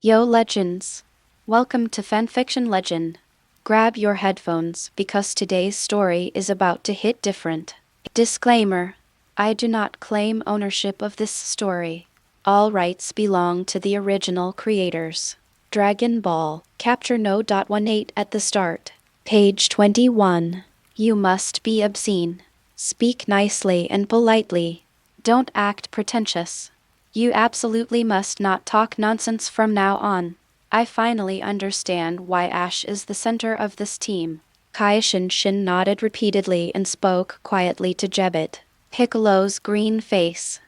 Yo legends! Welcome to Fanfiction Legend. Grab your headphones because today's story is about to hit different. Disclaimer: I do not claim ownership of this story. All rights belong to the original creators. Dragon Ball, Chapter No.18 at the start. Page 21. You must be obscene. Speak nicely and politely. Don't act pretentious. You absolutely must not talk nonsense from now on. I finally understand why Ash is the center of this team. Shin nodded repeatedly and spoke quietly to Jebbit. Piccolo's green face.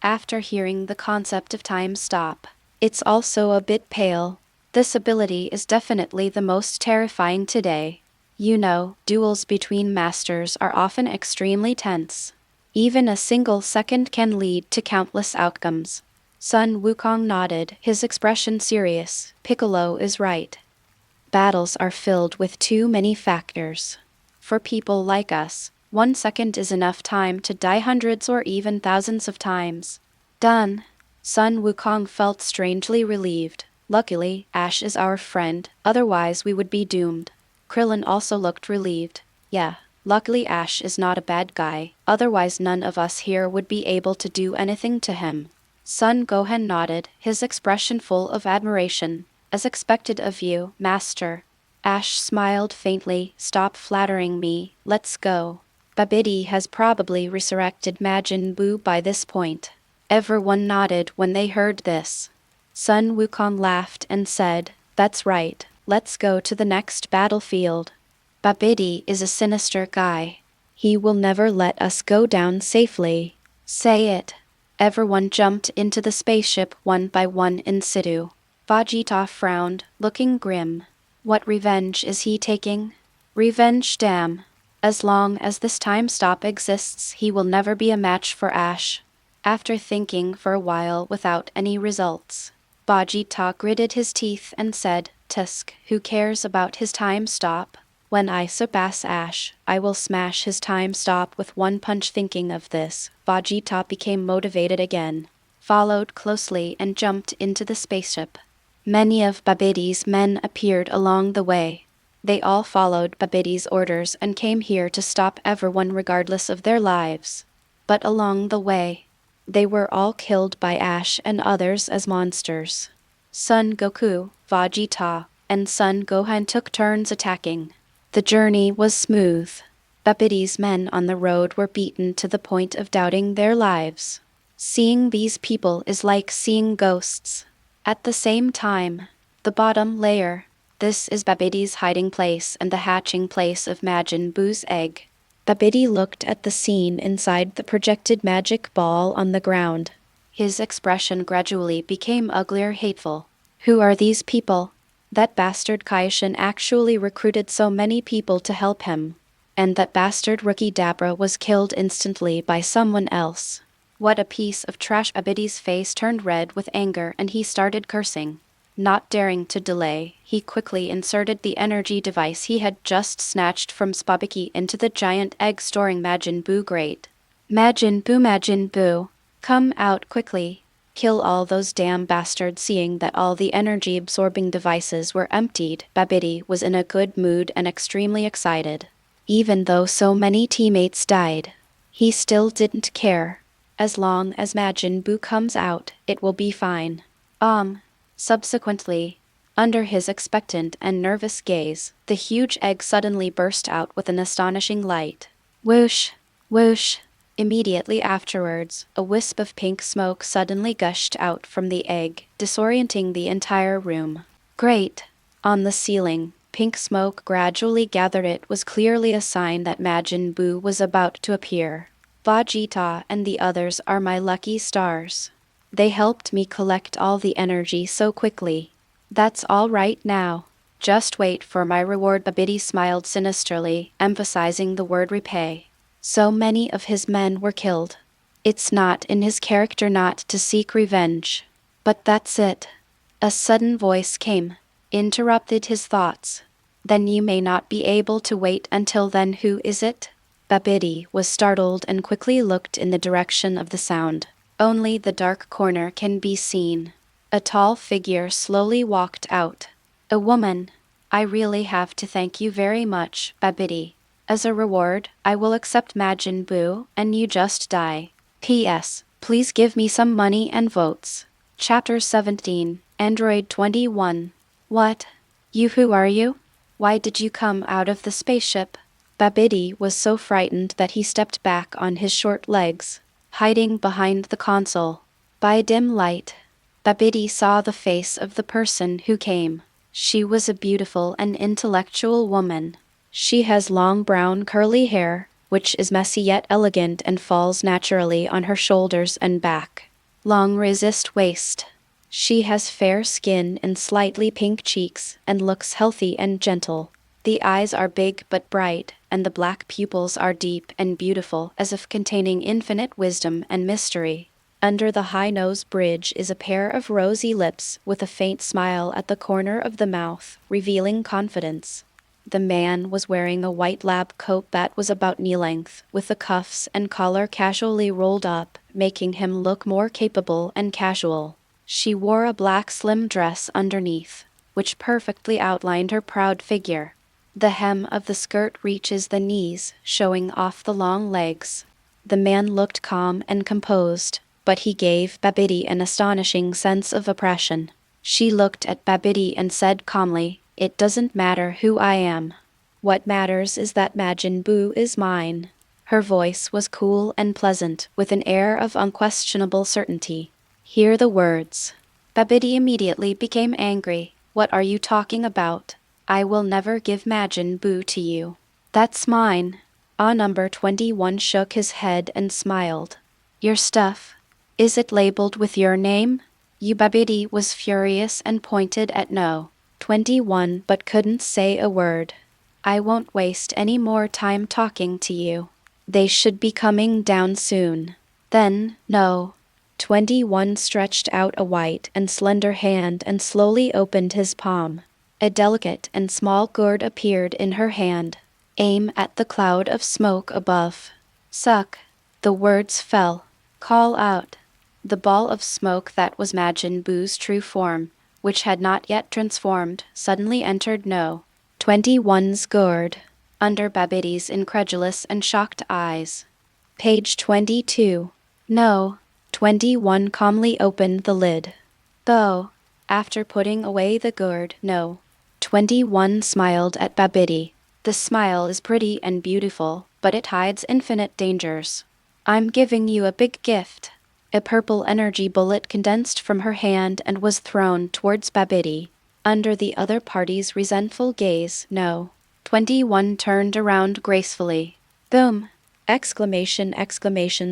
After hearing the concept of time stop, it's also a bit pale. This ability is definitely the most terrifying today. You know, duels between masters are often extremely tense. Even a single second can lead to countless outcomes. Sun Wukong nodded, his expression serious. Piccolo is right. Battles are filled with too many factors. For people like us, 1 second is enough time to die hundreds or even thousands of times. Done. Sun Wukong felt strangely relieved. Luckily, Ash is our friend, otherwise we would be doomed. Krillin also looked relieved. Yeah, luckily Ash is not a bad guy, otherwise none of us here would be able to do anything to him. Sun Gohan nodded, his expression full of admiration. As expected of you, Master. Ash smiled faintly. Stop flattering me, let's go. Babidi has probably resurrected Majin Buu by this point. Everyone nodded when they heard this. Sun Wukong laughed and said, That's right, let's go to the next battlefield. Babidi is a sinister guy. He will never let us go down safely. Say it. Everyone jumped into the spaceship one by one in situ. Vegeta frowned, looking grim. What revenge is he taking? Revenge, damn. As long as this time stop exists, he will never be a match for Ash. After thinking for a while without any results, Vegeta gritted his teeth and said, Tusk, who cares about his time stop? When I surpass Ash, I will smash his time stop with one punch. Thinking of this, Vegeta became motivated again, followed closely and jumped into the spaceship. Many of Babidi's men appeared along the way. They all followed Babidi's orders and came here to stop everyone regardless of their lives. But along the way, they were all killed by Ash and others as monsters. Son Goku, Vegeta, and Son Gohan took turns attacking. The journey was smooth. Babidi's men on the road were beaten to the point of doubting their lives. Seeing these people is like seeing ghosts. At the same time, the bottom layer. This is Babidi's hiding place and the hatching place of Majin Buu's egg. Babidi looked at the scene inside the projected magic ball on the ground. His expression gradually became uglier, hateful. Who are these people? That bastard Kaishin actually recruited so many people to help him. And that bastard rookie Dabra was killed instantly by someone else. What a piece of trash! Babidi's face turned red with anger and he started cursing. Not daring to delay, he quickly inserted the energy device he had just snatched from Spabiki into the giant egg storing Majin Buu grate. Majin Buu, come out quickly. Kill all those damn bastards. Seeing that all the energy-absorbing devices were emptied, Babidi was in a good mood and extremely excited. Even though so many teammates died, he still didn't care. As long as Majin Buu comes out, it will be fine. Subsequently, under his expectant and nervous gaze, the huge egg suddenly burst out with an astonishing light. Whoosh! Whoosh! Immediately afterwards, a wisp of pink smoke suddenly gushed out from the egg, disorienting the entire room. Great! On the ceiling, pink smoke gradually gathered. It was clearly a sign that Majin Buu was about to appear. Vegeta and the others are my lucky stars. They helped me collect all the energy so quickly. That's all right now. Just wait for my reward. Babidi smiled sinisterly, emphasizing the word repay. So many of his men were killed. It's not in his character not to seek revenge. But that's it. A sudden voice came, interrupted his thoughts. Then you may not be able to wait until then. Who is it? Babidi was startled and quickly looked in the direction of the sound. Only the dark corner can be seen. A tall figure slowly walked out. A woman. I really have to thank you very much, Babidi. As a reward, I will accept Majin Buu, and you just die. P.S. Please give me some money and votes. Chapter 17. Android 21. What? You, who are you? Why did you come out of the spaceship? Babidi was so frightened that he stepped back on his short legs, hiding behind the console. By dim light, Babidi saw the face of the person who came. She was a beautiful and intellectual woman. She has long brown curly hair, which is messy yet elegant and falls naturally on her shoulders and back. Long resist waist. She has fair skin and slightly pink cheeks and looks healthy and gentle. The eyes are big but bright, and the black pupils are deep and beautiful, as if containing infinite wisdom and mystery. Under the high nose bridge is a pair of rosy lips with a faint smile at the corner of the mouth, revealing confidence. The man was wearing a white lab coat that was about knee-length, with the cuffs and collar casually rolled up, making him look more capable and casual. She wore a black slim dress underneath, which perfectly outlined her proud figure. The hem of the skirt reaches the knees, showing off the long legs. The man looked calm and composed, but he gave Babidi an astonishing sense of oppression. She looked at Babidi and said calmly, "It doesn't matter who I am. What matters is that Majin Buu is mine." Her voice was cool and pleasant, with an air of unquestionable certainty. Hear the words. Babidi immediately became angry. "What are you talking about? I will never give Majin Buu to you. That's mine." Number 21 shook his head and smiled. "Your stuff? Is it labeled with your name?" Babidi was furious and pointed at No. 21 but couldn't say a word. "I won't waste any more time talking to you. They should be coming down soon." Then, No. 21 stretched out a white and slender hand and slowly opened his palm. A delicate and small gourd appeared in her hand. "Aim at the cloud of smoke above. Suck." The words fell. "Call out." The ball of smoke that was Majin Buu's true form, which had not yet transformed, suddenly entered No. 21's gourd, under Babidi's incredulous and shocked eyes. Page 22. No. 21 calmly opened the lid. Though, after putting away the gourd, No. 21 smiled at Babidi. The smile is pretty and beautiful, but it hides infinite dangers. "I'm giving you a big gift." A purple energy bullet condensed from her hand and was thrown towards Babidi. Under the other party's resentful gaze, No. 21 turned around gracefully. Boom! Exclamation!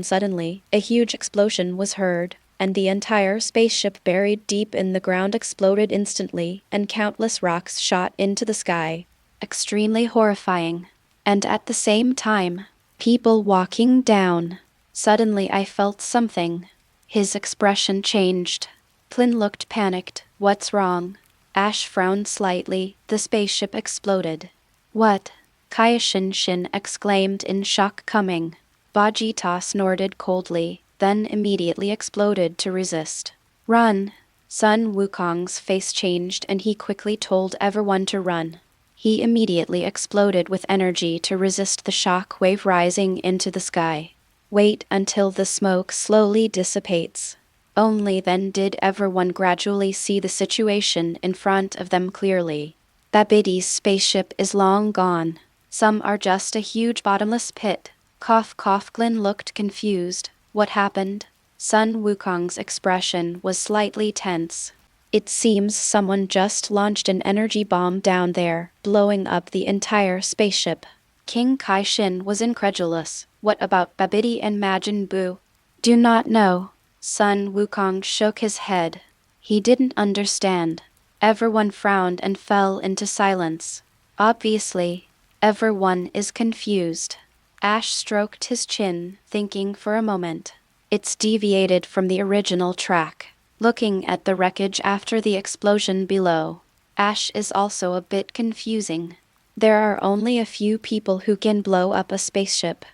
Suddenly, a huge explosion was heard, and the entire spaceship buried deep in the ground exploded instantly, and countless rocks shot into the sky. Extremely horrifying. And at the same time, people walking down. Suddenly I felt something. His expression changed. Plin looked panicked. "What's wrong?" Ash frowned slightly. The spaceship exploded. "What?" Kaioshin exclaimed in shock. "Coming." Gogeta snorted coldly, then immediately exploded to resist. "Run!" Sun Wukong's face changed and he quickly told everyone to run. He immediately exploded with energy to resist the shock wave rising into the sky. Wait until the smoke slowly dissipates. Only then did everyone gradually see the situation in front of them clearly. Babidi's spaceship is long gone. Some are just a huge bottomless pit. Cough cough. Glyn looked confused. "What happened?" Sun Wukong's expression was slightly tense. "It seems someone just launched an energy bomb down there, blowing up the entire spaceship." King Kaishin was incredulous. "What about Babidi and Majin Buu?" "Do not know." Sun Wukong shook his head. He didn't understand. Everyone frowned and fell into silence. Obviously, everyone is confused. Ash stroked his chin, thinking for a moment. It's deviated from the original track. Looking at the wreckage after the explosion below, Ash is also a bit confusing. There are only a few people who can blow up a spaceship.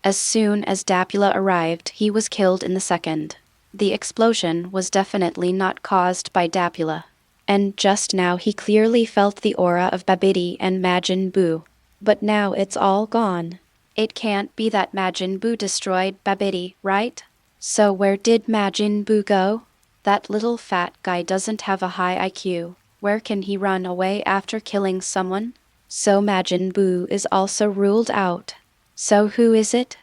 As soon as Dapula arrived, he was killed in the second. The explosion was definitely not caused by Dapula. And just now he clearly felt the aura of Babidi and Majin Buu. But now it's all gone. It can't be that Majin Buu destroyed Babidi, right? So where did Majin Buu go? That little fat guy doesn't have a high IQ. Where can he run away after killing someone? So Majin Buu is also ruled out. So who is it?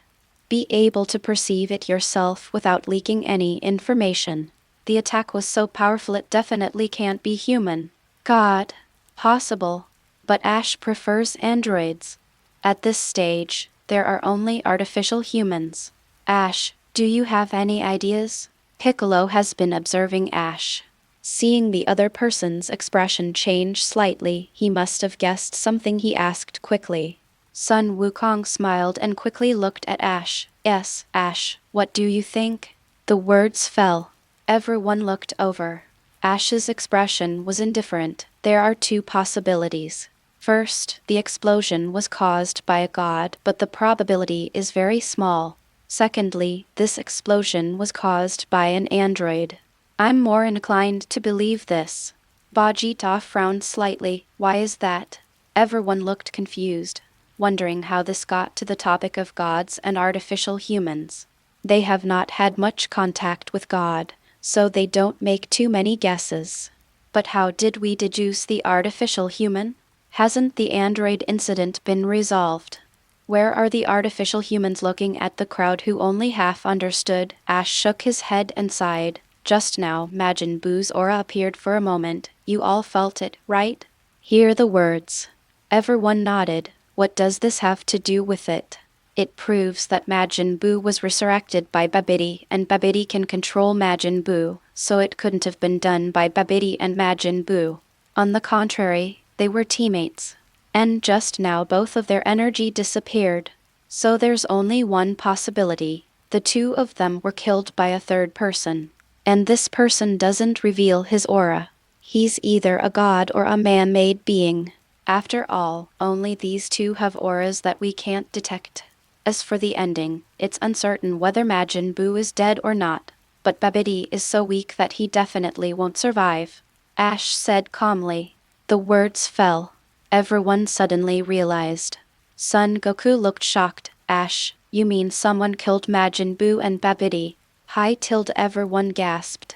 Be able to perceive it yourself without leaking any information. The attack was so powerful it definitely can't be human. God. Possible. But Ash prefers androids. At this stage, there are only artificial humans. Ash, do you have any ideas? Piccolo has been observing Ash. Seeing the other person's expression change slightly, he must have guessed something. He asked quickly. Sun Wukong smiled and quickly looked at Ash. Yes, Ash, what do you think? The words fell. Everyone looked over. Ash's expression was indifferent. There are two possibilities. First, the explosion was caused by a god, but the probability is very small. Secondly, this explosion was caused by an android. I'm more inclined to believe this. Gogeta frowned slightly. Why is that? Everyone looked confused, wondering how this got to the topic of gods and artificial humans. They have not had much contact with God, so they don't make too many guesses. But how did we deduce the artificial human? Hasn't the android incident been resolved? Where are the artificial humans? Looking at the crowd who only half understood, Ash shook his head and sighed. Just now, Majin Buu's aura appeared for a moment. You all felt it, right? Hear the words. Everyone nodded. What does this have to do with it? It proves that Majin Buu was resurrected by Babidi, and Babidi can control Majin Buu, so it couldn't have been done by Babidi and Majin Buu. On the contrary, they were teammates. And just now both of their energy disappeared. So there's only one possibility. The two of them were killed by a third person. And this person doesn't reveal his aura. He's either a god or a man-made being. After all, only these two have auras that we can't detect. As for the ending, it's uncertain whether Majin Buu is dead or not, but Babidi is so weak that he definitely won't survive. Ash said calmly. The words fell. Everyone suddenly realized. Son Goku looked shocked. Ash, you mean someone killed Majin Buu and Babidi? Hi tilde everyone gasped.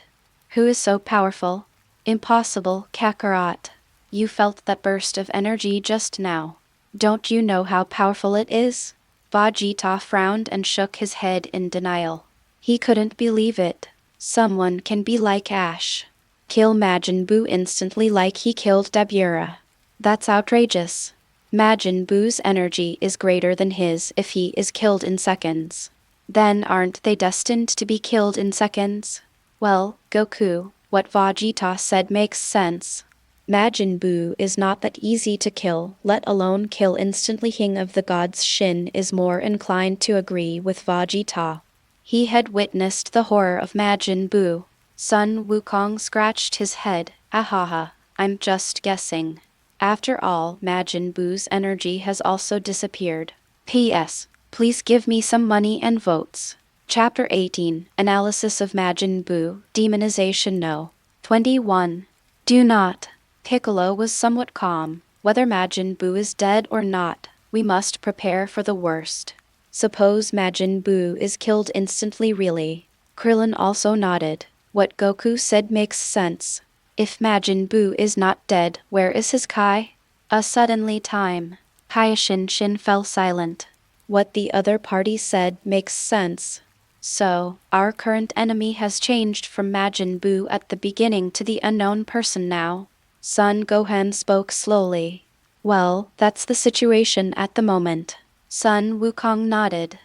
Who is so powerful? Impossible, Kakarot. You felt that burst of energy just now. Don't you know how powerful it is? Gogeta frowned and shook his head in denial. He couldn't believe it. Someone can be like Ash. Kill Majin Buu instantly like he killed Dabura. That's outrageous. Majin Buu's energy is greater than his if he is killed in seconds. Then aren't they destined to be killed in seconds? Well, Goku, what Vegeta said makes sense. Majin Buu is not that easy to kill, let alone kill instantly. King of the Gods Shin is more inclined to agree with Vegeta. He had witnessed the horror of Majin Buu. Sun Wukong scratched his head. Ahaha, I'm just guessing. After all, Majin Buu's energy has also disappeared. P.S. Please give me some money and votes. Chapter 18, Analysis of Majin Buu, Demonization No. 21. Do not. Piccolo was somewhat calm. Whether Majin Buu is dead or not, we must prepare for the worst. Suppose Majin Buu is killed instantly really. Krillin also nodded. What Goku said makes sense. If Majin Buu is not dead, where is his Kai? Suddenly time. Shin fell silent. What the other party said makes sense. So, our current enemy has changed from Majin Buu at the beginning to the unknown person now. Son Gohan spoke slowly. Well, that's the situation at the moment. Sun Wukong nodded.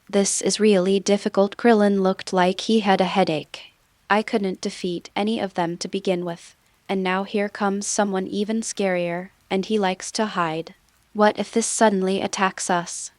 This is really difficult. Krillin looked like he had a headache. I couldn't defeat any of them to begin with, and now here comes someone even scarier, and he likes to hide. What if this suddenly attacks us?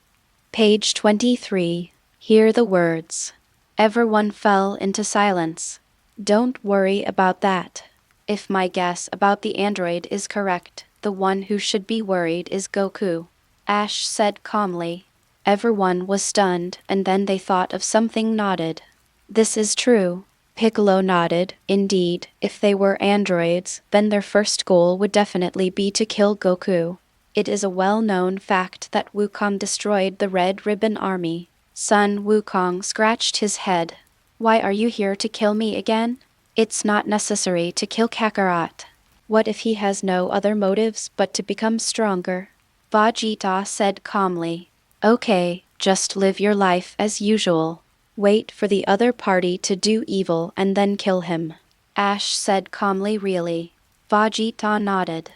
Page 23. Hear the words. Everyone fell into silence. Don't worry about that. If my guess about the android is correct, the one who should be worried is Goku. Ash said calmly. Everyone was stunned, and then they thought of something. Nodded. This is true. Piccolo nodded. Indeed, if they were androids, then their first goal would definitely be to kill Goku. It is a well-known fact that Wukong destroyed the Red Ribbon Army. Son Wukong scratched his head. Why are you here to kill me again? It's not necessary to kill Kakarot. What if he has no other motives but to become stronger? Vegeta said calmly. Okay, just live your life as usual. Wait for the other party to do evil and then kill him. Ash said calmly. Really? Vegeta nodded.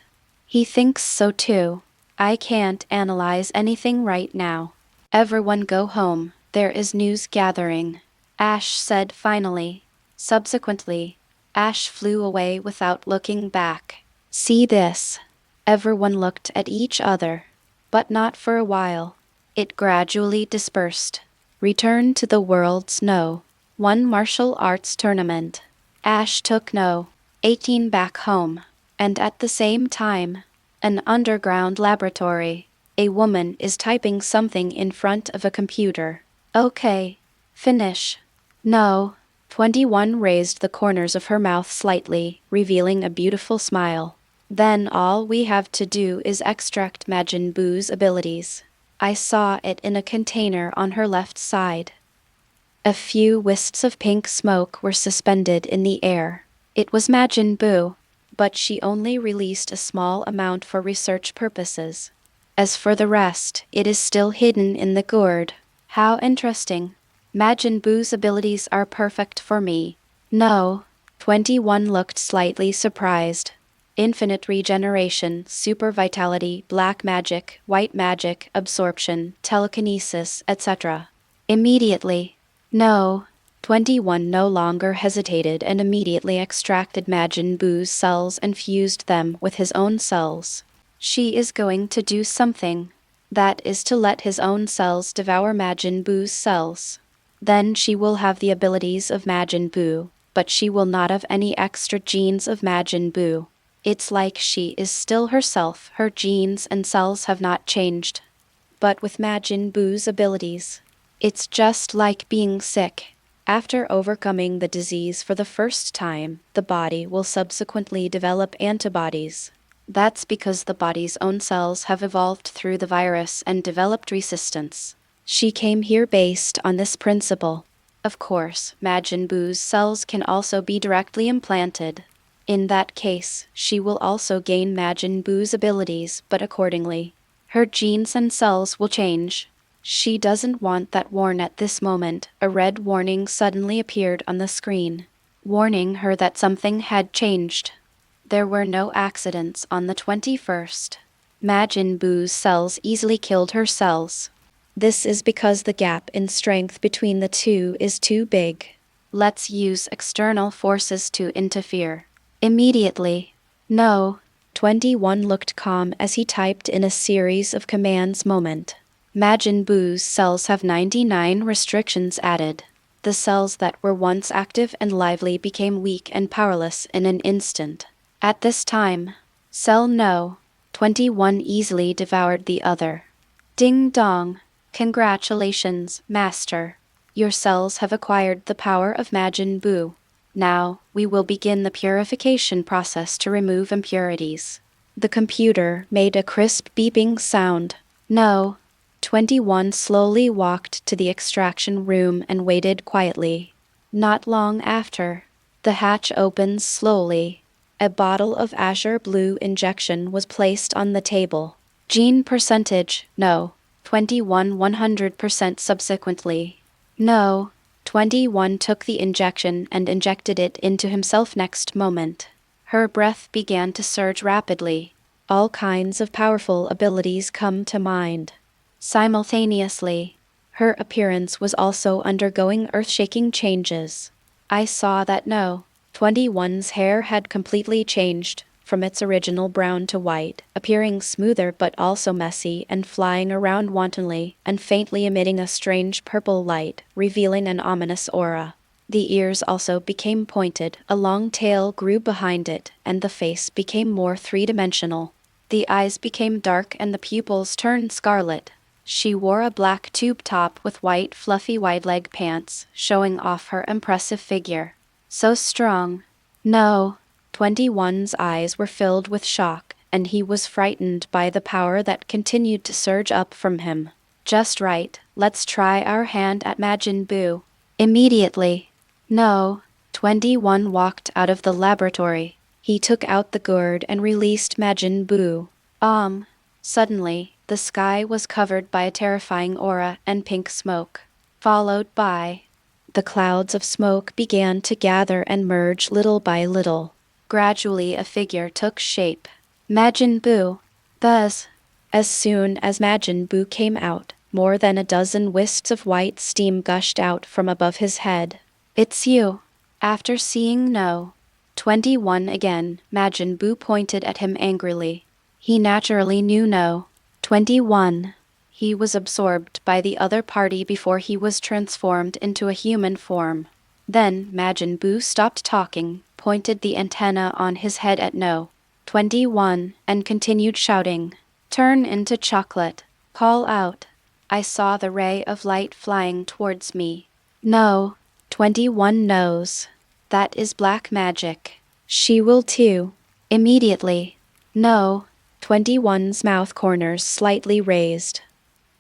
He thinks so too. I can't analyze anything right now. Everyone go home, there is news gathering. Ash said finally. Subsequently, Ash flew away without looking back. See this? Everyone looked at each other, but not for a while. It gradually dispersed. Return to the world's No. 1 martial arts tournament. Ash took No. 18 back home, and at the same time, an underground laboratory. A woman is typing something in front of a computer. Okay. Finish. No. 21 raised the corners of her mouth slightly, revealing a beautiful smile. Then all we have to do is extract Majin Buu's abilities. I saw it in a container on her left side. A few wisps of pink smoke were suspended in the air. It was Majin Buu, but she only released a small amount for research purposes. As for the rest, it is still hidden in the gourd. How interesting. Majin Buu's abilities are perfect for me. No. 21 looked slightly surprised. Infinite regeneration, super vitality, black magic, white magic, absorption, telekinesis, etc. Immediately. No. 21 no longer hesitated and immediately extracted Majin Buu's cells and fused them with his own cells. She is going to do something. That is to let his own cells devour Majin Buu's cells. Then she will have the abilities of Majin Buu, but she will not have any extra genes of Majin Buu. It's like she is still herself, her genes and cells have not changed. But with Majin Buu's abilities, it's just like being sick. After overcoming the disease for the first time, the body will subsequently develop antibodies. That's because the body's own cells have evolved through the virus and developed resistance. She came here based on this principle. Of course, Majin Buu's cells can also be directly implanted. In that case, she will also gain Majin Buu's abilities, but accordingly. Her genes and cells will change. She doesn't want that warn at this moment. A red warning suddenly appeared on the screen, warning her that something had changed. There were no accidents on the 21st. Majin Buu's cells easily killed her cells. This is because the gap in strength between the two is too big. Let's use external forces to interfere. Immediately. No. 21 looked calm as he typed in a series of commands. Majin Buu's cells have 99 restrictions added. The cells that were once active and lively became weak and powerless in an instant. At this time, cell No. 21 easily devoured the other. Ding dong. Congratulations, Master. Your cells have acquired the power of Majin Buu. Now, we will begin the purification process to remove impurities. The computer made a crisp beeping sound. No. 21 slowly walked to the extraction room and waited quietly. Not long after, the hatch opens slowly. A bottle of azure blue injection was placed on the table. Gene percentage, No. 21 100% subsequently. No. 21 took the injection and injected it into himself next moment. Her breath began to surge rapidly. All kinds of powerful abilities come to mind. Simultaneously, her appearance was also undergoing earth-shaking changes. I saw that No. 21's hair had completely changed, from its original brown to white, appearing smoother but also messy and flying around wantonly and faintly emitting a strange purple light, revealing an ominous aura. The ears also became pointed, a long tail grew behind it, and the face became more three-dimensional. The eyes became dark and the pupils turned scarlet. She wore a black tube top with white fluffy wide-leg pants, showing off her impressive figure. So strong. No. 21's eyes were filled with shock, and he was frightened by the power that continued to surge up from him. Just right, let's try our hand at Majin Buu. Immediately. No. 21 walked out of the laboratory. He took out the gourd and released Majin Buu. Suddenly, the sky was covered by a terrifying aura and pink smoke, followed by the clouds of smoke began to gather and merge little by little. Gradually a figure took shape. Majin Buu. Buzz. As soon as Majin Buu came out, more than a dozen wisps of white steam gushed out from above his head. It's you. After seeing No. 21 again, Majin Buu pointed at him angrily. He naturally knew No. 21. He was absorbed by the other party before he was transformed into a human form. Then Majin Buu stopped talking, pointed the antenna on his head at No. 21, and continued shouting. Turn into chocolate. Call out. I saw the ray of light flying towards me. No. 21 knows. That is black magic. She will too. Immediately. No. 21's mouth corners slightly raised.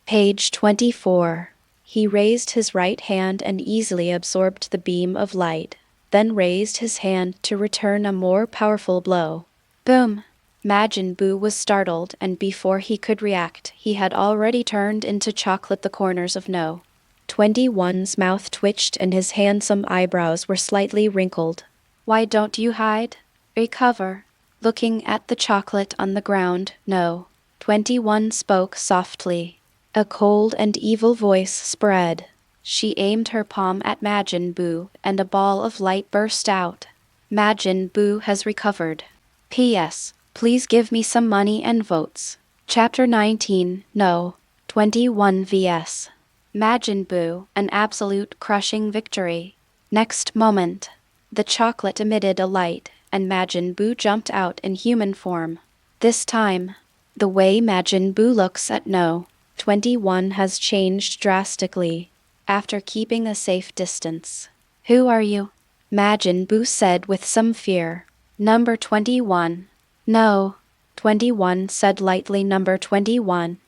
Page 24. He raised his right hand and easily absorbed the beam of light, then raised his hand to return a more powerful blow. Boom! Majin Buu was startled, and before he could react, he had already turned into chocolate. The corners of No. 21's mouth twitched and his handsome eyebrows were slightly wrinkled. Why don't you hide? Recover. Looking at the chocolate on the ground, No. 21 spoke softly. A cold and evil voice spread. She aimed her palm at Majin Buu, and a ball of light burst out. Majin Buu has recovered. P.S. Please give me some money and votes. Chapter 19, No. 21 vs. Majin Buu, an absolute crushing victory. Next moment, the chocolate emitted a light, and Majin Buu jumped out in human form. This time, the way Majin Buu looks at No. 21 has changed drastically. After keeping a safe distance. Who are you? Majin Buu said with some fear. Number 21. No. 21 said lightly. Number 21.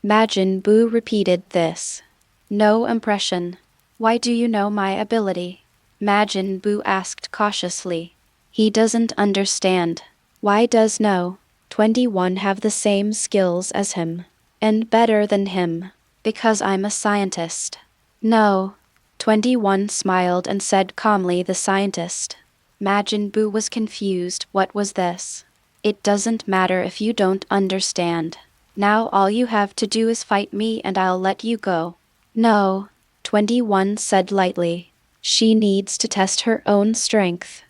Majin Buu repeated this. No impression. Why do you know my ability? Majin Buu asked cautiously. He doesn't understand. Why does No. 21 have the same skills as him? And better than him? Because I'm a scientist. No. 21 smiled and said calmly. The scientist. Majin Buu was confused. What was this? It doesn't matter if you don't understand. Now all you have to do is fight me and I'll let you go. No. 21 said lightly. She needs to test her own strength.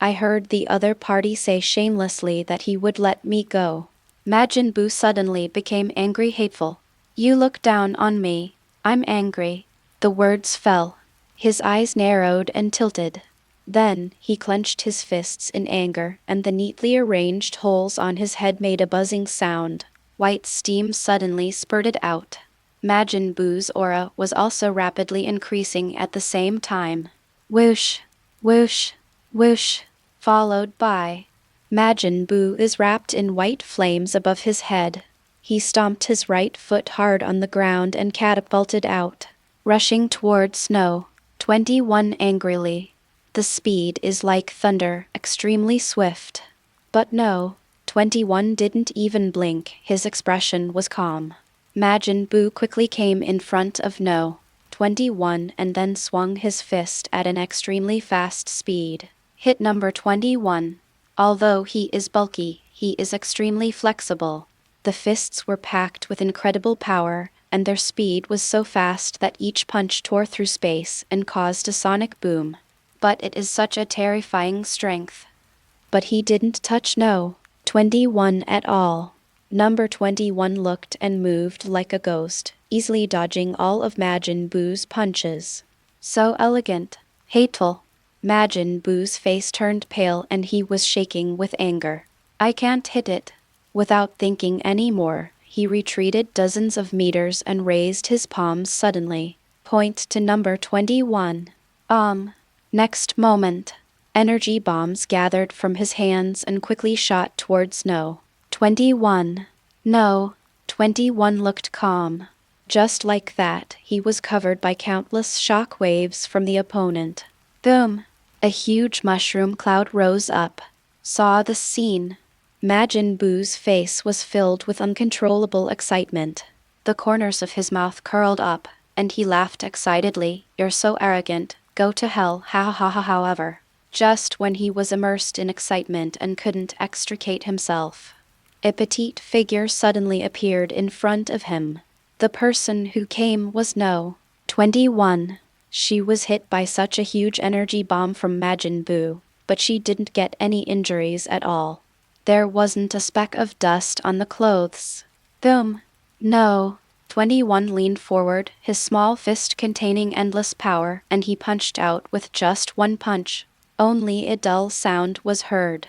I heard the other party say shamelessly that he would let me go. Majin Buu suddenly became angry, hateful. You look down on me. I'm angry. The words fell. His eyes narrowed and tilted. Then he clenched his fists in anger, and the neatly arranged holes on his head made a buzzing sound. White steam suddenly spurted out. Majin Buu's aura was also rapidly increasing at the same time. Whoosh, whoosh, whoosh, followed by Majin Buu is wrapped in white flames above his head. He stomped his right foot hard on the ground and catapulted out, rushing towards No. 21 angrily. The speed is like thunder, extremely swift. But No. 21 didn't even blink. His expression was calm. Majin Buu quickly came in front of No. 21 and then swung his fist at an extremely fast speed. Hit number 21. Although he is bulky, he is extremely flexible. The fists were packed with incredible power, and their speed was so fast that each punch tore through space and caused a sonic boom. But it is such a terrifying strength. But he didn't touch No. 21 at all. Number 21 looked and moved like a ghost, easily dodging all of Majin Buu's punches. So elegant, hateful. Majin Buu's face turned pale and he was shaking with anger. I can't hit it. Without thinking any more, he retreated dozens of meters and raised his palms suddenly. Point to number 21. Next moment, energy bombs gathered from his hands and quickly shot towards No. 21. No. 21 looked calm. Just like that, he was covered by countless shock waves from the opponent. Boom! A huge mushroom cloud rose up. Saw the scene. Majin Buu's face was filled with uncontrollable excitement. The corners of his mouth curled up, and he laughed excitedly. "You're so arrogant. Go to hell, ha ha ha." However, just when he was immersed in excitement and couldn't extricate himself, a petite figure suddenly appeared in front of him. The person who came was No. 21. She was hit by such a huge energy bomb from Majin Buu, but she didn't get any injuries at all. There wasn't a speck of dust on the clothes. Boom! No. 21 leaned forward, his small fist containing endless power, and he punched out with just one punch. Only a dull sound was heard.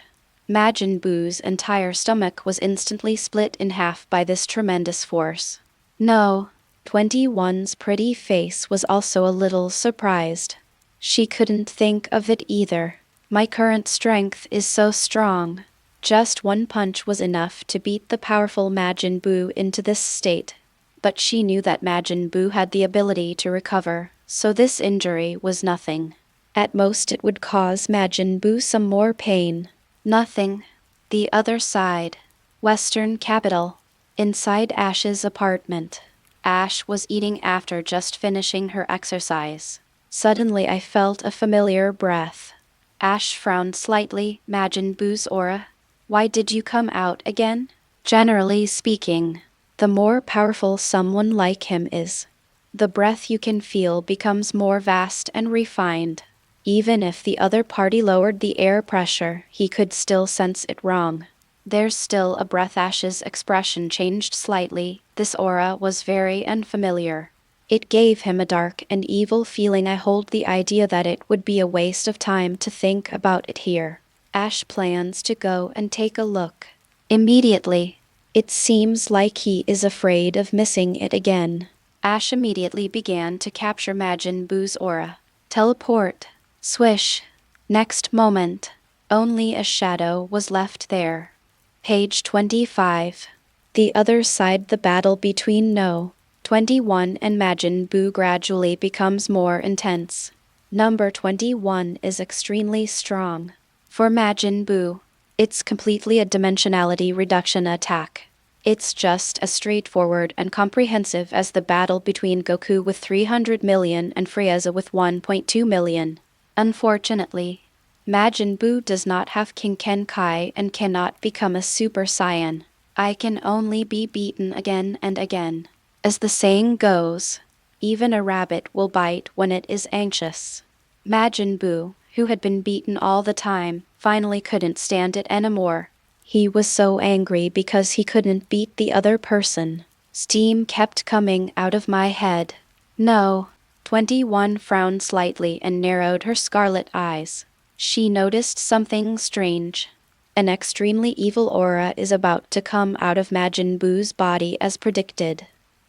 Majin Buu's entire stomach was instantly split in half by this tremendous force. No. 21's pretty face was also a little surprised. She couldn't think of it either. My current strength is so strong. Just one punch was enough to beat the powerful Majin Buu into this state. But she knew that Majin Buu had the ability to recover, so this injury was nothing. At most it would cause Majin Buu some more pain. Nothing. The other side. Western Capital. Inside Ash's apartment. Ash was eating after just finishing her exercise. Suddenly I felt a familiar breath. Ash frowned slightly. Majin Buu's aura. Why did you come out again? Generally speaking, the more powerful someone like him is, the breath you can feel becomes more vast and refined. Even if the other party lowered the air pressure, he could still sense it wrong. There's still a breath. Ash's expression changed slightly. This aura was very unfamiliar. It gave him a dark and evil feeling. I hold the idea that it would be a waste of time to think about it here. Ash plans to go and take a look. Immediately. It seems like he is afraid of missing it again. Ash immediately began to capture Majin Buu's aura. Teleport. Swish. Next moment, only a shadow was left there. Page 25. The other side. The battle between No. 21 and Majin Buu gradually becomes more intense. Number 21 is extremely strong. For Majin Buu, it's completely a dimensionality reduction attack. It's just as straightforward and comprehensive as the battle between Goku with 300 million and Frieza with 1.2 million. Unfortunately, Majin Buu does not have King Kenkai and cannot become a Super Saiyan. I can only be beaten again and again. As the saying goes, even a rabbit will bite when it is anxious. Majin Buu, who had been beaten all the time, finally couldn't stand it anymore. He was so angry because he couldn't beat the other person. Steam kept coming out of my head. No. 21 frowned slightly and narrowed her scarlet eyes. She noticed something strange. An extremely evil aura is about to come out of Majin Buu's body as predicted.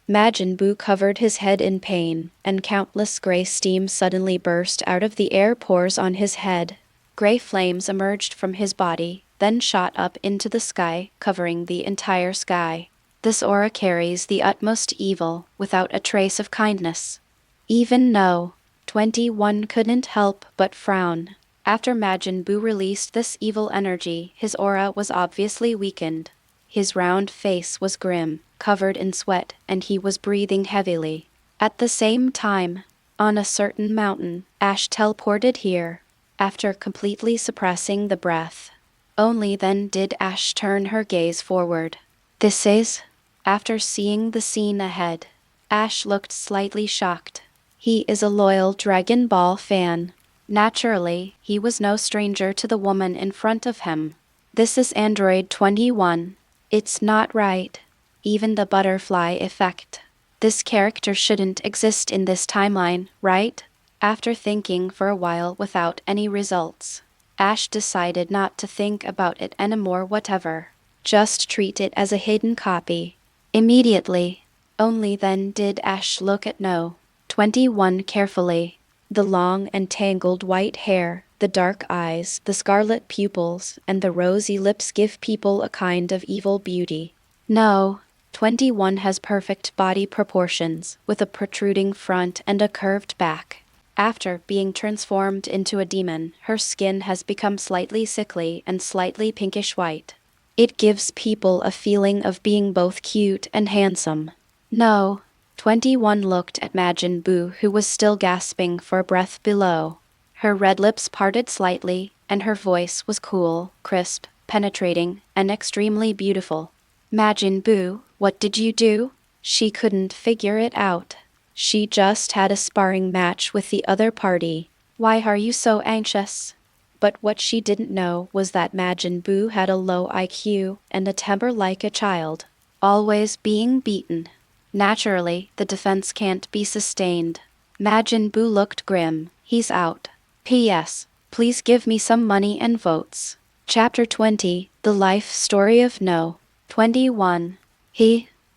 Majin Buu covered his head in pain, and countless gray steam suddenly burst out of the air pores on his head. Gray flames emerged from his body, then shot up into the sky, covering the entire sky. This aura carries the utmost evil, without a trace of kindness. Even No. 21 couldn't help but frown. After Majin Buu released this evil energy, his aura was obviously weakened. His round face was grim, covered in sweat, and he was breathing heavily. At the same time, on a certain mountain, Ash teleported here, after completely suppressing the breath. Only then did Ash turn her gaze forward. This is? After seeing the scene ahead, Ash looked slightly shocked. He is a loyal Dragon Ball fan. Naturally, he was no stranger to the woman in front of him. This is Android 21. It's not right. Even the butterfly effect. This character shouldn't exist in this timeline, right? After thinking for a while without any results, Ash decided not to think about it anymore. Whatever. Just treat it as a hidden copy. Immediately. Only then did Ash look at No. 21 carefully. The long and tangled white hair, the dark eyes, the scarlet pupils, and the rosy lips give people a kind of evil beauty. No, 21 has perfect body proportions, with a protruding front and a curved back. After being transformed into a demon, her skin has become slightly sickly and slightly pinkish white. It gives people a feeling of being both cute and handsome. No, 21 looked at Majin Buu, who was still gasping for breath below. Her red lips parted slightly, and her voice was cool, crisp, penetrating, and extremely beautiful. Majin Buu, what did you do? She couldn't figure it out. She just had a sparring match with the other party. Why are you so anxious? But what she didn't know was that Majin Buu had a low IQ and a temper like a child, always being beaten. Naturally, the defense can't be sustained. Majin Buu looked grim. He's out. P.S. Please give me some money and votes. Chapter 20, The Life Story of No. 21.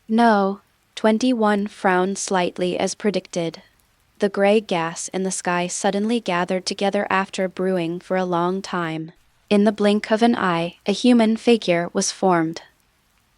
No. 21 frowned slightly as predicted. The gray gas in the sky suddenly gathered together after brewing for a long time. In the blink of an eye, a human figure was formed.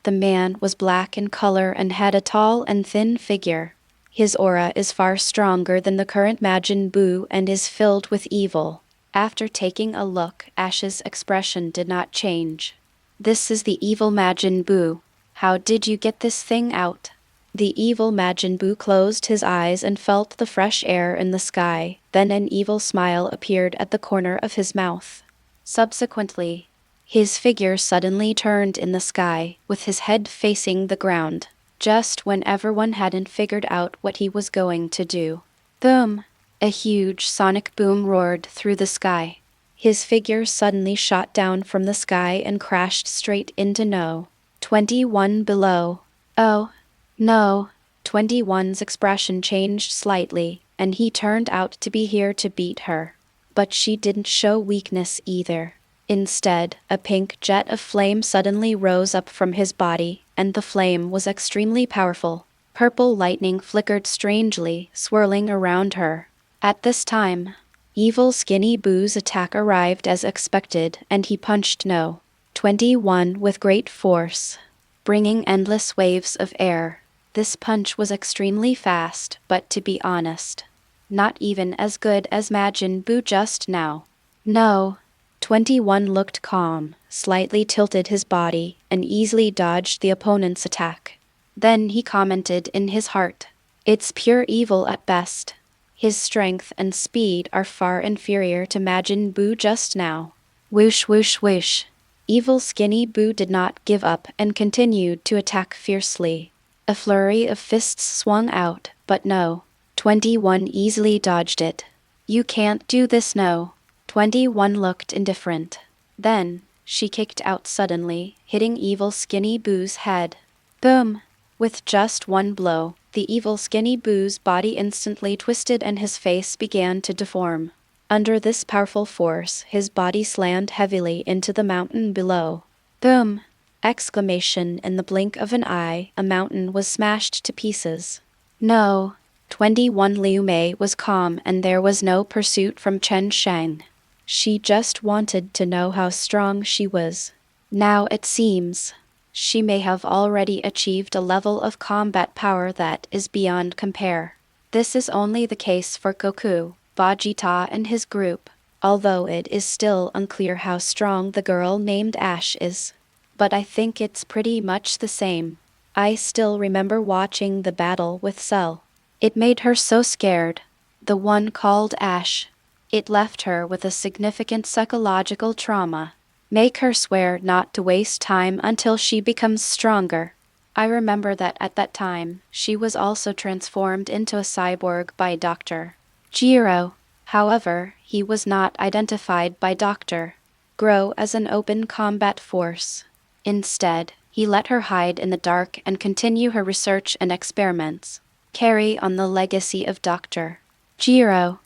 The man was black in color and had a tall and thin figure. His aura is far stronger than the current Majin Buu and is filled with evil. After taking a look, Ash's expression did not change. This is the evil Majin Buu. How did you get this thing out? The evil Majin Buu closed his eyes and felt the fresh air in the sky. Then an evil smile appeared at the corner of his mouth. Subsequently, his figure suddenly turned in the sky, with his head facing the ground, just when everyone hadn't figured out what he was going to do. Boom! A huge sonic boom roared through the sky. His figure suddenly shot down from the sky and crashed straight into No. 21 below. Oh, no. 21's expression changed slightly, and he turned out to be here to beat her. But she didn't show weakness either. Instead, a pink jet of flame suddenly rose up from his body, and the flame was extremely powerful. Purple lightning flickered strangely, swirling around her. At this time, evil Skinny Boo's attack arrived as expected, and he punched No. 21 with great force, bringing endless waves of air. This punch was extremely fast, but to be honest, not even as good as Majin Buu just now. No. 21 looked calm, slightly tilted his body, and easily dodged the opponent's attack. Then he commented in his heart, "It's pure evil at best. His strength and speed are far inferior to Majin Buu just now." Whoosh whoosh whoosh. Evil Skinny Buu did not give up and continued to attack fiercely. A flurry of fists swung out, but No. 21 easily dodged it. "You can't do this, No." 21 looked indifferent. Then, she kicked out suddenly, hitting evil Skinny Boo's head. Boom! With just one blow, the evil Skinny Boo's body instantly twisted and his face began to deform. Under this powerful force, his body slammed heavily into the mountain below. Boom! Exclamation! In the blink of an eye, a mountain was smashed to pieces. No. 21 Liu Mei was calm and there was no pursuit from Chen Shang. She just wanted to know how strong she was. Now it seems she may have already achieved a level of combat power that is beyond compare. This is only the case for Goku, Gogeta and his group, although it is still unclear how strong the girl named Ash is. But I think it's pretty much the same. I still remember watching the battle with Cell. It made her so scared. The one called Ash. It left her with a significant psychological trauma. Make her swear not to waste time until she becomes stronger. I remember that at that time, she was also transformed into a cyborg by Dr. Jiro. However, he was not identified by Dr. Grow as an open combat force. Instead, he let her hide in the dark and continue her research and experiments. Carry on the legacy of Dr. Jiro.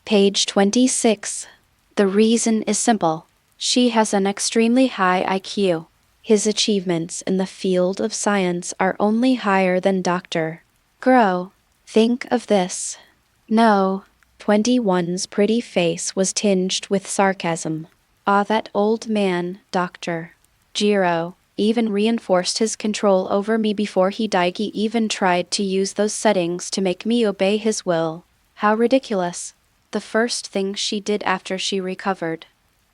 Page 26. The reason is simple. She has an extremely high IQ. His achievements in the field of science are only higher than Dr. Grow. Think of this. No. 21's pretty face was tinged with sarcasm. Ah, that old man, Dr. Jiro, even reinforced his control over me before he died. He even tried to use those settings to make me obey his will. How ridiculous. The first thing she did after she recovered,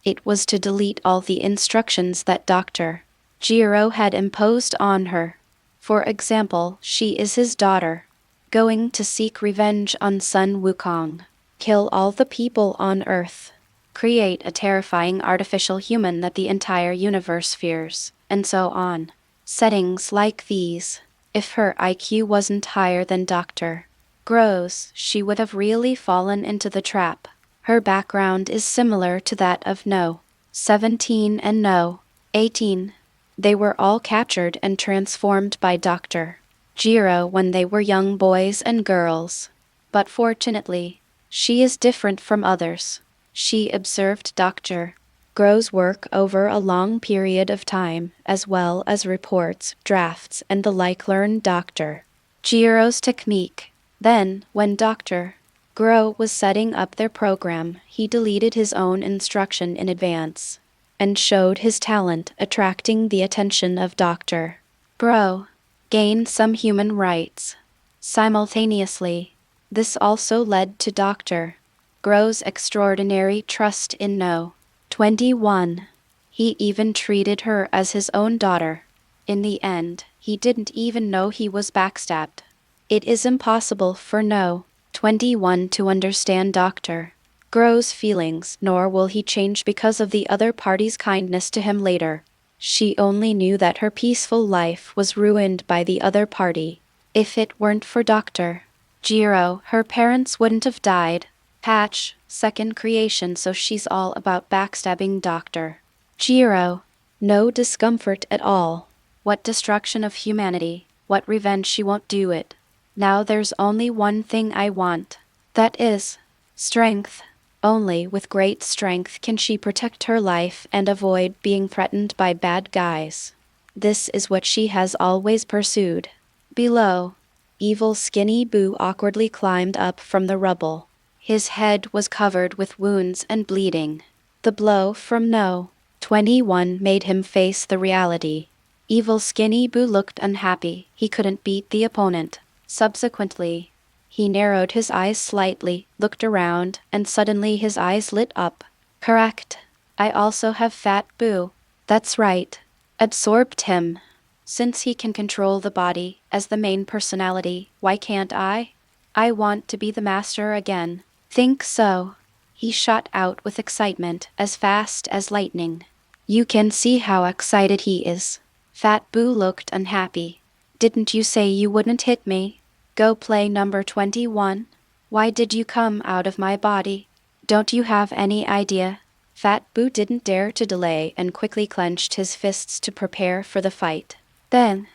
it was to delete all the instructions that Dr. Jiro had imposed on her. For example, she is his daughter, going to seek revenge on Sun Wukong, kill all the people on Earth, create a terrifying artificial human that the entire universe fears, and so on. Settings like these. If her IQ wasn't higher than Dr. Gross, she would have really fallen into the trap. Her background is similar to that of No. 17 and No. 18. They were all captured and transformed by Dr. Jiro when they were young boys and girls. But fortunately, she is different from others. She observed Dr. Gro's work over a long period of time, as well as reports, drafts, and the like, learned Dr. Jiro's technique. Then, when Dr. Gro was setting up their program, he deleted his own instruction in advance and showed his talent, attracting the attention of Dr. Gro. Gained some human rights. Simultaneously, this also led to Dr. Gro's extraordinary trust in No. 21. He even treated her as his own daughter. In the end, he didn't even know he was backstabbed. It is impossible for No. 21 to understand Dr. Gro's feelings, nor will he change because of the other party's kindness to him later. She only knew that her peaceful life was ruined by the other party. If it weren't for Dr. Jiro, her parents wouldn't have died. Patch, second creation, so she's all about backstabbing Dr. Jiro. No discomfort at all. What destruction of humanity, what revenge, she won't do it. Now there's only one thing I want. That is strength. Only with great strength can she protect her life and avoid being threatened by bad guys. This is what she has always pursued. Below, evil Skinny Boo awkwardly climbed up from the rubble. His head was covered with wounds and bleeding. The blow from No. 21 made him face the reality. Evil Skinny Boo looked unhappy. He couldn't beat the opponent. Subsequently, he narrowed his eyes slightly, looked around, and suddenly his eyes lit up. Correct. I also have Fat Boo. That's right. Absorbed him. Since he can control the body as the main personality, why can't I? I want to be the master again. Think so. He shot out with excitement as fast as lightning. You can see how excited he is. Fat Boo looked unhappy. Didn't you say you wouldn't hit me? Go play number 21. Why did you come out of my body? Don't you have any idea? Fat Boo didn't dare to delay and quickly clenched his fists to prepare for the fight. Then,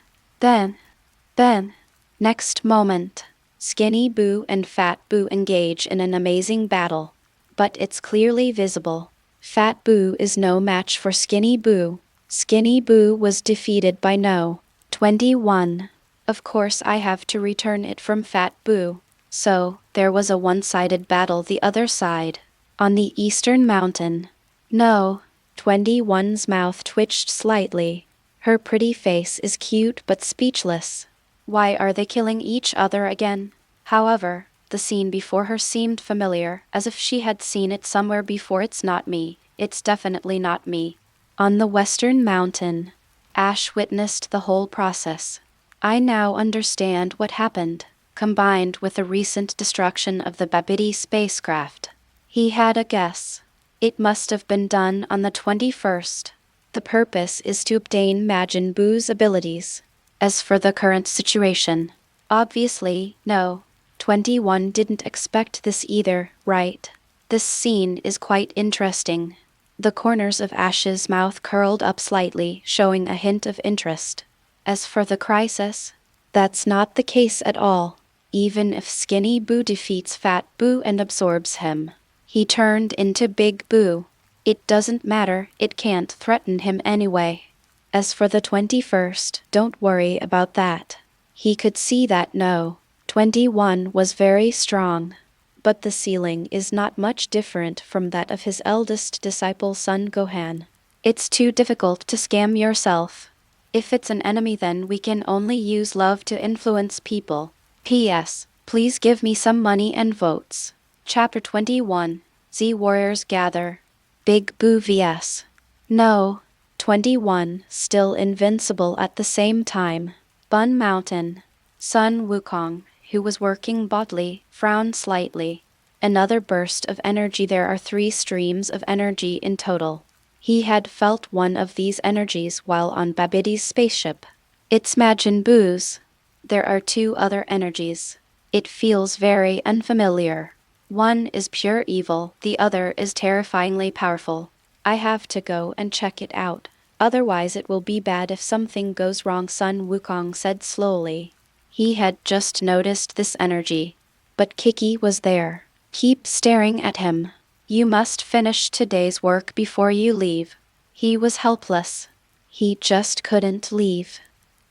next moment, Skinny Boo and Fat Boo engage in an amazing battle. But it's clearly visible. Fat Boo is no match for Skinny Boo. Skinny Boo was defeated by No. 21. Of course I have to return it from Fat Boo. So, there was a one-sided battle the other side. On the eastern mountain. No. 21's mouth twitched slightly. Her pretty face is cute but speechless. Why are they killing each other again? However, the scene before her seemed familiar, as if she had seen it somewhere before. It's not me. It's definitely not me. On the western mountain, Ash witnessed the whole process. I now understand what happened, combined with the recent destruction of the Babidi spacecraft. He had a guess. It must have been done on the 21st. The purpose is to obtain Majin Buu's abilities. As for the current situation, obviously, No. 21 didn't expect this either, right? This scene is quite interesting. The corners of Ash's mouth curled up slightly, showing a hint of interest. As for the crisis, that's not the case at all. Even if Skinny Boo defeats Fat Boo and absorbs him, he turned into Big Boo. It doesn't matter, it can't threaten him anyway. As for the 21st, don't worry about that. He could see that No. 21 was very strong. but the ceiling is not much different from that of his eldest disciple son Gohan. It's too difficult to scam yourself. If it's an enemy, then we can only use love to influence people. P.S. Please give me some money and votes. Chapter 21. Z Warriors Gather. Big Boo vs. No. 21. Still invincible at the same time. Bun Mountain. Sun Wukong, who was working bodily, frowned slightly. Another burst of energy. There are 3 streams of energy in total. He had felt one of these energies while on Babbidi's spaceship. It's Majin Buu's. There are 2 other energies. It feels very unfamiliar. One is pure evil, the other is terrifyingly powerful. I have to go and check it out. Otherwise it will be bad if something goes wrong, Sun Wukong said slowly. He had just noticed this energy. But Kiki was there. Keep staring at him. You must finish today's work before you leave. He was helpless. He just couldn't leave.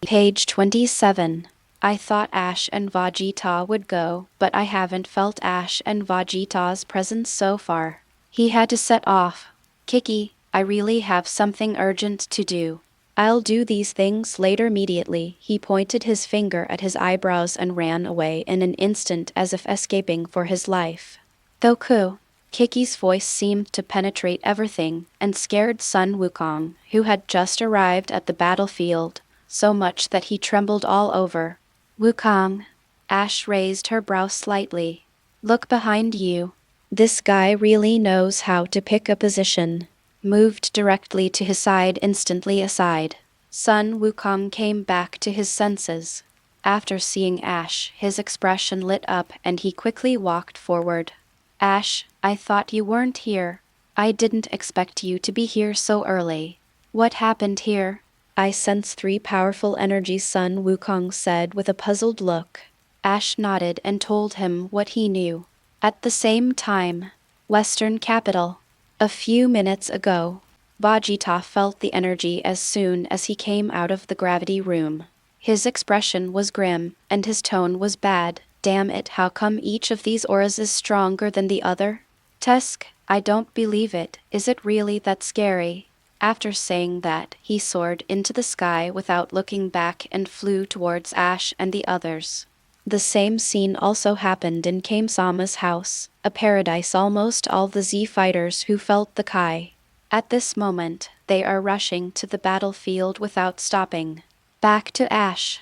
Page 27. I thought Ash and Vegeta would go, but I haven't felt Ash and Vegeta's presence so far. He had to set off. Kiki, I really have something urgent to do. I'll do these things later. Immediately, he pointed his finger at his eyebrows and ran away in an instant as if escaping for his life. Goku. Kiki's voice seemed to penetrate everything and scared Sun Wukong, who had just arrived at the battlefield, so much that he trembled all over. Wukong. Ash raised her brow slightly. Look behind you. This guy really knows how to pick a position. Moved directly to his side, instantly aside. Sun Wukong came back to his senses. After seeing Ash, his expression lit up and he quickly walked forward. Ash, I thought you weren't here. I didn't expect you to be here so early. What happened here? I sense 3 powerful energies, Sun Wukong said with a puzzled look. Ash nodded and told him what he knew. At the same time, Western Capital. A few minutes ago, Vegeta felt the energy as soon as he came out of the gravity room. His expression was grim, and his tone was bad. Damn it, how come each of these auras is stronger than the other? Tusk, I don't believe it. Is it really that scary? After saying that, he soared into the sky without looking back and flew towards Ash and the others. The same scene also happened in Kame-sama's house, a paradise. Almost all the Z fighters who felt the Kai. At this moment, they are rushing to the battlefield without stopping. Back to Ash.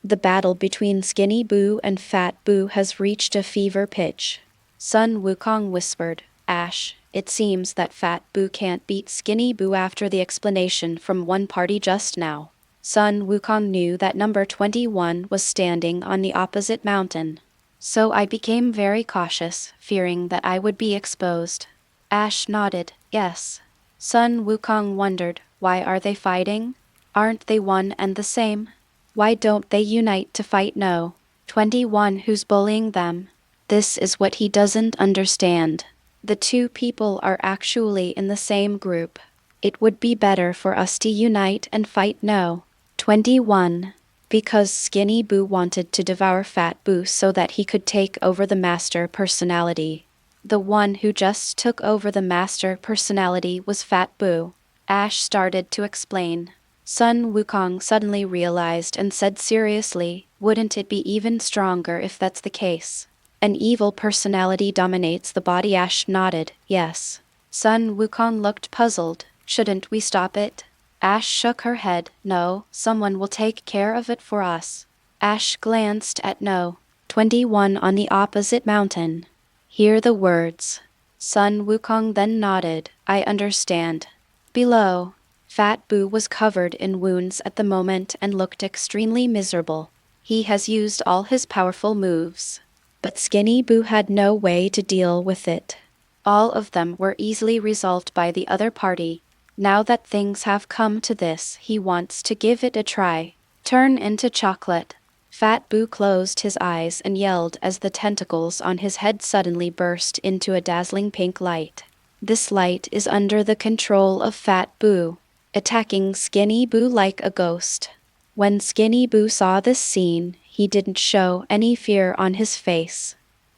The battle between Skinny Boo and Fat Boo has reached a fever pitch. Sun Wukong whispered, Ash, it seems that Fat Boo can't beat Skinny Boo after the explanation from one party just now. Sun Wukong knew that number 21 was standing on the opposite mountain. So I became very cautious, fearing that I would be exposed. Ash nodded, yes. Sun Wukong wondered, why are they fighting? Aren't they one and the same? Why don't they unite to fight? No. 21 who's bullying them. This is what he doesn't understand. The 2 people are actually in the same group. It would be better for us to unite and fight. No. 21. Because Skinny Boo wanted to devour Fat Boo so that he could take over the master personality. The one who just took over the master personality was Fat Boo. Ash started to explain. Sun Wukong suddenly realized and said seriously, wouldn't it be even stronger if that's the case? An evil personality dominates the body. Ash nodded, yes. Sun Wukong looked puzzled. Shouldn't we stop it? Ash shook her head. No, someone will take care of it for us. Ash glanced at No. 21 on the opposite mountain. Hear the words. Sun Wukong then nodded. I understand. Below, Fat Boo was covered in wounds at the moment and looked extremely miserable. He has used all his powerful moves. But Skinny Boo had no way to deal with it. All of them were easily resolved by the other party. Now that things have come to this, he wants to give it a try. Turn into chocolate. Fat Boo closed his eyes and yelled as the tentacles on his head suddenly burst into a dazzling pink light. This light is under the control of Fat Boo, attacking Skinny Boo like a ghost. When Skinny Boo saw this scene, he didn't show any fear on his face.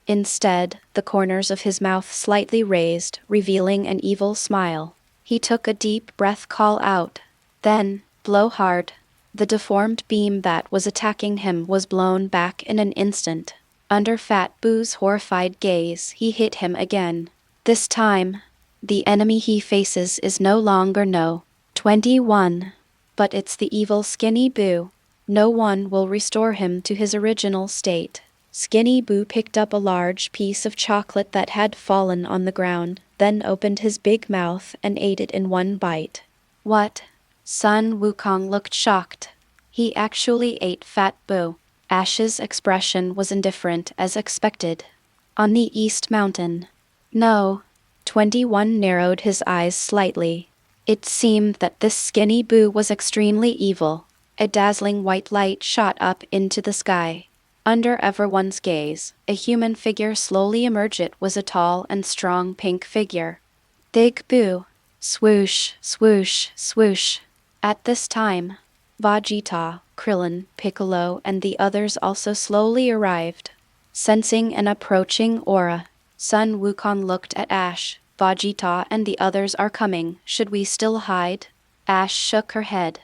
Instead, the corners of his mouth slightly raised, revealing an evil smile. He took a deep breath, call out. Then, blow hard. The deformed beam that was attacking him was blown back in an instant. Under Fat Boo's horrified gaze, he hit him again. This time, the enemy he faces is no longer No. 21. But it's the evil Skinny Boo. No one will restore him to his original state. Skinny Boo picked up a large piece of chocolate that had fallen on the ground, then opened his big mouth and ate it in one bite. What? Sun Wukong looked shocked. He actually ate Fat Boo. Ash's expression was indifferent as expected. On the East Mountain. No. 21 narrowed his eyes slightly. It seemed that this Skinny Boo was extremely evil. A dazzling white light shot up into the sky. Under everyone's gaze, a human figure slowly emerged. It was a tall and strong pink figure. Big Boo. Swoosh, swoosh, swoosh. At this time, Vegeta, Krillin, Piccolo, and the others also slowly arrived. Sensing an approaching aura, Sun Wukong looked at Ash. Vegeta and the others are coming. Should we still hide? Ash shook her head.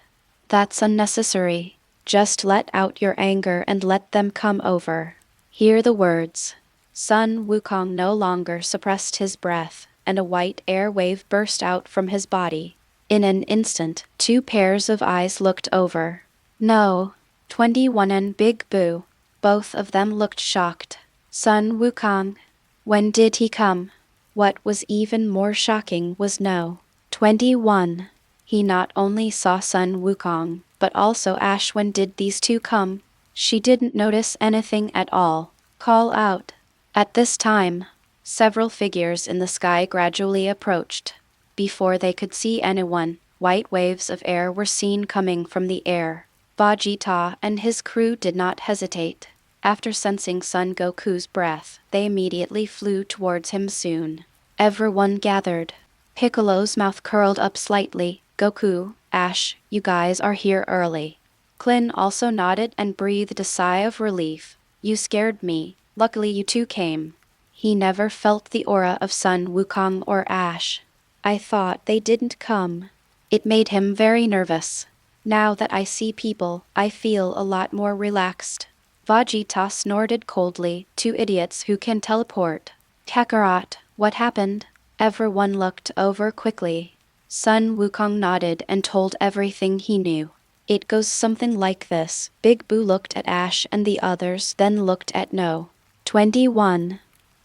That's unnecessary. Just let out your anger and let them come over. Hear the words. Sun Wukong no longer suppressed his breath, and a white air wave burst out from his body. In an instant, 2 pairs of eyes looked over. No. 21 and Big Boo. Both of them looked shocked. Sun Wukong. When did he come? What was even more shocking was No. 21. He not only saw Sun Wukong, but also Ash. When did these two come? She didn't notice anything at all. Call out. At this time, several figures in the sky gradually approached. Before they could see anyone, white waves of air were seen coming from the air. Vegeta and his crew did not hesitate. After sensing Son Goku's breath, they immediately flew towards him soon. Everyone gathered. Piccolo's mouth curled up slightly. Goku, Ash, you guys are here early. Klin also nodded and breathed a sigh of relief. You scared me. Luckily you two came. He never felt the aura of Sun Wukong or Ash. I thought they didn't come. It made him very nervous. Now that I see people, I feel a lot more relaxed. Vegeta snorted coldly. 2 idiots who can teleport. Kakarot, what happened? Everyone looked over quickly. Sun Wukong nodded and told everything he knew. It goes something like this. Big Boo looked at Ash and the others, then looked at No. 21.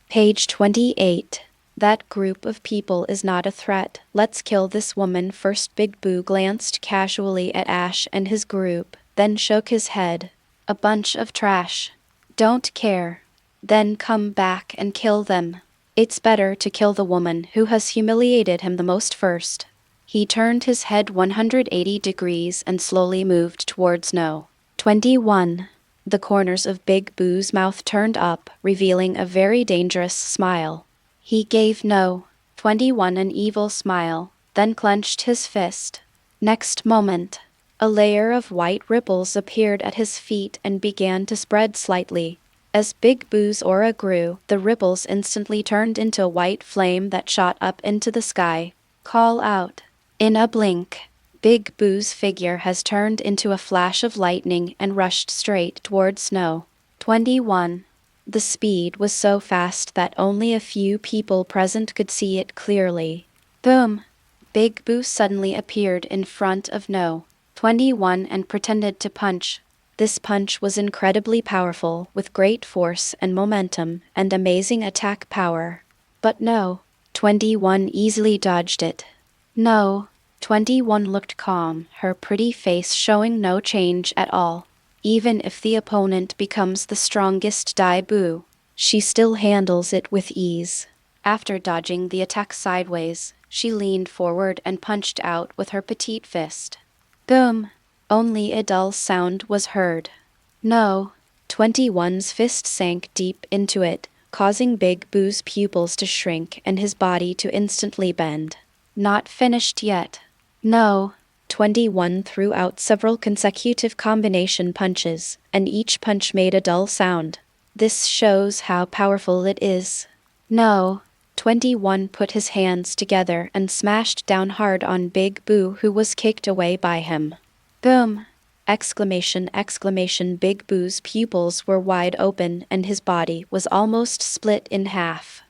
Page 28. That group of people is not a threat. Let's kill this woman first. Big Boo glanced casually at Ash and his group, then shook his head. A bunch of trash. Don't care. Then come back and kill them. It's better to kill the woman who has humiliated him the most first. He turned his head 180 degrees and slowly moved towards No. 21. The corners of Big Boo's mouth turned up, revealing a very dangerous smile. He gave No. 21 an evil smile, then clenched his fist. Next moment, a layer of white ripples appeared at his feet and began to spread slightly. As Big Boo's aura grew, the ripples instantly turned into a white flame that shot up into the sky. Call out. In a blink, Big Boo's figure has turned into a flash of lightning and rushed straight towards No. 21. The speed was so fast that only a few people present could see it clearly. Boom! Big Boo suddenly appeared in front of No. 21 and pretended to punch. This punch was incredibly powerful, with great force and momentum and amazing attack power. But No. 21 easily dodged it. No. 21 looked calm, her pretty face showing no change at all. Even if the opponent becomes the strongest Boo, she still handles it with ease. After dodging the attack sideways, she leaned forward and punched out with her petite fist. Boom! Only a dull sound was heard. No. 21's fist sank deep into it, causing Big Boo's pupils to shrink and his body to instantly bend. Not finished yet. No. 21 threw out several consecutive combination punches, and each punch made a dull sound. This shows how powerful it is. No. 21 put his hands together and smashed down hard on Big Boo, who was kicked away by him. Boom! Exclamation, exclamation. Big Boo's pupils were wide open and his body was almost split in half.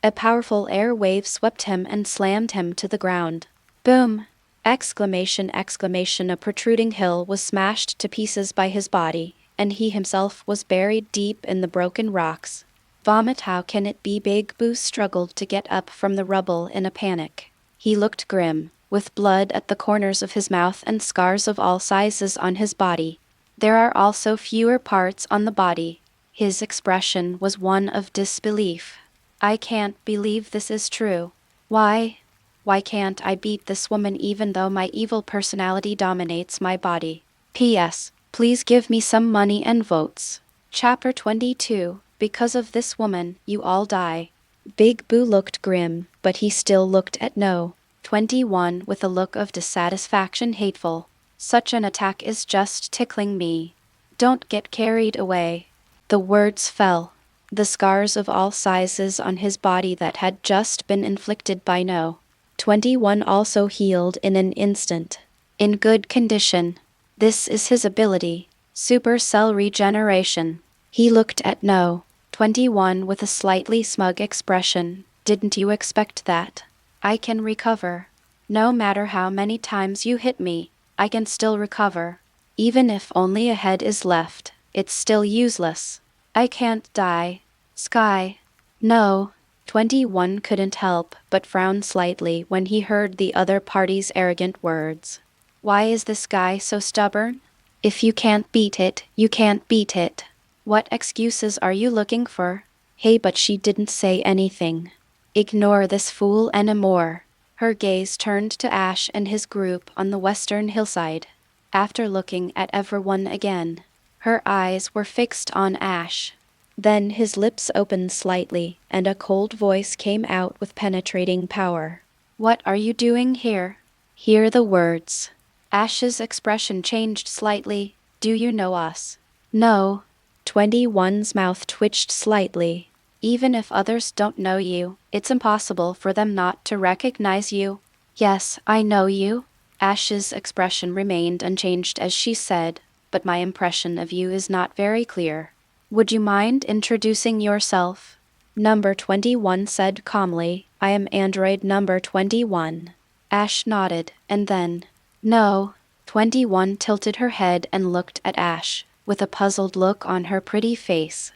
A powerful air wave swept him and slammed him to the ground. Boom! Exclamation, exclamation. A protruding hill was smashed to pieces by his body, and he himself was buried deep in the broken rocks. Vomit, how can it be? Big Boo struggled to get up from the rubble in a panic. He looked grim, with blood at the corners of his mouth and scars of all sizes on his body. There are also fewer parts on the body. His expression was one of disbelief. I can't believe this is true. Why? Why can't I beat this woman even though my evil personality dominates my body? P.S. Please give me some money and votes. Chapter 22. Because of this woman, you all die. Big Boo looked grim, but he still looked at No. 21 with a look of dissatisfaction. Hateful. Such an attack is just tickling me. Don't get carried away. The words fell. The scars of all sizes on his body that had just been inflicted by No. 21 also healed in an instant. In good condition. This is his ability. Supercell regeneration. He looked at No. 21 with a slightly smug expression. Didn't you expect that? I can recover. No matter how many times you hit me, I can still recover. Even if only a head is left, it's still useless. I can't die. Sky. No. 21 couldn't help but frown slightly when he heard the other party's arrogant words. Why is this guy so stubborn? If you can't beat it, you can't beat it. What excuses are you looking for? Hey, but she didn't say anything. Ignore this fool anymore. Her gaze turned to Ash and his group on the western hillside. After looking at everyone again, her eyes were fixed on Ash. Then his lips opened slightly, and a cold voice came out with penetrating power. What are you doing here? Hear the words. Ash's expression changed slightly. Do you know us? No. 21's mouth twitched slightly. Even if others don't know you, it's impossible for them not to recognize you. Yes, I know you. Ash's expression remained unchanged as she said, but my impression of you is not very clear. Would you mind introducing yourself? Number 21 said calmly, I am android number 21. Ash nodded, and then, No. 21 tilted her head and looked at Ash, with a puzzled look on her pretty face.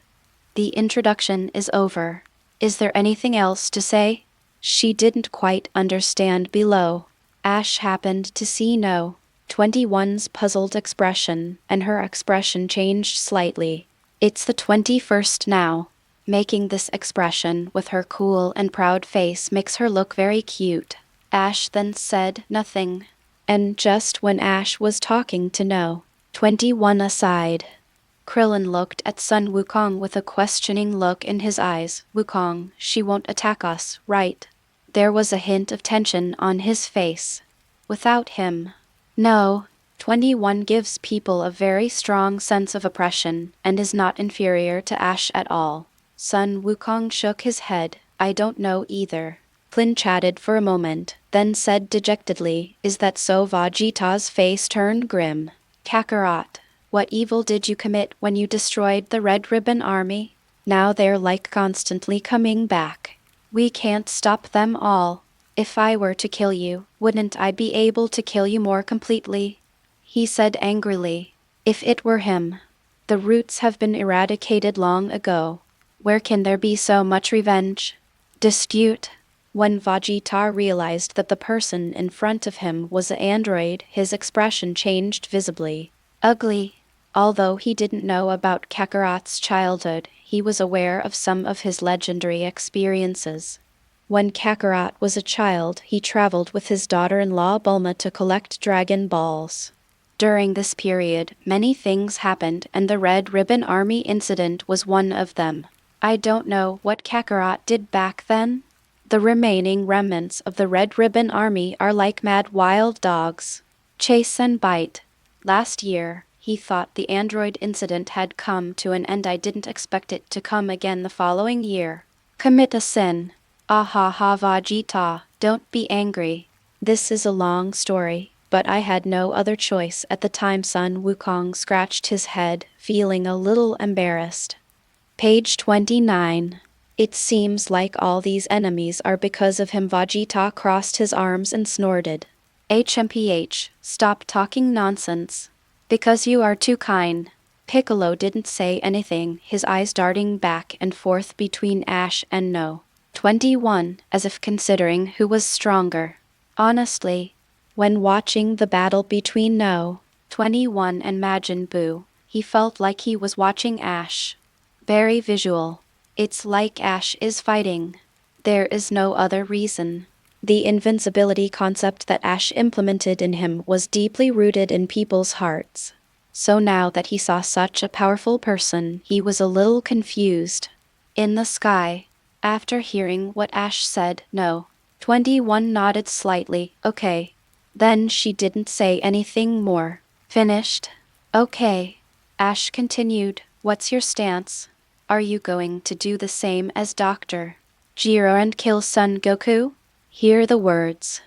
The introduction is over. Is there anything else to say? She didn't quite understand below. Ash happened to see No. 21's puzzled expression, and her expression changed slightly. It's the 21st now. Making this expression with her cool and proud face makes her look very cute. Ash then said nothing. And just when Ash was talking to No. 21 aside, Krillin looked at Sun Wukong with a questioning look in his eyes. Wukong, she won't attack us, right? There was a hint of tension on his face. Without him. No. 21 gives people a very strong sense of oppression and is not inferior to Ash at all. Sun Wukong shook his head. I don't know either. Flynn chatted for a moment, then said dejectedly, Is that so? Vegeta's face turned grim. Kakarot, what evil did you commit when you destroyed the Red Ribbon Army? Now they're like constantly coming back. We can't stop them all. If I were to kill you, wouldn't I be able to kill you more completely? He said angrily. If it were him. The roots have been eradicated long ago. Where can there be so much revenge? Dispute. When Vegeta realized that the person in front of him was an android, his expression changed visibly. Ugly. Although he didn't know about Kakarot's childhood, he was aware of some of his legendary experiences. When Kakarot was a child, he traveled with his daughter-in-law Bulma to collect Dragon Balls. During this period, many things happened, and the Red Ribbon Army incident was one of them. I don't know what Kakarot did back then. The remaining remnants of the Red Ribbon Army are like mad wild dogs. Chase and bite. Last year, He thought the android incident had come to an end. I didn't expect it to come again the following year. Commit a sin. Ah ha ha Vegeta, don't be angry. This is a long story, but I had no other choice at the time. Sun Wukong scratched his head, feeling a little embarrassed. Page 29. It seems like all these enemies are because of him. Vegeta crossed his arms and snorted. HMPH, stop talking nonsense. Because you are too kind. Piccolo didn't say anything, his eyes darting back and forth between Ash and No. 21, as if considering who was stronger. Honestly, when watching the battle between No. 21 and Majin Buu, he felt like he was watching Ash. Very visual. It's like Ash is fighting. There is no other reason. The invincibility concept that Ash implemented in him was deeply rooted in people's hearts. So now that he saw such a powerful person, he was a little confused. In the sky, after hearing what Ash said, No. 21 nodded slightly. Okay. Then she didn't say anything more. Finished? Okay. Ash continued. What's your stance? Are you going to do the same as Dr. Jiro and kill Son Goku? Hear the words.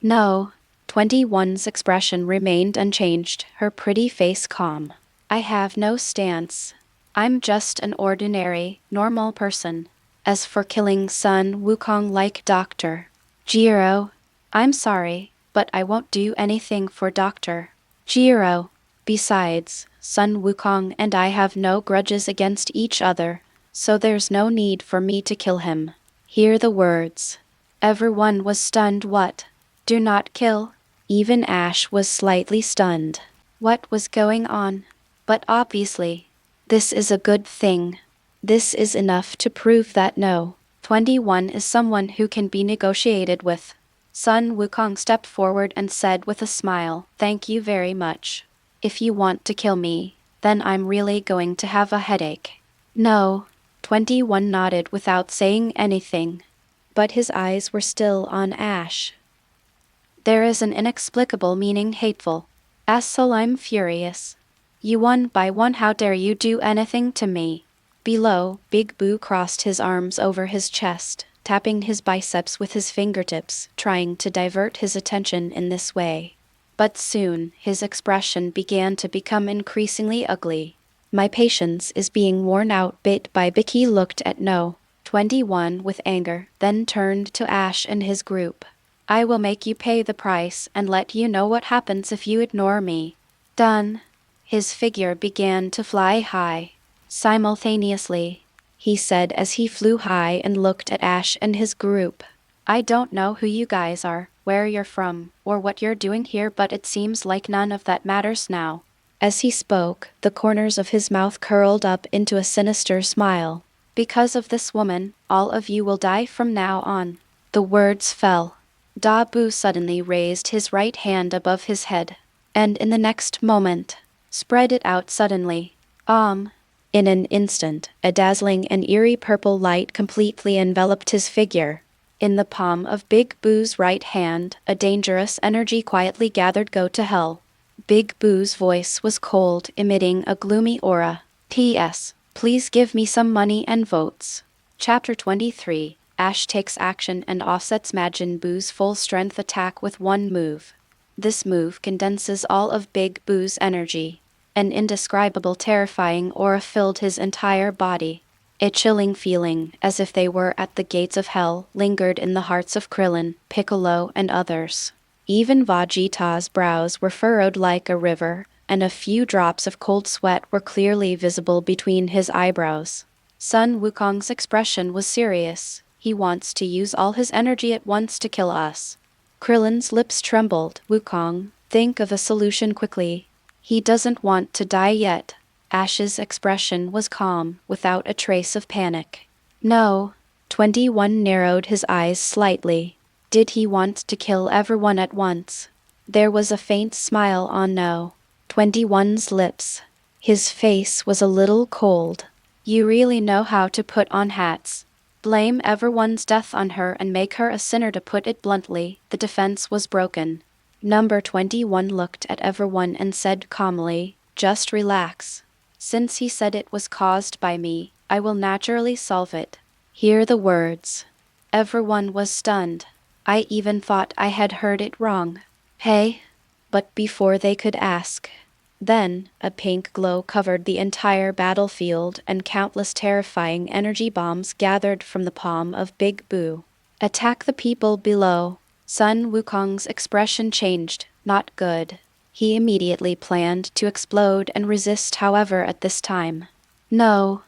No. 21's expression remained unchanged, her pretty face calm. I have no stance. I'm just an ordinary, normal person. As for killing Sun Wukong like Dr. Jiro, I'm sorry, but I won't do anything for Dr. Jiro. Besides, Sun Wukong and I have no grudges against each other, so there's no need for me to kill him. Hear the words. Everyone was stunned. What? Do not kill? Even Ash was slightly stunned. What was going on? But obviously, this is a good thing. This is enough to prove that No. 21 is someone who can be negotiated with. Sun Wukong stepped forward and said with a smile, Thank you very much. If you want to kill me, then I'm really going to have a headache. No. 21 nodded without saying anything. But his eyes were still on Ash. There is an inexplicable meaning hateful. I'm furious. You one by one, how dare you do anything to me? Below, Big Boo crossed his arms over his chest, tapping his biceps with his fingertips, trying to divert his attention in this way. But soon, his expression began to become increasingly ugly. My patience is being worn out bit by bit. He looked at No. 21 with anger, then turned to Ash and his group. I will make you pay the price and let you know what happens if you ignore me. Done. His figure began to fly high. Simultaneously, he said as he flew high and looked at Ash and his group. I don't know who you guys are, where you're from, or what you're doing here, but it seems like none of that matters now. As he spoke, the corners of his mouth curled up into a sinister smile. Because of this woman, all of you will die from now on. The words fell. Dabu suddenly raised his right hand above his head, and in the next moment, spread it out suddenly. In an instant, a dazzling and eerie purple light completely enveloped his figure. In the palm of Big Boo's right hand, a dangerous energy quietly gathered. Go to hell. Big Boo's voice was cold, emitting a gloomy aura. P.S. Please give me some money and votes. Chapter 23. Ash takes action and offsets Majin Buu's full-strength attack with one move. This move condenses all of Big Boo's energy. An indescribable terrifying aura filled his entire body. A chilling feeling, as if they were at the gates of hell, lingered in the hearts of Krillin, Piccolo, and others. Even Vegeta's brows were furrowed like a river, and a few drops of cold sweat were clearly visible between his eyebrows. Sun Wukong's expression was serious. He wants to use all his energy at once to kill us. Krillin's lips trembled. Wukong, think of a solution quickly. He doesn't want to die yet. Ash's expression was calm, without a trace of panic. No. 21 narrowed his eyes slightly. Did he want to kill everyone at once? There was a faint smile on No. 21's lips. His face was a little cold. You really know how to put on hats. Blame everyone's death on her and make her a sinner. To put it bluntly, the defense was broken. Number 21 looked at everyone and said calmly, just relax. Since he said it was caused by me, I will naturally solve it. Hear the words. Everyone was stunned. I even thought I had heard it wrong. Hey? But before they could ask, then a pink glow covered the entire battlefield and countless terrifying energy bombs gathered from the palm of Big Boo. Attack the people below. Sun Wukong's expression changed, not good. He immediately planned to explode and resist, however, at this time. No.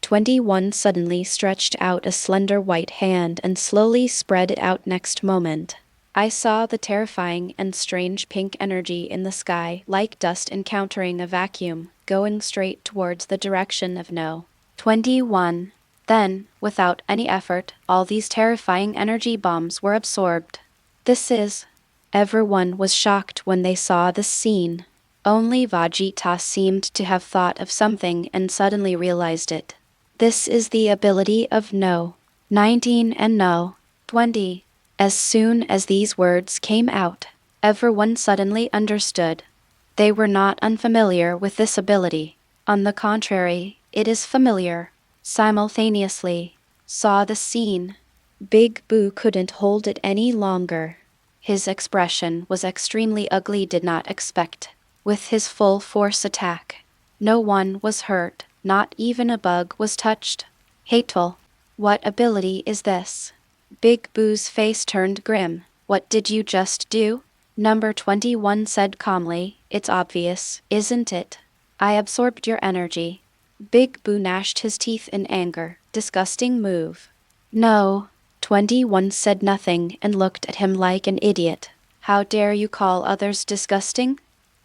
21 suddenly stretched out a slender white hand and slowly spread it out. Next moment, I saw the terrifying and strange pink energy in the sky, like dust encountering a vacuum, going straight towards the direction of No. 21. Then, without any effort, all these terrifying energy bombs were absorbed. This is... Everyone was shocked when they saw this scene. Only Vegeta seemed to have thought of something and suddenly realized it. This is the ability of No. 19 and No. 20. As soon as these words came out, everyone suddenly understood. They were not unfamiliar with this ability. On the contrary, it is familiar. Simultaneously, saw the scene. Big Boo couldn't hold it any longer. His expression was extremely ugly. Did not expect. With his full force attack, no one was hurt, not even a bug was touched. Hateful. What ability is this? Big Boo's face turned grim. What did you just do? Number 21 said calmly, it's obvious, isn't it? I absorbed your energy. Big Boo gnashed his teeth in anger. Disgusting move. No. 21 said nothing and looked at him like an idiot. How dare you call others disgusting?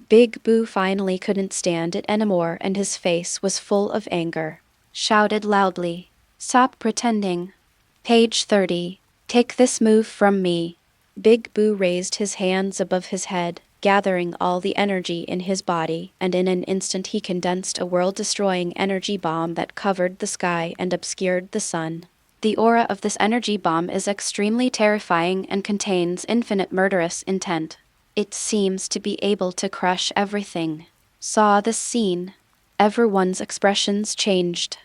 Big Boo finally couldn't stand it anymore and his face was full of anger. Shouted loudly, stop pretending. Page 30. Take this move from me. Big Boo raised his hands above his head, gathering all the energy in his body, and in an instant he condensed a world-destroying energy bomb that covered the sky and obscured the sun. The aura of this energy bomb is extremely terrifying and contains infinite murderous intent. It seems to be able to crush everything. Saw this scene. Everyone's expressions changed.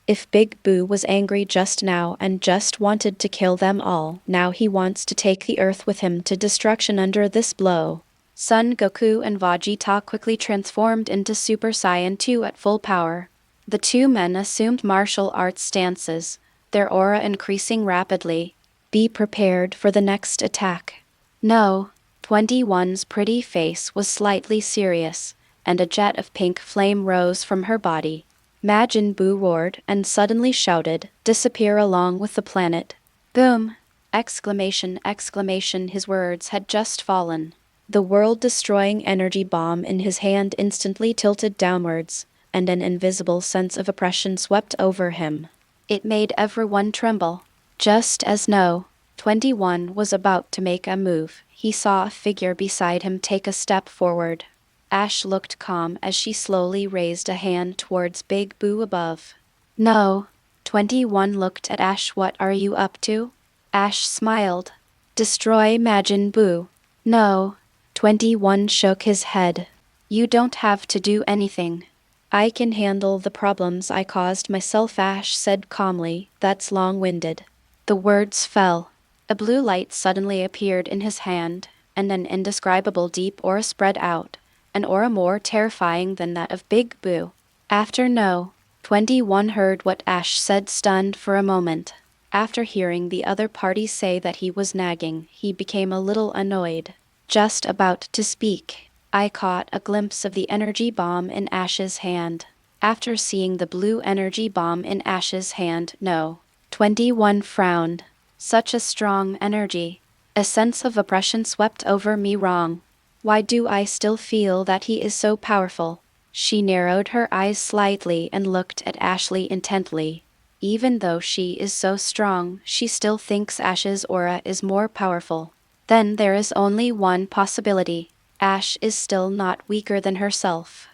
If Big Boo was angry just now and just wanted to kill them all, now he wants to take the earth with him to destruction under this blow. Son Goku and Vegeta quickly transformed into Super Saiyan 2 at full power. The two men assumed martial arts stances, their aura increasing rapidly. Be prepared for the next attack. No. 21's pretty face was slightly serious, and a jet of pink flame rose from her body. Majin Buu roared and suddenly shouted, disappear along with the planet. Boom! Exclamation, exclamation, his words had just fallen. The world-destroying energy bomb in his hand instantly tilted downwards, and an invisible sense of oppression swept over him. It made everyone tremble. Just as No. 21 was about to make a move, he saw a figure beside him take a step forward. Ash looked calm as she slowly raised a hand towards Big Boo above. No. 21 looked at Ash. What are you up to? Ash smiled. Destroy Majin Buu. No. 21 shook his head. You don't have to do anything. I can handle the problems I caused myself, Ash said calmly. That's long-winded. The words fell. A blue light suddenly appeared in his hand, and an indescribable deep aura spread out, an aura more terrifying than that of Big Boo. After No. 21 heard what Ash said, stunned for a moment. After hearing the other party say that he was nagging, he became a little annoyed. Just about to speak, I caught a glimpse of the energy bomb in Ash's hand. After seeing the blue energy bomb in Ash's hand, No. 21 frowned. Such a strong energy. A sense of oppression swept over me. Wrong. Why do I still feel that he is so powerful? She narrowed her eyes slightly and looked at Ashley intently. Even though she is so strong, she still thinks Ash's aura is more powerful. Then there is only one possibility. Ash is still not weaker than herself.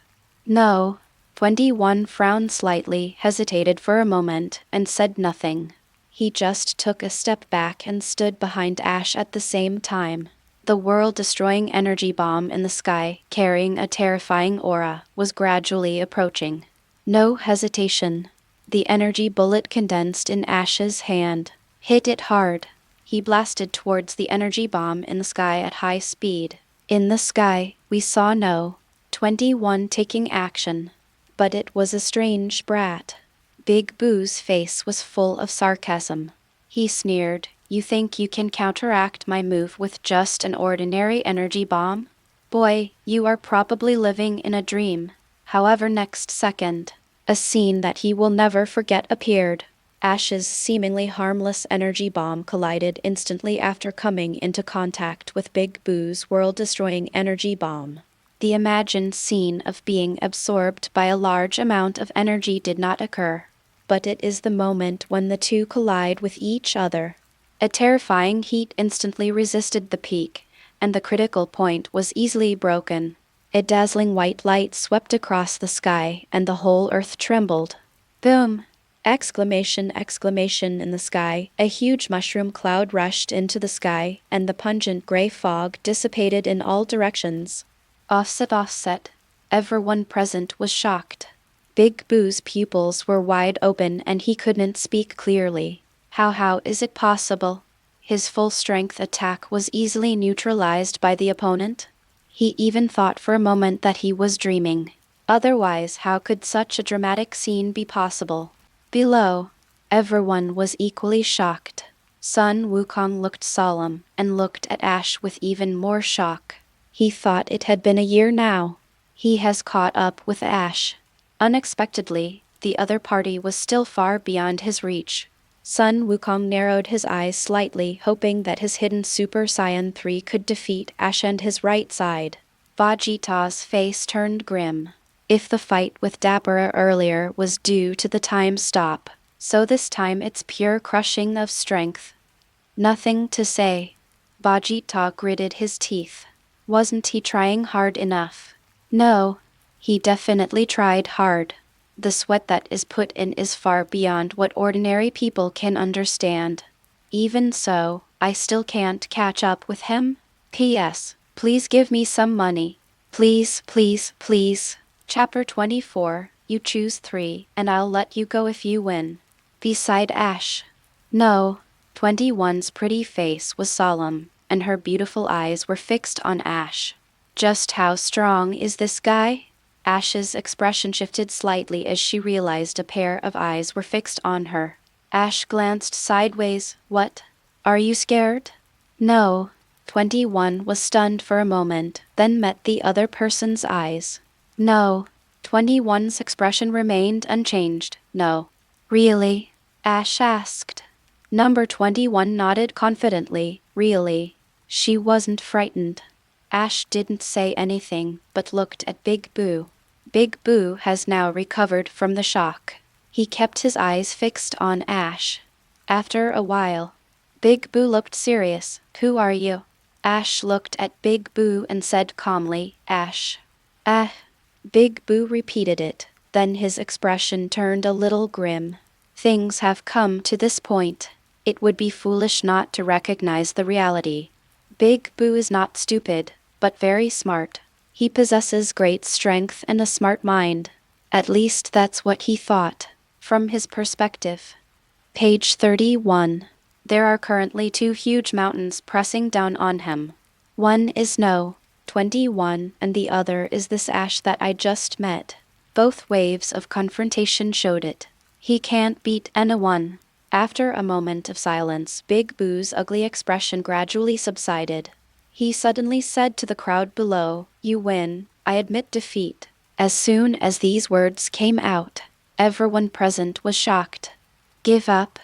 No. 21 frowned slightly, hesitated for a moment, and said nothing. He just took a step back and stood behind Ash at the same time. The world-destroying energy bomb in the sky, carrying a terrifying aura, was gradually approaching. No hesitation. The energy bullet condensed in Ash's hand. Hit it hard. He blasted towards the energy bomb in the sky at high speed. In the sky, we saw no 21 taking action. But it was a strange brat. Big Boo's face was full of sarcasm. He sneered, "You think you can counteract my move with just an ordinary energy bomb? Boy, you are probably living in a dream." However, next second, a scene that he will never forget appeared. Ash's seemingly harmless energy bomb collided instantly after coming into contact with Big Boo's world-destroying energy bomb. The imagined scene of being absorbed by a large amount of energy did not occur, but it is the moment when the two collide with each other. A terrifying heat instantly resisted the peak, and the critical point was easily broken. A dazzling white light swept across the sky, and the whole earth trembled. Boom! Exclamation, exclamation in the sky. A huge mushroom cloud rushed into the sky, and the pungent gray fog dissipated in all directions. Offset, offset. Everyone present was shocked. Big Boo's pupils were wide open and he couldn't speak clearly. How is it possible? His full-strength attack was easily neutralized by the opponent. He even thought for a moment that he was dreaming. Otherwise, how could such a dramatic scene be possible? Below, everyone was equally shocked. Sun Wukong looked solemn and looked at Ash with even more shock. He thought it had been a year now. He has caught up with Ash. Unexpectedly, the other party was still far beyond his reach. Sun Wukong narrowed his eyes slightly, hoping that his hidden Super Saiyan 3 could defeat Ash and his right side. Vegeta's face turned grim. If the fight with Dapper earlier was due to the time stop, so this time it's pure crushing of strength. Nothing to say. Vegeta gritted his teeth. Wasn't he trying hard enough? No, he definitely tried hard. The sweat that is put in is far beyond what ordinary people can understand. Even so, I still can't catch up with him. P.S. Please give me some money. Please, please, please. Chapter 24, you choose 3, and I'll let you go if you win. Beside Ash. No. 21's pretty face was solemn, and her beautiful eyes were fixed on Ash. Just how strong is this guy? Ash's expression shifted slightly as she realized a pair of eyes were fixed on her. Ash glanced sideways. What? Are you scared? No. 21 was stunned for a moment, then met the other person's eyes. No. 21's expression remained unchanged. No. Really? Ash asked. Number 21 nodded confidently. Really. She wasn't frightened. Ash didn't say anything, but looked at Big Boo. Big Boo has now recovered from the shock. He kept his eyes fixed on Ash. After a while, Big Boo looked serious. Who are you? Ash looked at Big Boo and said calmly, Ash. Ah. Big Boo repeated it. Then his expression turned a little grim. Things have come to this point. It would be foolish not to recognize the reality. Big Boo is not stupid, but very smart. He possesses great strength and a smart mind. At least that's what he thought, from his perspective. Page 31. There are currently 2 huge mountains pressing down on him. One is No. 21, and the other is this Ash that I just met. Both waves of confrontation showed it. He can't beat anyone. After a moment of silence, Big Boo's ugly expression gradually subsided. He suddenly said to the crowd below, You win. I admit defeat. As soon as these words came out, everyone present was shocked. Give up?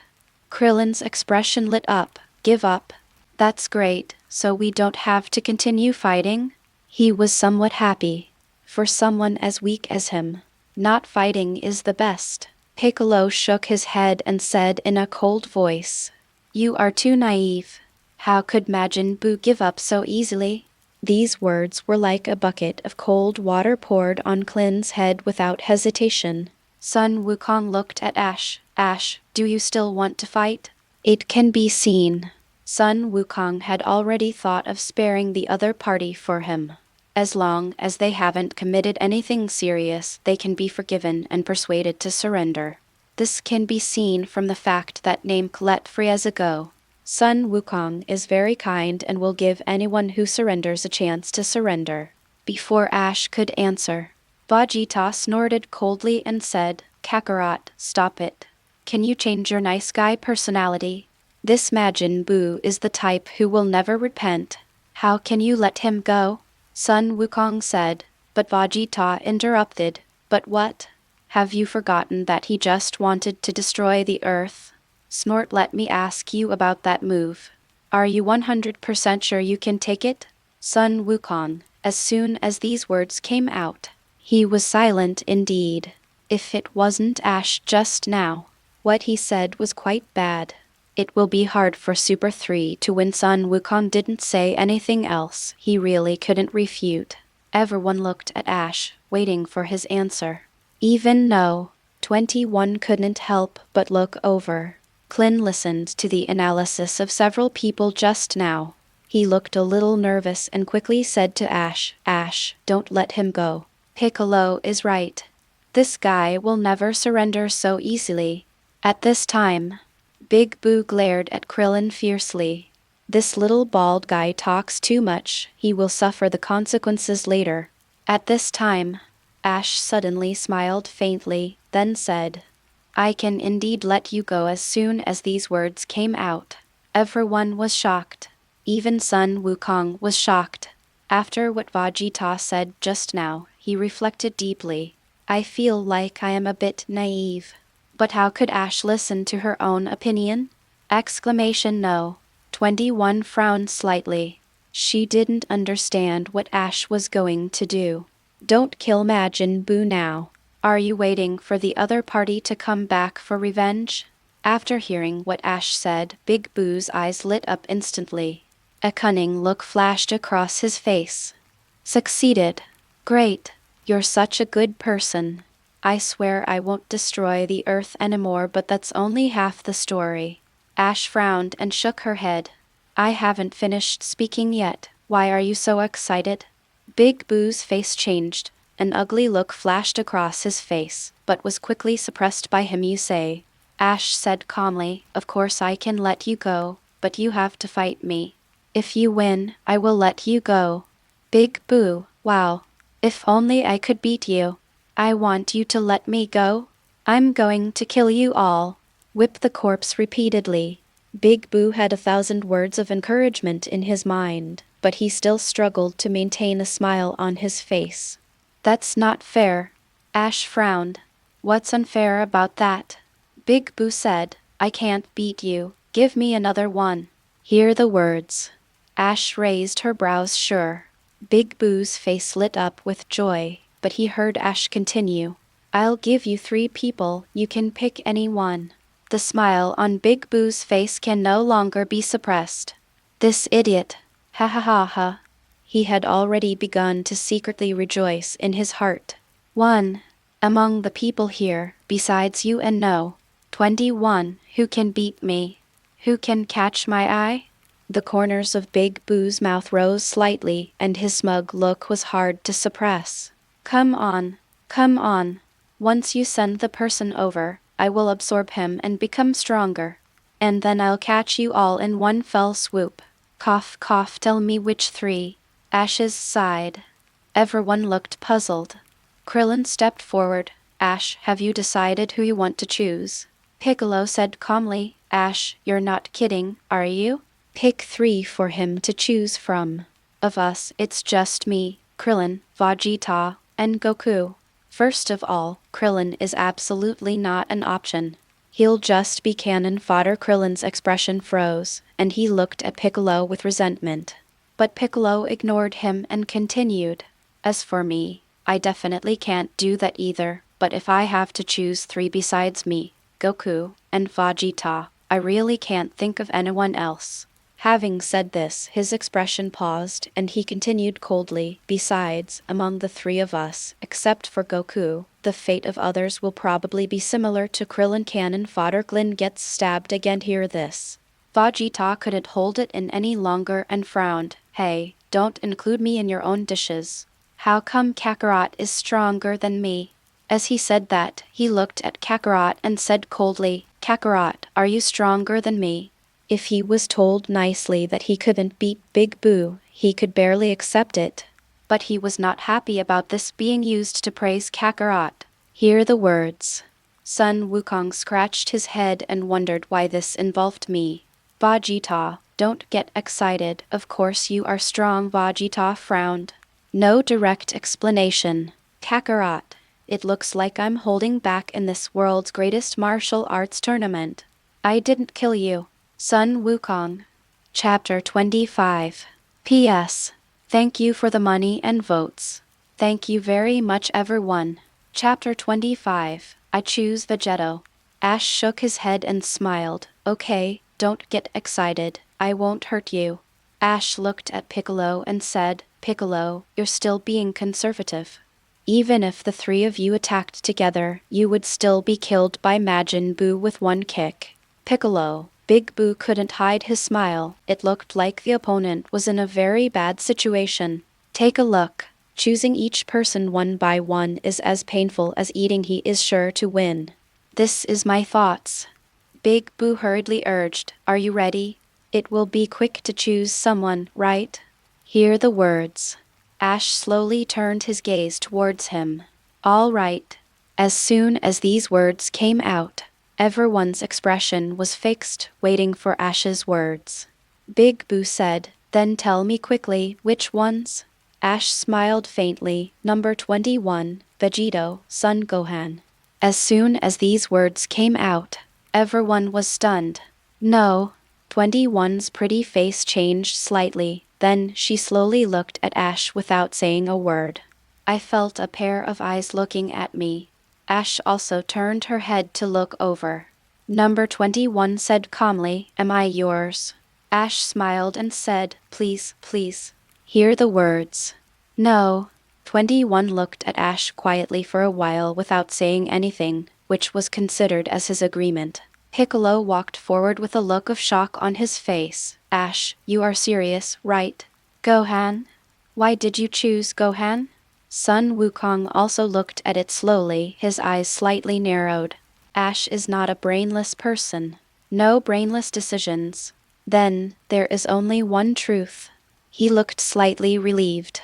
Krillin's expression lit up. Give up? That's great, so we don't have to continue fighting? He was somewhat happy. For someone as weak as him, not fighting is the best. Piccolo shook his head and said in a cold voice, You are too naive. How could Majin Buu give up so easily? These words were like a bucket of cold water poured on Krillin's head without hesitation. Sun Wukong looked at Ash. Ash, do you still want to fight? It can be seen. Sun Wukong had already thought of sparing the other party for him. As long as they haven't committed anything serious, they can be forgiven and persuaded to surrender. This can be seen from the fact that name let free as a go. Sun Wukong is very kind and will give anyone who surrenders a chance to surrender. Before Ash could answer, Vegeta snorted coldly and said, Kakarot, stop it. Can you change your nice guy personality? This Majin Buu is the type who will never repent. How can you let him go? Sun Wukong said, but Vegeta interrupted. But what? Have you forgotten that he just wanted to destroy the earth? Snort, let me ask you about that move. Are you 100% sure you can take it? Sun Wukong, as soon as these words came out, he was silent indeed. If it wasn't Ash just now, what he said was quite bad. It will be hard for Super 3 to win. Sun Wukong didn't say anything else. He really couldn't refute. Everyone looked at Ash, waiting for his answer. Even No. 21 couldn't help but look over. Clin listened to the analysis of several people just now. He looked a little nervous and quickly said to Ash, Ash, don't let him go. Piccolo is right. This guy will never surrender so easily. At this time, Big Boo glared at Krillin fiercely. This little bald guy talks too much. He will suffer the consequences later. At this time, Ash suddenly smiled faintly, then said, I can indeed let you go. As soon as these words came out, everyone was shocked. Even Sun Wukong was shocked. After what Vegeta said just now, he reflected deeply. I feel like I am a bit naive. But how could Ash listen to her own opinion? Exclamation No. 21 frowned slightly. She didn't understand what Ash was going to do. Don't kill Majin Buu now. Are you waiting for the other party to come back for revenge? After hearing what Ash said, Big Boo's eyes lit up instantly. A cunning look flashed across his face. Succeeded. Great. You're such a good person. I swear I won't destroy the earth anymore, but that's only half the story. Ash frowned and shook her head. I haven't finished speaking yet. Why are you so excited? Big Boo's face changed. An ugly look flashed across his face, but was quickly suppressed by him. You say. Ash said calmly, of course I can let you go, but you have to fight me. If you win, I will let you go. Big Boo, wow. If only I could beat you. I want you to let me go. I'm going to kill you all. Whip the corpse repeatedly. Big Boo had 1,000 words of encouragement in his mind, but he still struggled to maintain a smile on his face. That's not fair. Ash frowned. What's unfair about that? Big Boo said, I can't beat you. Give me another one. Hear the words. Ash raised her brows. Sure. Big Boo's face lit up with joy, but he heard Ash continue. I'll give you 3 people. You can pick any one. The smile on Big Boo's face can no longer be suppressed. This idiot. Ha ha ha ha. He had already begun to secretly rejoice in his heart. 1. Among the people here, besides you and No. 21, who can beat me? Who can catch my eye? The corners of Big Boo's mouth rose slightly, and his smug look was hard to suppress. Come on. Come on. Once you send the person over, I will absorb him and become stronger. And then I'll catch you all in one fell swoop. Cough cough, tell me which 3. Ash's sighed. Everyone looked puzzled. Krillin stepped forward. Ash, have you decided who you want to choose? Piccolo said calmly, Ash, you're not kidding, are you? Pick 3 for him to choose from. Of us, it's just me, Krillin, Vegeta, and Goku. First of all, Krillin is absolutely not an option. He'll just be cannon fodder. Krillin's expression froze, and he looked at Piccolo with resentment. But Piccolo ignored him and continued. As for me, I definitely can't do that either, but if I have to choose 3 besides me, Goku, and Vegeta, I really can't think of anyone else. Having said this, his expression paused, and he continued coldly, besides, among the 3 of us, except for Goku, the fate of others will probably be similar to Krillin. Cannon fodder. Glin gets stabbed again. Hear this. Vegeta couldn't hold it in any longer and frowned. Hey, don't include me in your own dishes. How come Kakarot is stronger than me? As he said that, he looked at Kakarot and said coldly, Kakarot, are you stronger than me? If he was told nicely that he couldn't beat Big Boo, he could barely accept it. But he was not happy about this being used to praise Kakarot. Hear the words. Sun Wukong scratched his head and wondered why this involved me. Vegeta, don't get excited, of course you are strong. Vegeta frowned. No direct explanation. Kakarot, it looks like I'm holding back in this world's greatest martial arts tournament. I didn't kill you. Sun Wukong. Chapter 25. P.S. Thank you for the money and votes. Thank you very much everyone. Chapter 25. I choose Vegeto. Ash shook his head and smiled. Okay, don't get excited. I won't hurt you. Ash looked at Piccolo and said, Piccolo, you're still being conservative. Even if the three of you attacked together, you would still be killed by Majin Buu with one kick. Piccolo. Big Boo couldn't hide his smile. It looked like the opponent was in a very bad situation. Take a look. Choosing each person one by one is as painful as eating. He is sure to win. This is my thoughts. Big Boo hurriedly urged, are you ready? It will be quick to choose someone, right? Hear the words. Ash slowly turned his gaze towards him. All right. As soon as these words came out, everyone's expression was fixed, waiting for Ash's words. Big Boo said, then tell me quickly, which ones? Ash smiled faintly. Number 21, Vegeto, Son Gohan. As soon as these words came out, everyone was stunned. No. 21's pretty face changed slightly, then she slowly looked at Ash without saying a word. I felt a pair of eyes looking at me. Ash also turned her head to look over. Number 21 said calmly, am I yours? Ash smiled and said, please, please. Hear the words. No. 21 looked at Ash quietly for a while without saying anything, which was considered as his agreement. Piccolo walked forward with a look of shock on his face. Ash, you are serious, right? Gohan? Why did you choose Gohan? Sun Wukong also looked at it slowly, his eyes slightly narrowed. Ash is not a brainless person. No brainless decisions. Then, there is only one truth. He looked slightly relieved.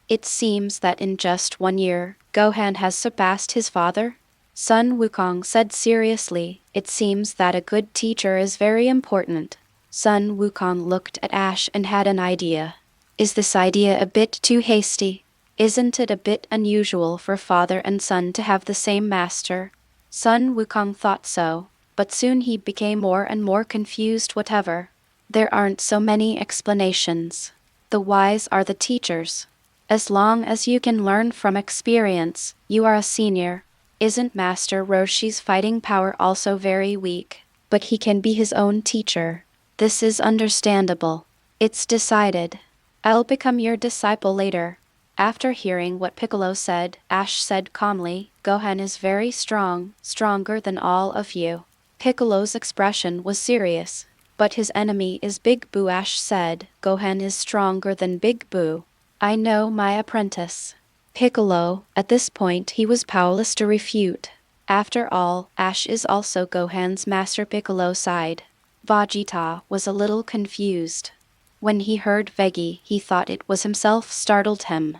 It seems that in just 1 year, Gohan has surpassed his father? Sun Wukong said seriously, it seems that a good teacher is very important. Sun Wukong looked at Ash and had an idea. Is this idea a bit too hasty? Isn't it a bit unusual for father and son to have the same master? Sun Wukong thought so, but soon he became more and more confused. Whatever. There aren't so many explanations. The wise are the teachers. As long as you can learn from experience, you are a senior. Isn't Master Roshi's fighting power also very weak? But he can be his own teacher. This is understandable. It's decided. I'll become your disciple later. After hearing what Piccolo said, Ash said calmly, Gohan is very strong, stronger than all of you. Piccolo's expression was serious. But his enemy is Big Boo. Ash said, Gohan is stronger than Big Boo. I know my apprentice. Piccolo, at this point he was powerless to refute. After all, Ash is also Gohan's master. Piccolo sighed. Vegeta was a little confused. When he heard Veggie, he thought it was himself startled him.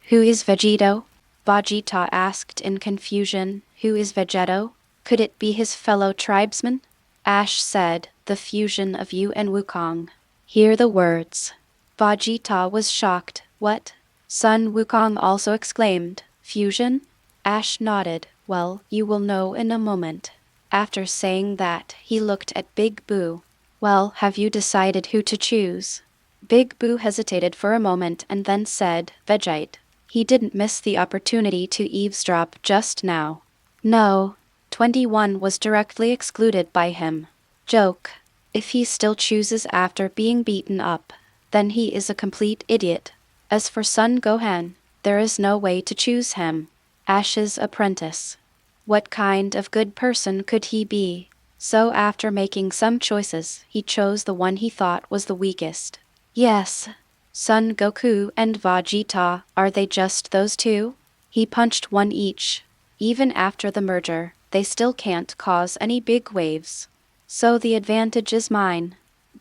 Who is Vegeto? Vegeta asked in confusion. Who is Vegeto? Could it be his fellow tribesman? Ash said, the fusion of you and Wukong. Hear the words. Vegeta was shocked. What? Sun Wukong also exclaimed, fusion? Ash nodded. Well, you will know in a moment. After saying that, he looked at Big Boo. Well, have you decided who to choose? Big Boo hesitated for a moment and then said, Vegite. He didn't miss the opportunity to eavesdrop just now. No. 21 was directly excluded by him. Joke. If he still chooses after being beaten up, then he is a complete idiot. As for Son Gohan, there is no way to choose him. Ash's apprentice. What kind of good person could he be? So after making some choices, he chose the one he thought was the weakest. Yes. Son Goku and Vegeta, are they just those two? He punched one each. Even after the merger, they still can't cause any big waves. So the advantage is mine.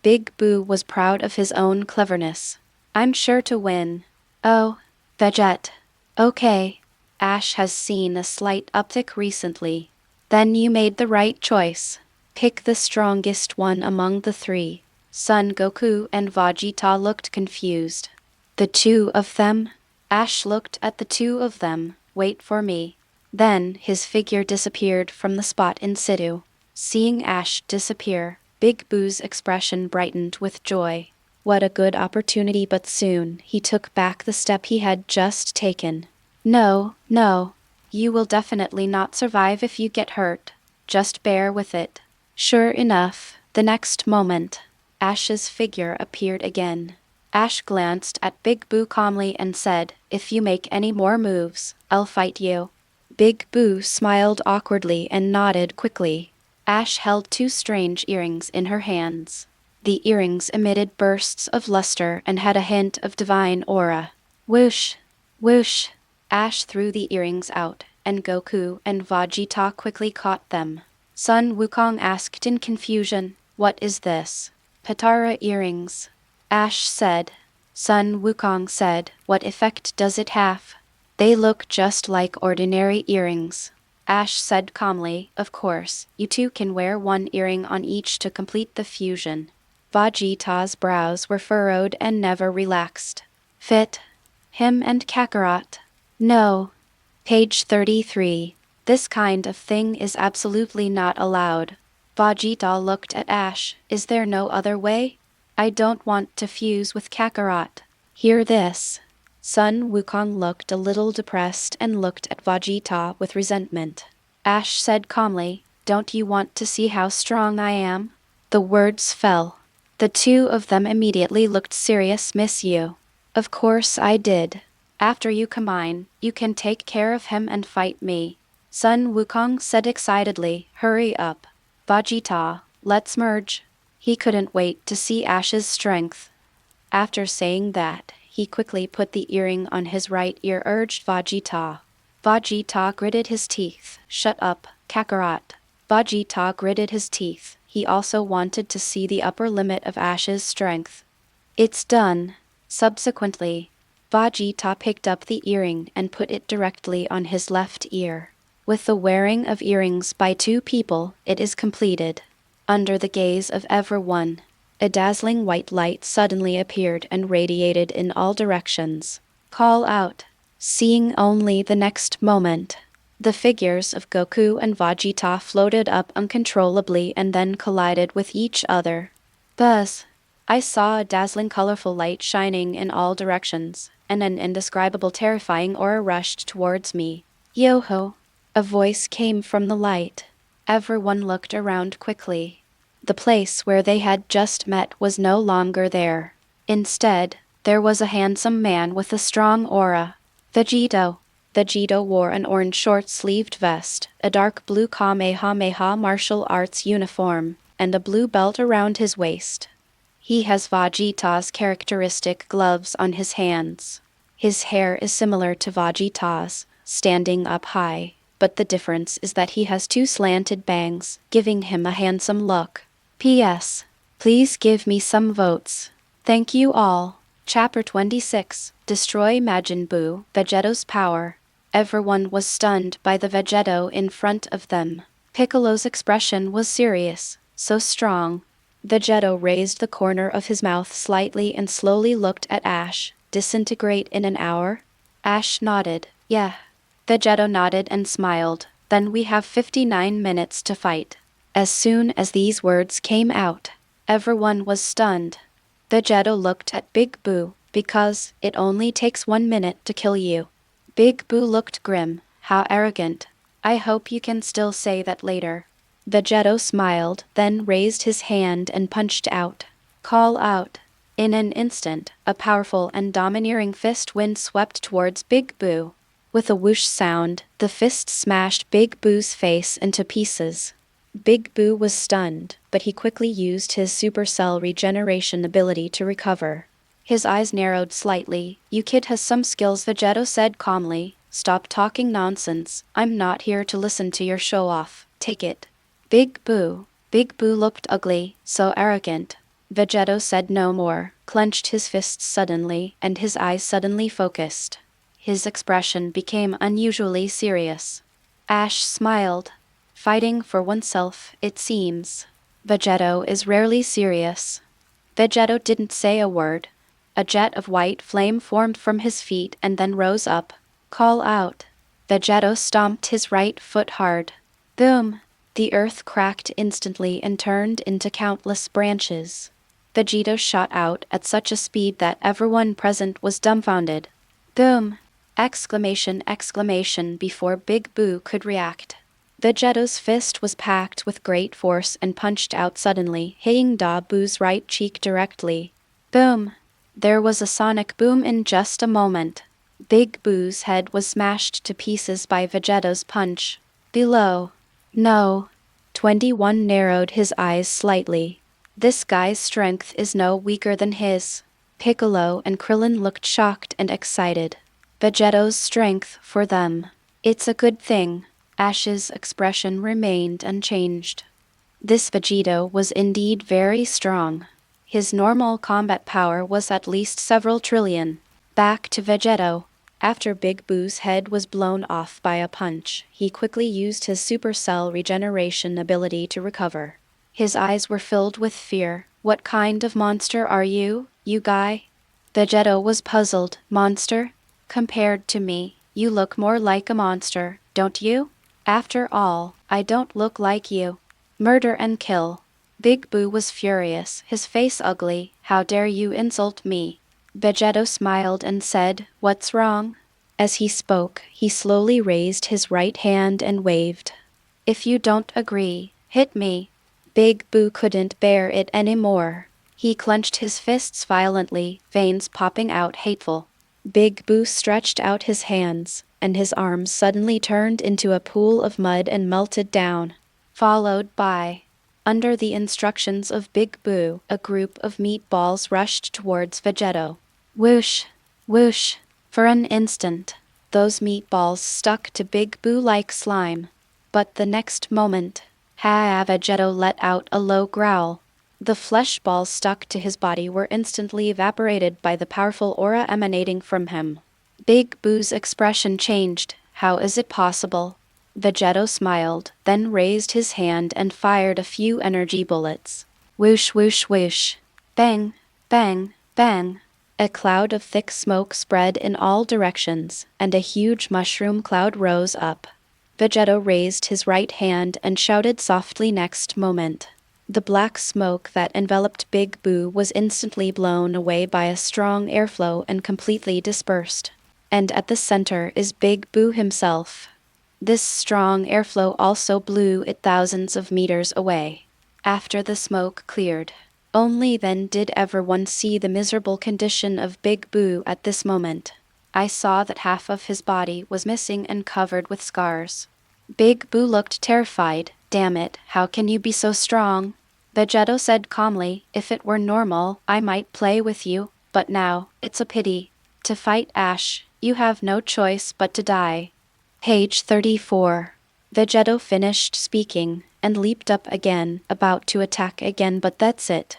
Big Boo was proud of his own cleverness. I'm sure to win. Oh, Veget. Okay. Ash has seen a slight uptick recently. Then you made the right choice. Pick the strongest one among the three. Son Goku and Vegeta looked confused. The two of them? Ash looked at the two of them. Wait for me. Then his figure disappeared from the spot in situ. Seeing Ash disappear, Big Boo's expression brightened with joy. What a good opportunity, but soon he took back the step he had just taken. No, no. You will definitely not survive if you get hurt. Just bear with it. Sure enough, the next moment, Ash's figure appeared again. Ash glanced at Big Boo calmly and said, "If you make any more moves, I'll fight you." Big Boo smiled awkwardly and nodded quickly. Ash held two strange earrings in her hands. The earrings emitted bursts of luster and had a hint of divine aura. Whoosh! Whoosh! Ash threw the earrings out, and Goku and Vegeta quickly caught them. Sun Wukong asked in confusion, "What is this?" "Patara earrings." Ash said. Sun Wukong said, "What effect does it have?" "They look just like ordinary earrings." Ash said calmly, "Of course, you two can wear one earring on each to complete the fusion." Vegeta's brows were furrowed and never relaxed. "Fit him and Kakarot?" "No." Page 33. This kind of thing is absolutely not allowed. Vegeta looked at Ash. "Is there no other way? I don't want to fuse with Kakarot." "Hear this." Sun Wukong looked a little depressed and looked at Vegeta with resentment. Ash said calmly, "Don't you want to see how strong I am?" The words fell. The two of them immediately looked serious. "Miss you." "Of course I did. After you combine, you can take care of him and fight me." Sun Wukong said excitedly, "Hurry up. Vegeta, let's merge." He couldn't wait to see Ash's strength. After saying that, he quickly put the earring on his right ear, urged Vegeta. Vegeta gritted his teeth. "Shut up, Kakarot." Vegeta gritted his teeth. He also wanted to see the upper limit of Ash's strength. "It's done." Subsequently, Vegeta picked up the earring and put it directly on his left ear. With the wearing of earrings by two people, it is completed. Under the gaze of everyone, a dazzling white light suddenly appeared and radiated in all directions. "Call out." Seeing only the next moment, the figures of Goku and Vegeta floated up uncontrollably and then collided with each other. Buzz! I saw a dazzling colorful light shining in all directions, and an indescribable terrifying aura rushed towards me. "Yo-ho!" A voice came from the light. Everyone looked around quickly. The place where they had just met was no longer there. Instead, there was a handsome man with a strong aura. Vegito. Vegito wore an orange short-sleeved vest, a dark blue Kamehameha martial arts uniform, and a blue belt around his waist. He has Vegeta's characteristic gloves on his hands. His hair is similar to Vegeta's, standing up high, but the difference is that he has two slanted bangs, giving him a handsome look. P.S. Please give me some votes. Thank you all. Chapter 26. Destroy Majin Buu, Vegeto's power. Everyone was stunned by the Vegeto in front of them. Piccolo's expression was serious, so strong. Vegeto raised the corner of his mouth slightly and slowly looked at Ash. "Disintegrate in an hour?" Ash nodded. "Yeah." Vegeto nodded and smiled. "Then we have 59 minutes to fight." As soon as these words came out, everyone was stunned. Vegeto looked at Big Boo, "Because it only takes 1 minute to kill you." Big Boo looked grim. "How arrogant. I hope you can still say that later." Vegeto smiled, then raised his hand and punched out. "Call out." In an instant, a powerful and domineering fist wind swept towards Big Boo. With a whoosh sound, the fist smashed Big Boo's face into pieces. Big Boo was stunned, but he quickly used his supercell regeneration ability to recover. His eyes narrowed slightly. You kid has some skills, Vegeta said calmly. Stop talking nonsense. I'm not here to listen to your show off. Take it. Big Boo. Big Boo looked ugly, so arrogant. Vegeta said no more, clenched his fists suddenly, and his eyes suddenly focused. His expression became unusually serious. Ash smiled. Fighting for oneself, it seems. Vegeto is rarely serious. Vegeto didn't say a word. A jet of white flame formed from his feet and then rose up. Call out. Vegeto stomped his right foot hard. Boom! The earth cracked instantly and turned into countless branches. Vegeta shot out at such a speed that everyone present was dumbfounded. Boom! Exclamation before Big Boo could react. Vegeto's fist was packed with great force and punched out suddenly, hitting Da Boo's right cheek directly. Boom! There was a sonic boom in just a moment. Big Boo's head was smashed to pieces by Vegeto's punch. Below. No. 21 narrowed his eyes slightly. This guy's strength is no weaker than his. Piccolo and Krillin looked shocked and excited. Vegeto's strength for them. It's a good thing. Ash's expression remained unchanged. This Vegito was indeed very strong. His normal combat power was at least several trillion. Back to Vegeto. After Big Boo's head was blown off by a punch, he quickly used his supercell regeneration ability to recover. His eyes were filled with fear. What kind of monster are you guy? Vegeto was puzzled. Monster? Compared to me, you look more like a monster, don't you? After all, I don't look like you. Murder and kill. Big Boo was furious, his face ugly. How dare you insult me? Vegeto smiled and said, What's wrong? As he spoke, he slowly raised his right hand and waved. If you don't agree, hit me. Big Boo couldn't bear it anymore. He clenched his fists violently, veins popping out hateful. Big Boo stretched out his hands, and his arms suddenly turned into a pool of mud and melted down. Followed by... Under the instructions of Big Boo, a group of meatballs rushed towards Vegeto. Whoosh! Whoosh! For an instant, those meatballs stuck to Big Boo like slime. But the next moment, Vegeto let out a low growl. The flesh balls stuck to his body were instantly evaporated by the powerful aura emanating from him. Big Boo's expression changed. How is it possible? Vegeto smiled, then raised his hand and fired a few energy bullets. Whoosh whoosh whoosh. Bang, bang, bang. A cloud of thick smoke spread in all directions, and a huge mushroom cloud rose up. Vegeto raised his right hand and shouted softly next moment. The black smoke that enveloped Big Boo was instantly blown away by a strong airflow and completely dispersed. And at the center is Big Boo himself. This strong airflow also blew it thousands of meters away. After the smoke cleared, only then did everyone see the miserable condition of Big Boo at this moment. I saw that half of his body was missing and covered with scars. Big Boo looked terrified. Damn it, how can you be so strong? Vegeto said calmly, if it were normal, I might play with you, but now, it's a pity. To fight Ash, you have no choice but to die. Page 34. Vegeto finished speaking, and leaped up again, about to attack again, but that's it.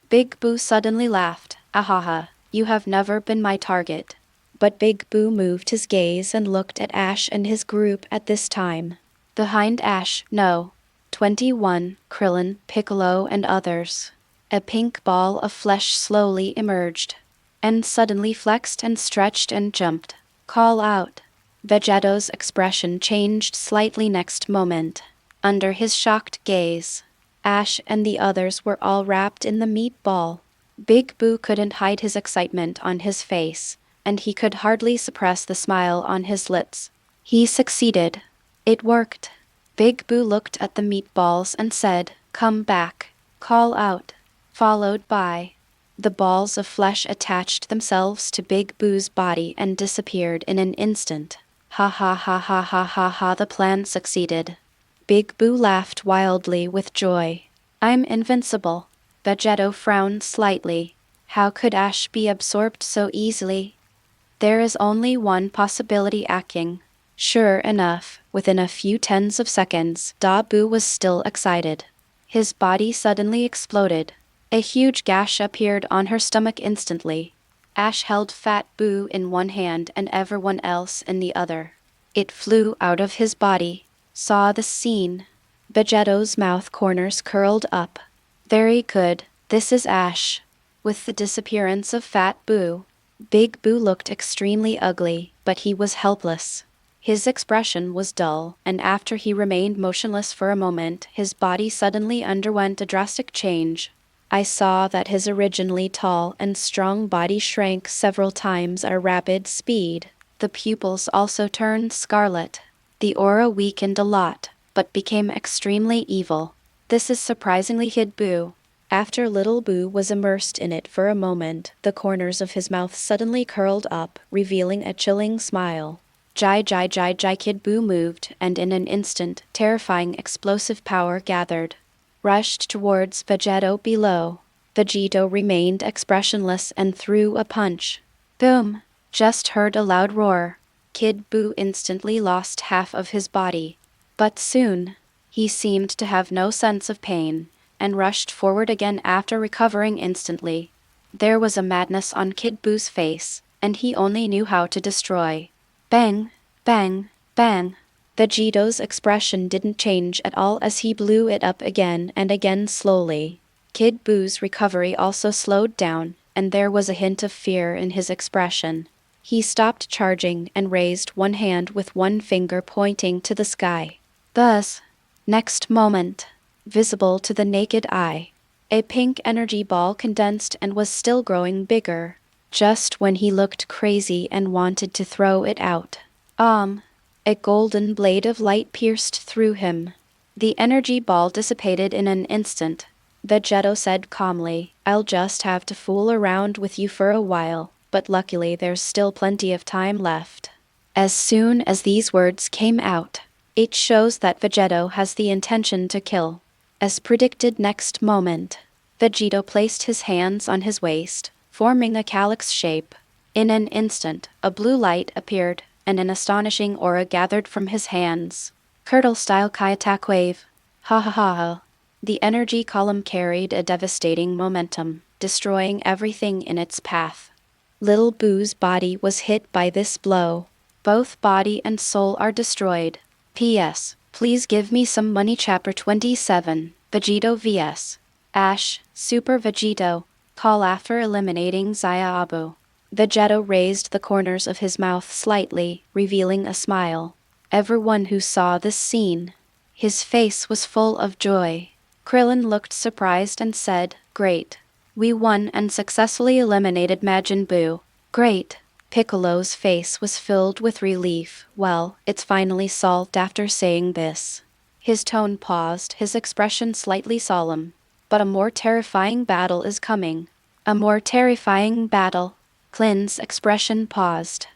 Big Boo suddenly laughed. Ahaha, you have never been my target. But Big Boo moved his gaze and looked at Ash and his group at this time. Behind Ash, no. 21, Krillin, Piccolo, and others. A pink ball of flesh slowly emerged, and suddenly flexed and stretched and jumped. Call out. Vegeto's expression changed slightly next moment. Under his shocked gaze, Ash and the others were all wrapped in the meatball. Big Boo couldn't hide his excitement on his face, and he could hardly suppress the smile on his lips. He succeeded. It worked. Big Boo looked at the meatballs and said, Come back. Call out. Followed by... The balls of flesh attached themselves to Big Boo's body and disappeared in an instant. Ha ha ha ha ha ha ha, the plan succeeded. Big Boo laughed wildly with joy. I'm invincible. Vegeto frowned slightly. How could Ash be absorbed so easily? There is only one possibility, Aking. Sure enough, within a few tens of seconds, Da Boo was still excited. His body suddenly exploded. A huge gash appeared on her stomach instantly. Ash held Fat Boo in one hand and everyone else in the other. It flew out of his body. Saw the scene. Vegeto's mouth corners curled up. Very good, this is Ash. With the disappearance of Fat Boo, Big Boo looked extremely ugly, but he was helpless. His expression was dull, and after he remained motionless for a moment, his body suddenly underwent a drastic change. I saw that his originally tall and strong body shrank several times at a rapid speed. The pupils also turned scarlet. The aura weakened a lot, but became extremely evil. This is surprisingly hid Boo. After Little Boo was immersed in it for a moment, the corners of his mouth suddenly curled up, revealing a chilling smile. Jai Kid Boo moved, and in an instant, terrifying explosive power gathered. Rushed towards Vegeto below. Vegeto remained expressionless and threw a punch. Boom! Just heard a loud roar. Kid Boo instantly lost half of his body. But soon, he seemed to have no sense of pain, and rushed forward again after recovering instantly. There was a madness on Kid Boo's face, and he only knew how to destroy. Bang! Bang! Bang! Vegeto's expression didn't change at all as he blew it up again and again slowly. Kid Boo's recovery also slowed down, and there was a hint of fear in his expression. He stopped charging and raised one hand with one finger pointing to the sky. Thus, next moment, visible to the naked eye, a pink energy ball condensed and was still growing bigger, just when he looked crazy and wanted to throw it out. A golden blade of light pierced through him. The energy ball dissipated in an instant. Vegeto said calmly, I'll just have to fool around with you for a while, but luckily there's still plenty of time left. As soon as these words came out, it shows that Vegeto has the intention to kill. As predicted next moment, Vegeto placed his hands on his waist, forming a calyx shape. In an instant, a blue light appeared, and an astonishing aura gathered from his hands. Curdle-style Kai attack wave. Ha ha ha ha. The energy column carried a devastating momentum, destroying everything in its path. Little Boo's body was hit by this blow. Both body and soul are destroyed. P.S. Please give me some money. Chapter 27. Vegeto vs. Ash, Super Vegeto. Call after eliminating Zaya-Abu. Vegeto raised the corners of his mouth slightly, revealing a smile. Everyone who saw this scene, his face was full of joy. Krillin looked surprised and said, Great. We won and successfully eliminated Majin Buu. Great. Piccolo's face was filled with relief. Well, it's finally solved. After saying this, his tone paused, his expression slightly solemn. But a more terrifying battle is coming. A more terrifying battle. Klin's expression paused.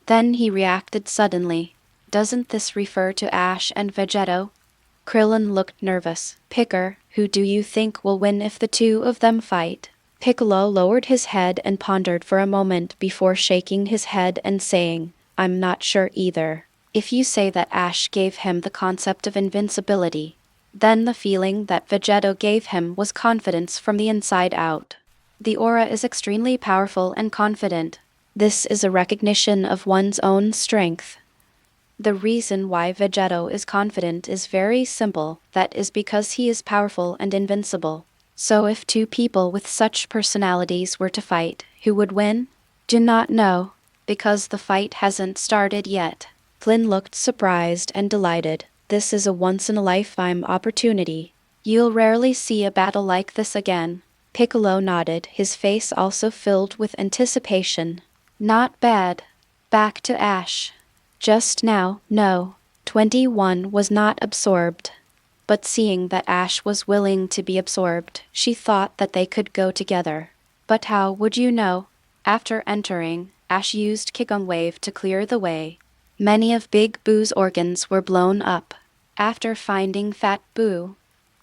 Then he reacted suddenly. Doesn't this refer to Ash and Vegeto? Krillin looked nervous. Picker, who do you think will win if the two of them fight? Piccolo lowered his head and pondered for a moment before shaking his head and saying, I'm not sure either. If you say that Ash gave him the concept of invincibility, then the feeling that Vegeto gave him was confidence from the inside out. The aura is extremely powerful and confident. This is a recognition of one's own strength. The reason why Vegeto is confident is very simple, that is because he is powerful and invincible. So if two people with such personalities were to fight, who would win? Do not know, because the fight hasn't started yet. Flynn looked surprised and delighted. This is a once-in-a-lifetime opportunity. You'll rarely see a battle like this again. Piccolo nodded, his face also filled with anticipation. Not bad. Back to Ash. Just now, no. 21 was not absorbed. But seeing that Ash was willing to be absorbed, she thought that they could go together. But how would you know? After entering, Ash used Kigon Wave to clear the way. Many of Big Boo's organs were blown up. after finding Fat Boo.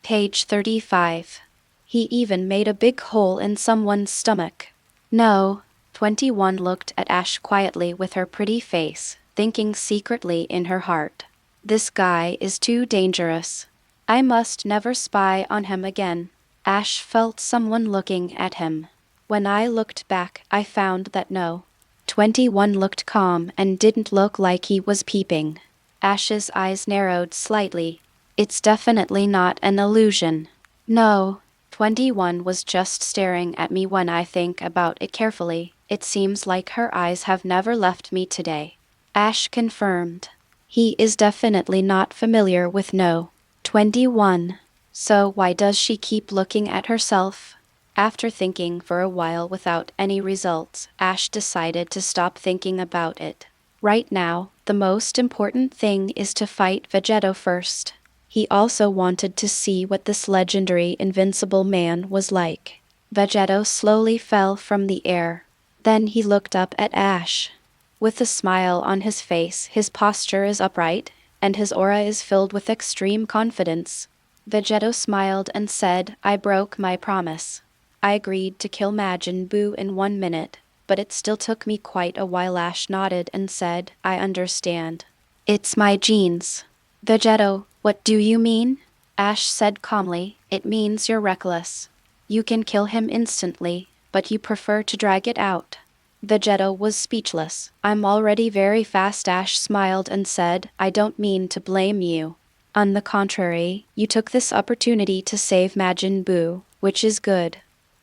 Page 35. He even made a big hole in someone's stomach. No. 21 looked at Ash quietly with her pretty face, thinking secretly in her heart. This guy is too dangerous. I must never spy on him again. Ash felt someone looking at him. When I looked back, I found that no. 21 looked calm and didn't look like he was peeping. Ash's eyes narrowed slightly. It's definitely not an illusion. No. 21 was just staring at me. When I think about it carefully, it seems like her eyes have never left me today. Ash confirmed. He is definitely not familiar with no. 21. So why does she keep looking at herself? After thinking for a while without any results, Ash decided to stop thinking about it. Right now, the most important thing is to fight Vegeta first. He also wanted to see what this legendary invincible man was like. Vegeta slowly fell from the air. Then he looked up at Ash. With a smile on his face, his posture is upright, and his aura is filled with extreme confidence. Vegeta smiled and said, I broke my promise. I agreed to kill Majin Buu in 1 minute, but it still took me quite a while. Ash nodded and said, I understand. It's my genes. Vegeta, what do you mean? Ash said calmly, it means you're reckless. You can kill him instantly, but you prefer to drag it out. Vegeta was speechless. I'm already very fast. Ash smiled and said, I don't mean to blame you. On the contrary, you took this opportunity to save Majin Buu, which is good.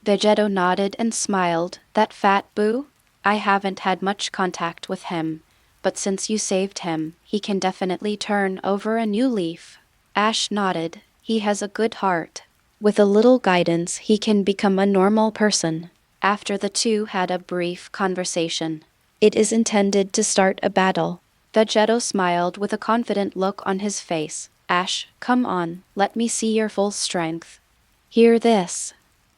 Vegeta nodded and smiled. That Fat Buu? I haven't had much contact with him, but since you saved him, he can definitely turn over a new leaf. Ash nodded. He has a good heart. With a little guidance, he can become a normal person. After the two had a brief conversation. It is intended to start a battle. Vegeta smiled with a confident look on his face. Ash, come on, let me see your full strength. Hear this.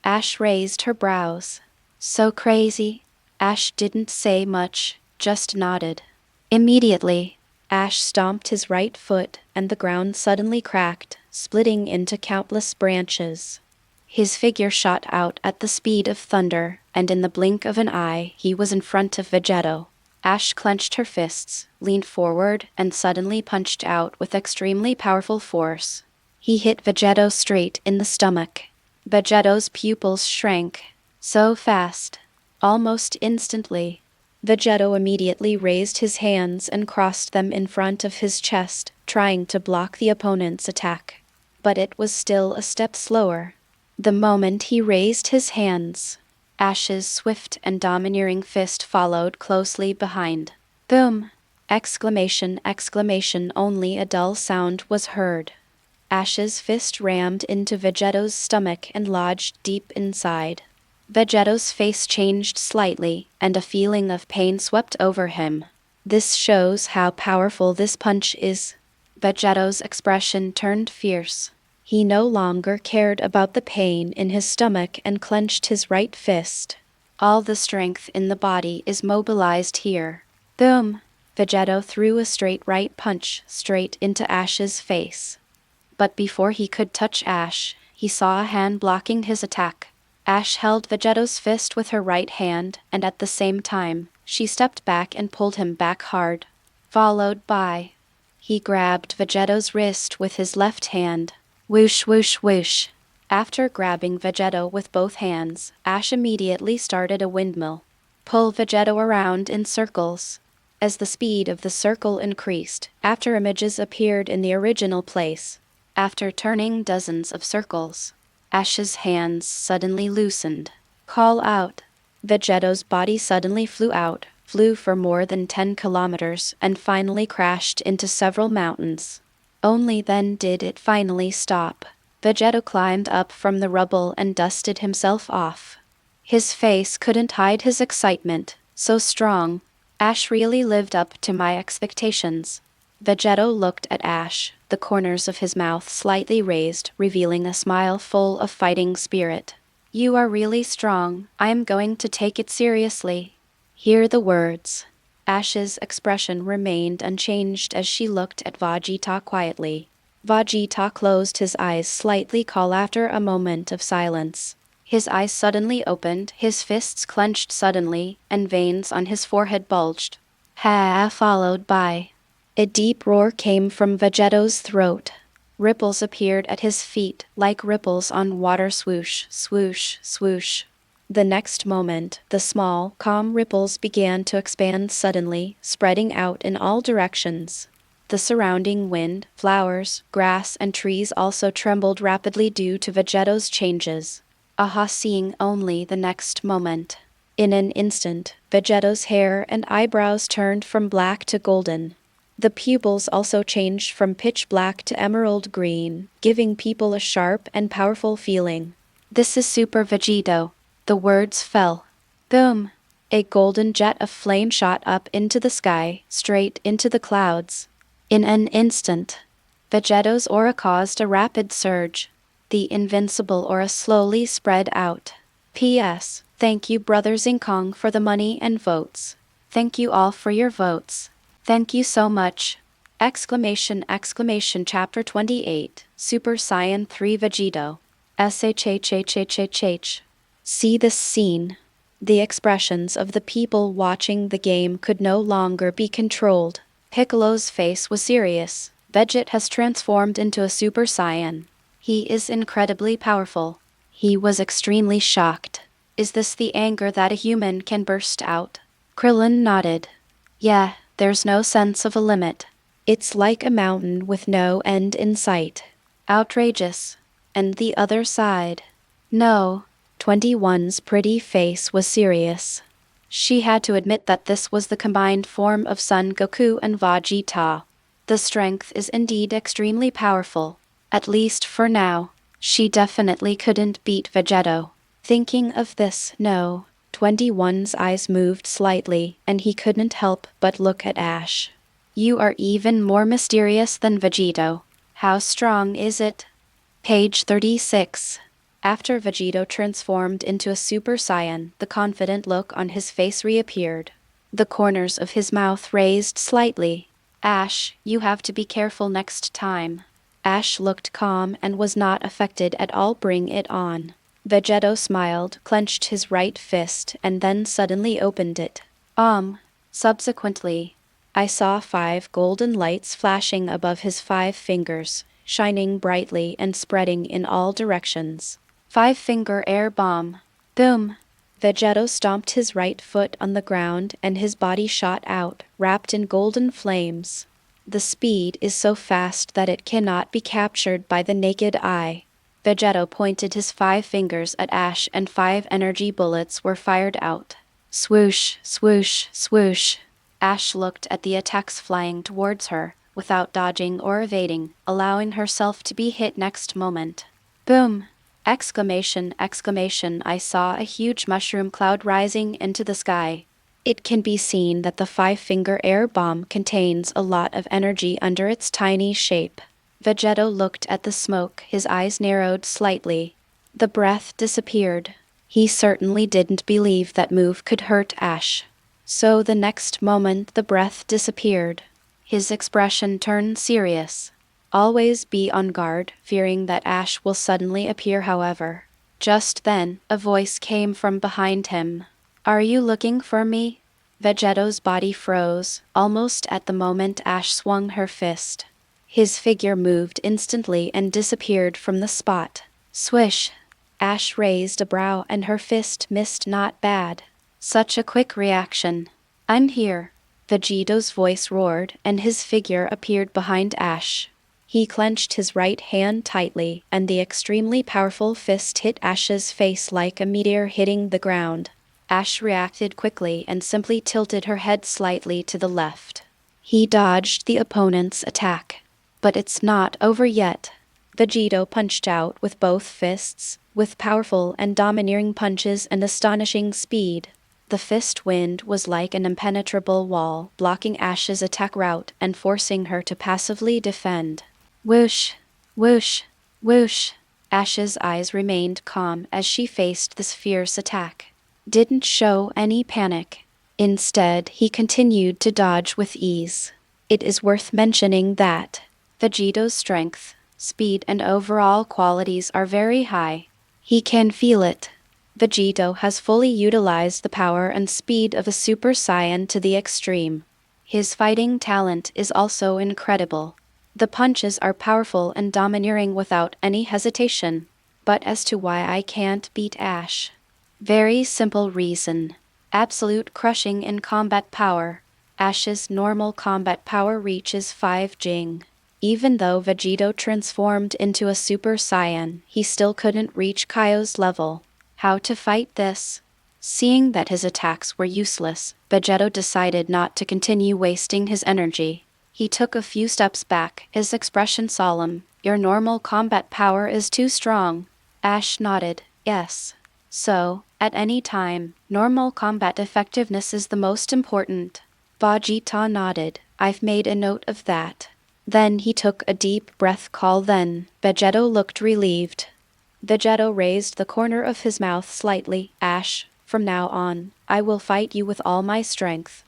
Ash raised her brows. So crazy. Ash didn't say much, just nodded. Immediately, Ash stomped his right foot, and the ground suddenly cracked, splitting into countless branches. His figure shot out at the speed of thunder, and in the blink of an eye, he was in front of Vegeta. Ash clenched her fists, leaned forward, and suddenly punched out with extremely powerful force. He hit Vegeta straight in the stomach. Vegeta's pupils shrank. So fast. Almost instantly. Vegeta immediately raised his hands and crossed them in front of his chest, trying to block the opponent's attack. But it was still a step slower. The moment he raised his hands, Ash's swift and domineering fist followed closely behind. Boom! Exclamation, exclamation, only a dull sound was heard. Ash's fist rammed into Vegeta's stomach and lodged deep inside. Vegeta's face changed slightly, and a feeling of pain swept over him. This shows how powerful this punch is. Vegeta's expression turned fierce. He no longer cared about the pain in his stomach and clenched his right fist. All the strength in the body is mobilized here. Boom! Vegeta threw a straight right punch straight into Ash's face. But before he could touch Ash, he saw a hand blocking his attack. Ash held Vegeta's fist with her right hand, and at the same time, she stepped back and pulled him back hard. Followed by... He grabbed Vegeta's wrist with his left hand. Whoosh, whoosh, whoosh. After grabbing Vegeta with both hands, Ash immediately started a windmill. Pull Vegeta around in circles. As the speed of the circle increased, after images appeared in the original place. After turning dozens of circles, Ash's hands suddenly loosened. Call out. Vegeta's body suddenly flew for more than 10 kilometers, and finally crashed into several mountains. Only then did it finally stop. Vegeta climbed up from the rubble and dusted himself off. His face couldn't hide his excitement, so strong. Ash really lived up to my expectations. Vegeta looked at Ash, the corners of his mouth slightly raised, revealing a smile full of fighting spirit. You are really strong. I am going to take it seriously. Hear the words. Ash's expression remained unchanged as she looked at Vegeta quietly. Vegeta closed his eyes slightly call after a moment of silence. His eyes suddenly opened, his fists clenched suddenly, and veins on his forehead bulged. Ha! Followed by a deep roar came from Vegeto's throat. Ripples appeared at his feet, like ripples on water. Swoosh, swoosh, swoosh. The next moment, the small, calm ripples began to expand suddenly, spreading out in all directions. The surrounding wind, flowers, grass, and trees also trembled rapidly due to Vegeto's changes. Aha! Seeing only the next moment. In an instant, Vegeto's hair and eyebrows turned from black to golden. The pupils also changed from pitch black to emerald green, giving people a sharp and powerful feeling. This is Super Vegito. The words fell. Boom! A golden jet of flame shot up into the sky, straight into the clouds. In an instant, Vegeto's aura caused a rapid surge. The invincible aura slowly spread out. P.S. Thank you, Brothers in Kong, for the money and votes. Thank you all for your votes. Thank you so much! Exclamation, exclamation. Chapter 28, Super Saiyan 3 Vegito. SHHHHHH. See this scene. The expressions of the people watching the game could no longer be controlled. Piccolo's face was serious. Vegeta has transformed into a Super Saiyan. He is incredibly powerful. He was extremely shocked. Is this the anger that a human can burst out? Krillin nodded. Yeah, there's no sense of a limit. It's like a mountain with no end in sight. Outrageous. And the other side? No. 21's pretty face was serious. She had to admit that this was the combined form of Son Goku and Vegeta. The strength is indeed extremely powerful. At least for now. She definitely couldn't beat Vegeto. Thinking of this, no. 21's eyes moved slightly, and he couldn't help but look at Ash. You are even more mysterious than Vegito. How strong is it? Page 36. After Vegito transformed into a Super Saiyan, the confident look on his face reappeared. The corners of his mouth raised slightly. Ash, you have to be careful next time. Ash looked calm and was not affected at all. Bring it on. Vegeto smiled, clenched his right fist, and then suddenly opened it. Subsequently, I saw 5 golden lights flashing above his 5 fingers, shining brightly and spreading in all directions. 5-finger air bomb. Boom! Vegeto stomped his right foot on the ground and his body shot out, wrapped in golden flames. The speed is so fast that it cannot be captured by the naked eye. Vegeto pointed his 5 fingers at Ash and 5 energy bullets were fired out. Swoosh, swoosh, swoosh. Ash looked at the attacks flying towards her, without dodging or evading, allowing herself to be hit next moment. Boom! Exclamation, exclamation. I saw a huge mushroom cloud rising into the sky. It can be seen that the 5-finger air bomb contains a lot of energy under its tiny shape. Vegeto looked at the smoke, his eyes narrowed slightly. The breath disappeared. He certainly didn't believe that move could hurt Ash. So the next moment the breath disappeared. His expression turned serious. Always be on guard, fearing that Ash will suddenly appear. However, just then, a voice came from behind him. Are you looking for me? Vegeto's body froze, almost at the moment Ash swung her fist. His figure moved instantly and disappeared from the spot. Swish! Ash raised a brow and her fist missed. Not bad. Such a quick reaction. I'm here. Vegeto's voice roared, and his figure appeared behind Ash. He clenched his right hand tightly, and the extremely powerful fist hit Ash's face like a meteor hitting the ground. Ash reacted quickly and simply tilted her head slightly to the left. He dodged the opponent's attack. But it's not over yet. Vegito punched out with both fists, with powerful and domineering punches and astonishing speed. The fist wind was like an impenetrable wall, blocking Ash's attack route and forcing her to passively defend. Whoosh! Whoosh! Whoosh! Ash's eyes remained calm as she faced this fierce attack. Didn't show any panic. Instead, he continued to dodge with ease. It is worth mentioning that Vegeto's strength, speed and overall qualities are very high. He can feel it. Vegito has fully utilized the power and speed of a Super Saiyan to the extreme. His fighting talent is also incredible. The punches are powerful and domineering without any hesitation. But as to why I can't beat Ash? Very simple reason. Absolute crushing in combat power. Ash's normal combat power reaches 5 Jing. Even though Vegito transformed into a Super Saiyan, he still couldn't reach Kaio's level. How to fight this? Seeing that his attacks were useless, Vegito decided not to continue wasting his energy. He took a few steps back, his expression solemn. Your normal combat power is too strong. Ash nodded, yes. So, at any time, normal combat effectiveness is the most important. Vegeta nodded, I've made a note of that. Then he took a deep breath. Then Vegito looked relieved. Vegito raised the corner of his mouth slightly. Ash, from now on, I will fight you with all my strength.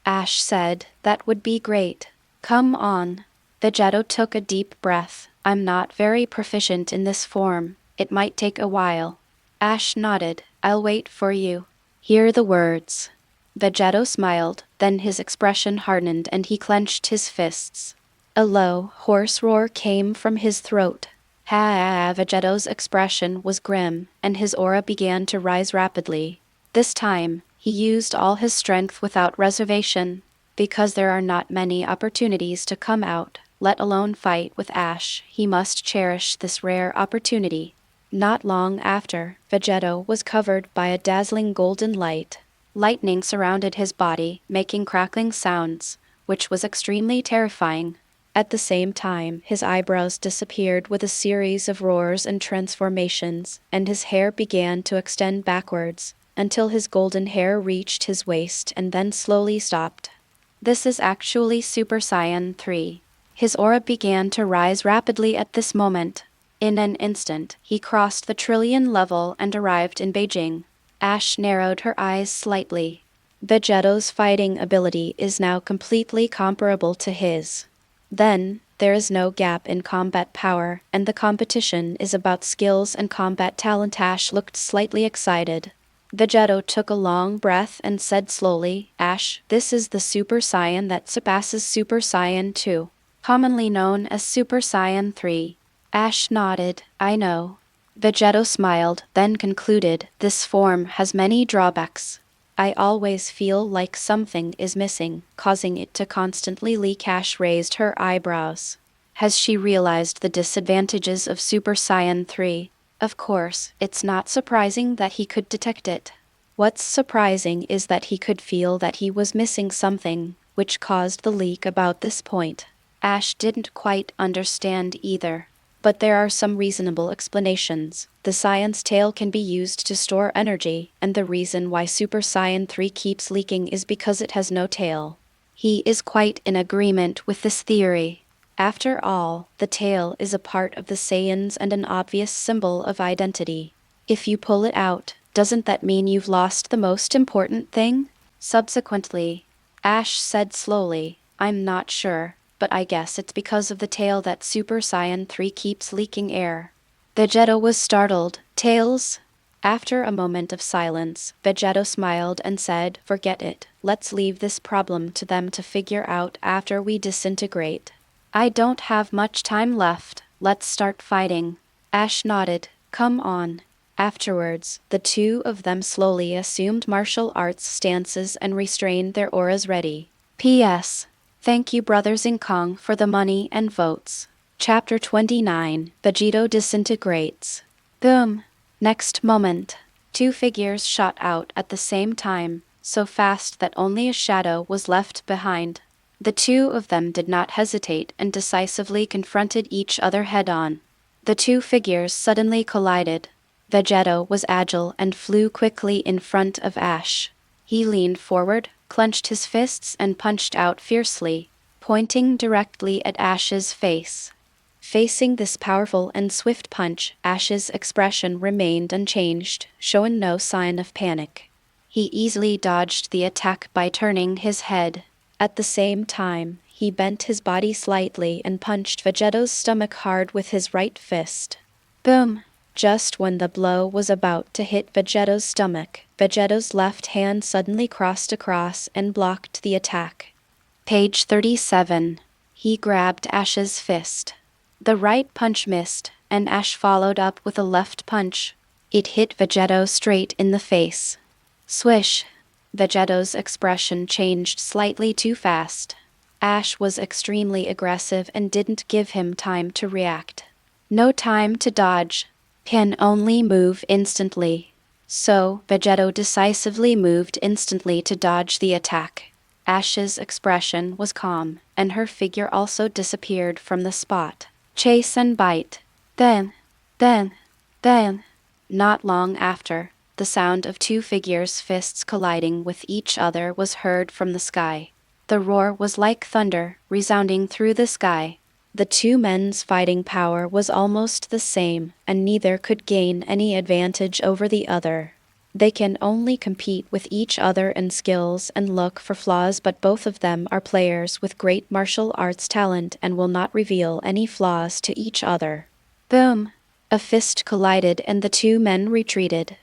Ash said, that would be great. Come on. Vegito took a deep breath. I'm not very proficient in this form. It might take a while. Ash nodded, I'll wait for you. Hear the words. Vegito smiled, then his expression hardened and he clenched his fists. A low, hoarse roar came from his throat. Vegeto's expression was grim, and his aura began to rise rapidly. This time, he used all his strength without reservation. Because there are not many opportunities to come out, let alone fight with Ash, he must cherish this rare opportunity. Not long after, Vegito was covered by a dazzling golden light. Lightning surrounded his body, making crackling sounds, which was extremely terrifying. At the same time, his eyebrows disappeared with a series of roars and transformations, and his hair began to extend backwards, until his golden hair reached his waist and then slowly stopped. This is actually Super Saiyan 3. His aura began to rise rapidly at this moment. In an instant, he crossed the trillion level and arrived in Beijing. Ash narrowed her eyes slightly. Vegeto's fighting ability is now completely comparable to his. Then, there is no gap in combat power, and the competition is about skills and combat talent. Ash looked slightly excited. Vegito took a long breath and said slowly, Ash, this is the Super Saiyan that surpasses Super Saiyan 2, commonly known as Super Saiyan 3. Ash nodded, I know. Vegito smiled, then concluded, this form has many drawbacks. I always feel like something is missing, causing it to constantly leak. Ash raised her eyebrows. Has she realized the disadvantages of Super Saiyan 3? Of course, it's not surprising that he could detect it. What's surprising is that he could feel that he was missing something, which caused the leak. About this point, Ash didn't quite understand either. But there are some reasonable explanations. The Saiyan's tail can be used to store energy, and the reason why Super Saiyan 3 keeps leaking is because it has no tail. He is quite in agreement with this theory. After all, the tail is a part of the Saiyans and an obvious symbol of identity. If you pull it out, doesn't that mean you've lost the most important thing? Subsequently, Ash said slowly, I'm not sure, but I guess it's because of the tail that Super Saiyan 3 keeps leaking air. Vegito was startled. Tails? After a moment of silence, Vegito smiled and said, forget it, let's leave this problem to them to figure out after we disintegrate. I don't have much time left, let's start fighting. Ash nodded, come on. Afterwards, the two of them slowly assumed martial arts stances and restrained their auras. Ready. P.S. Thank you Brothers in Kong for the money and votes. Chapter 29, Vegito disintegrates. Boom! Next moment, two figures shot out at the same time, so fast that only a shadow was left behind. The two of them did not hesitate and decisively confronted each other head-on. The two figures suddenly collided. Vegito was agile and flew quickly in front of Ash. He leaned forward, clenched his fists and punched out fiercely, pointing directly at Ash's face. Facing this powerful and swift punch, Ash's expression remained unchanged, showing no sign of panic. He easily dodged the attack by turning his head. At the same time, he bent his body slightly and punched Vegeto's stomach hard with his right fist. Boom! Just when the blow was about to hit Vegeto's stomach, Vegeto's left hand suddenly crossed across and blocked the attack. Page 37. He grabbed Ash's fist. The right punch missed, and Ash followed up with a left punch. It hit Vegeto straight in the face. Swish! Vegeto's expression changed slightly too fast. Ash was extremely aggressive and didn't give him time to react. No time to dodge. Can only move instantly. So, Vegeto decisively moved instantly to dodge the attack. Ash's expression was calm, and her figure also disappeared from the spot. Chase and bite. Then. Not long after, the sound of two figures' fists colliding with each other was heard from the sky. The roar was like thunder, resounding through the sky. The two men's fighting power was almost the same, and neither could gain any advantage over the other. They can only compete with each other in skills and look for flaws, but both of them are players with great martial arts talent and will not reveal any flaws to each other. Boom! A fist collided and the two men retreated.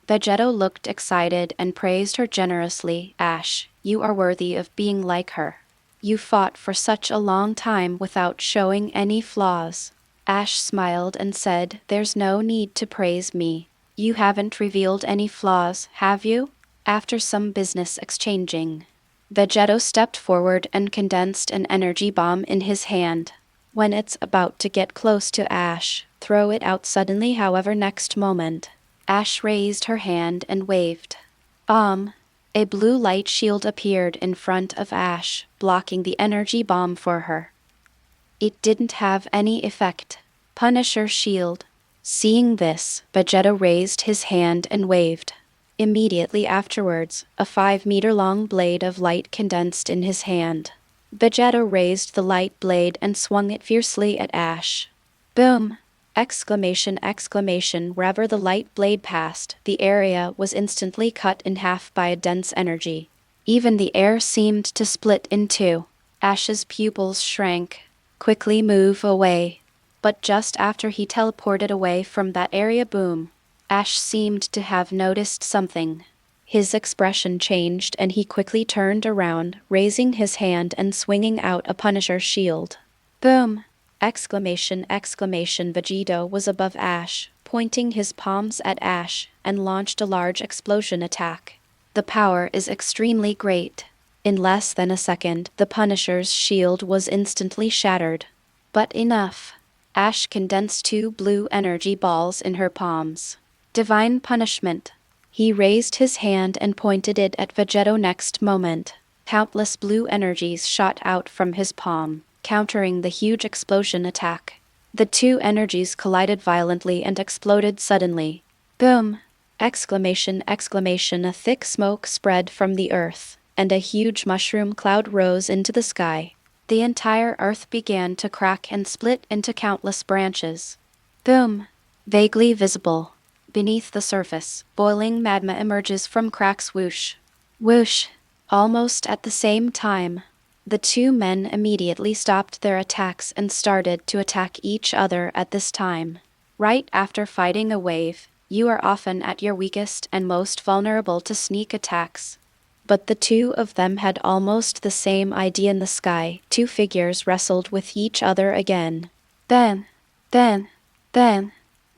Vegeto looked excited and praised her generously. Ash, you are worthy of being like her. You fought for such a long time without showing any flaws. Ash smiled and said, "There's no need to praise me. You haven't revealed any flaws, have you?" After some business exchanging, Vegeto stepped forward and condensed an energy bomb in his hand. When it's about to get close to Ash, throw it out suddenly. However, next moment, Ash raised her hand and waved. A blue light shield appeared in front of Ash, blocking the energy bomb for her. It didn't have any effect. Punisher shield. Seeing this, Vegeto raised his hand and waved. Immediately afterwards, a 5-meter-long blade of light condensed in his hand. Vegeto raised the light blade and swung it fiercely at Ash. Boom! Exclamation. Wherever the light blade passed, the area was instantly cut in half by a dense energy. Even the air seemed to split in two. Ash's pupils shrank. Quickly move away. But just after he teleported away from that area, boom! Ash seemed to have noticed something. His expression changed and he quickly turned around, raising his hand and swinging out a Punisher shield. Boom! Exclamation. Vegeto was above Ash, pointing his palms at Ash, and launched a large explosion attack. The power is extremely great. In less than a second, the Punisher's shield was instantly shattered. But enough. Ash condensed 2 blue energy balls in her palms. Divine punishment. He raised his hand and pointed it at Vegeto. Next moment, countless blue energies shot out from his palm, countering the huge explosion attack. The two energies collided violently and exploded suddenly. Boom! Exclamation. A thick smoke spread from the earth, and a huge mushroom cloud rose into the sky. The entire earth began to crack and split into countless branches. Boom! Vaguely visible. Beneath the surface, boiling magma emerges from cracks. Whoosh! Whoosh! Almost at the same time, the two men immediately stopped their attacks and started to attack each other at this time. Right after fighting a wave, you are often at your weakest and most vulnerable to sneak attacks. But the two of them had almost the same idea. In the sky, two figures wrestled with each other again. Then.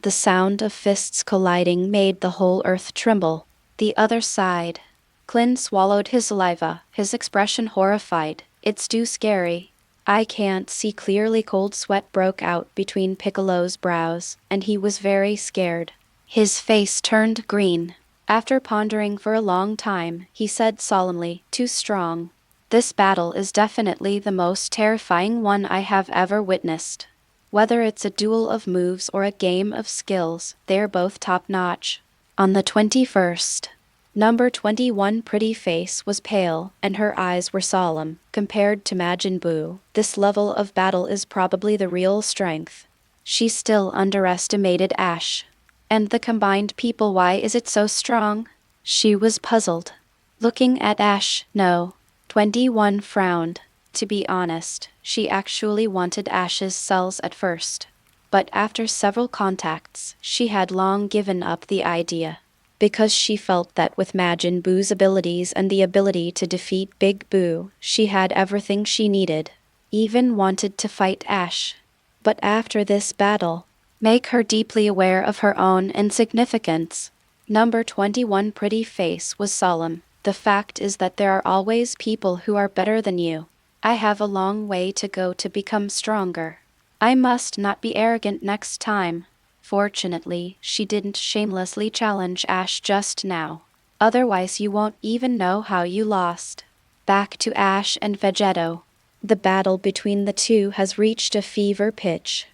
The sound of fists colliding made the whole earth tremble. The other side. Clint swallowed his saliva, his expression horrified. "It's too scary. I can't see clearly." Cold sweat broke out between Piccolo's brows, and he was very scared. His face turned green. After pondering for a long time, he said solemnly, "Too strong. This battle is definitely the most terrifying one I have ever witnessed. Whether it's a duel of moves or a game of skills, they're both top-notch." On the 21st, Number 21 pretty face was pale, and her eyes were solemn. Compared to Majin Buu, this level of battle is probably the real strength. She still underestimated Ash. And the combined people, why is it so strong? She was puzzled. Looking at Ash, no. 21 frowned. To be honest, she actually wanted Ash's cells at first. But after several contacts, she had long given up the idea. Because she felt that with Majin Buu's abilities and the ability to defeat Big Buu, she had everything she needed. Even wanted to fight Ash. But after this battle, make her deeply aware of her own insignificance. Number 21 pretty face was solemn. The fact is that there are always people who are better than you. I have a long way to go to become stronger. I must not be arrogant next time. Fortunately, she didn't shamelessly challenge Ash just now. Otherwise you won't even know how you lost. Back to Ash and Vegeto. The battle between the two has reached a fever pitch.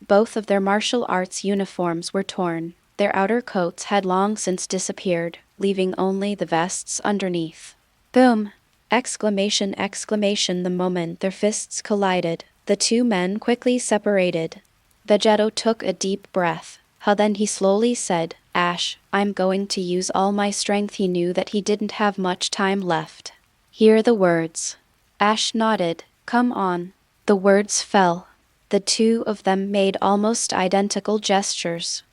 Both of their martial arts uniforms were torn. Their outer coats had long since disappeared, leaving only the vests underneath. Boom! Exclamation, exclamation the moment their fists collided, the two men quickly separated. Vegeto took a deep breath. Then he slowly said, Ash, I'm going to use all my strength. He knew that he didn't have much time left. Hear the words. Ash nodded. Come on. The words fell. The two of them made almost identical gestures.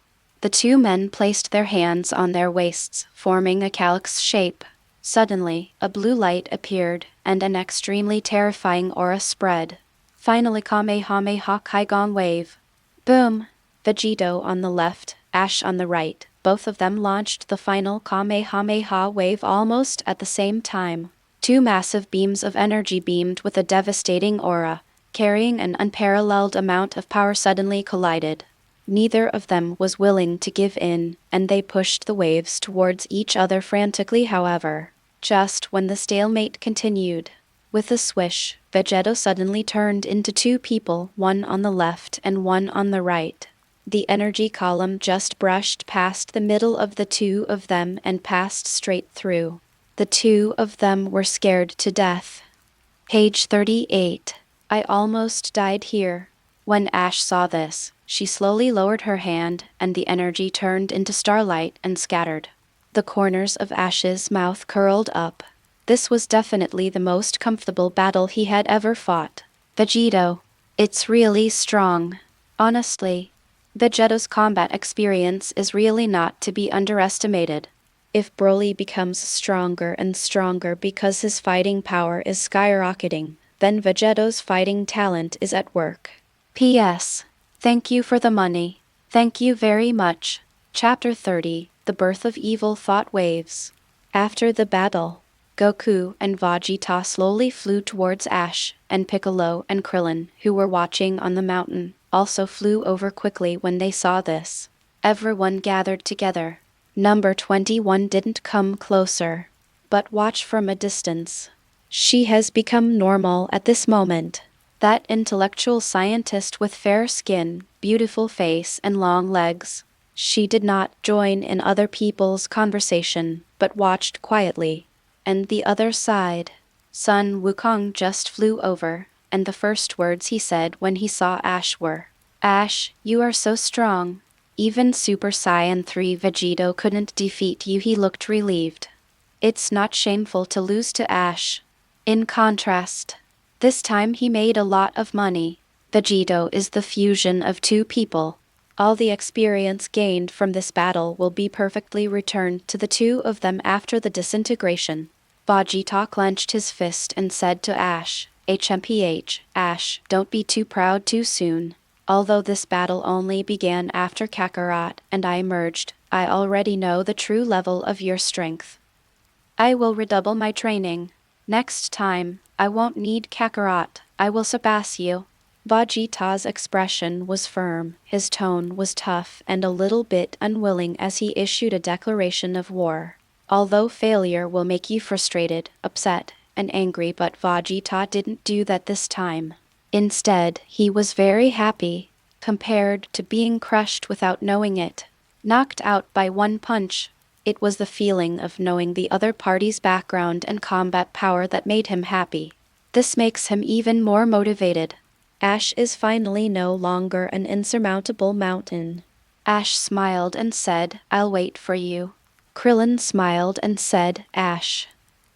The two men placed their hands on their waists, forming a calyx shape. Suddenly, a blue light appeared, and an extremely terrifying aura spread. Finally, Kamehameha Kaigon wave. Boom! Vegito on the left, Ash on the right. Both of them launched the final Kamehameha wave almost at the same time. Two massive beams of energy beamed with a devastating aura, carrying an unparalleled amount of power suddenly collided. Neither of them was willing to give in, and they pushed the waves towards each other frantically. However, just when the stalemate continued, with a swish, Vegeto suddenly turned into two people, one on the left and one on the right. The energy column just brushed past the middle of the two of them and passed straight through. The two of them were scared to death. Page 38. I almost died here. When Ash saw this, she slowly lowered her hand, and the energy turned into starlight and scattered. The corners of Ash's mouth curled up. This was definitely the most comfortable battle he had ever fought. Vegito. It's really strong. Honestly, Vegeto's combat experience is really not to be underestimated. If Broly becomes stronger and stronger because his fighting power is skyrocketing, then Vegeto's fighting talent is at work. P.S. Thank you for the money. Thank you very much. Chapter 30. The Birth of Evil Thought Waves. After the battle, Goku and Vegeta slowly flew towards Ash, and Piccolo and Krillin, who were watching on the mountain, also flew over quickly when they saw this. Everyone gathered together. Number 21 didn't come closer, but watched from a distance. She has become normal at this moment. That intellectual scientist with fair skin, beautiful face and long legs. She did not join in other people's conversation, but watched quietly. And the other side, Sun Wukong just flew over, and the first words he said when he saw Ash were, Ash, you are so strong. Even Super Saiyan 3 Vegito couldn't defeat you. He looked relieved. It's not shameful to lose to Ash. In contrast, this time he made a lot of money. Vegito is the fusion of two people. All the experience gained from this battle will be perfectly returned to the two of them after the disintegration. Vegeta clenched his fist and said to Ash, HMPH, Ash, don't be too proud too soon. Although this battle only began after Kakarot and I emerged, I already know the true level of your strength. I will redouble my training. Next time, I won't need Kakarot, I will surpass you. Vegeta's expression was firm, his tone was tough and a little bit unwilling as he issued a declaration of war. Although failure will make you frustrated, upset, and angry, but Vegeta didn't do that this time. Instead, he was very happy, compared to being crushed without knowing it. Knocked out by one punch. It was the feeling of knowing the other party's background and combat power that made him happy. This makes him even more motivated. Ash is finally no longer an insurmountable mountain. Ash smiled and said, I'll wait for you. Krillin smiled and said, Ash,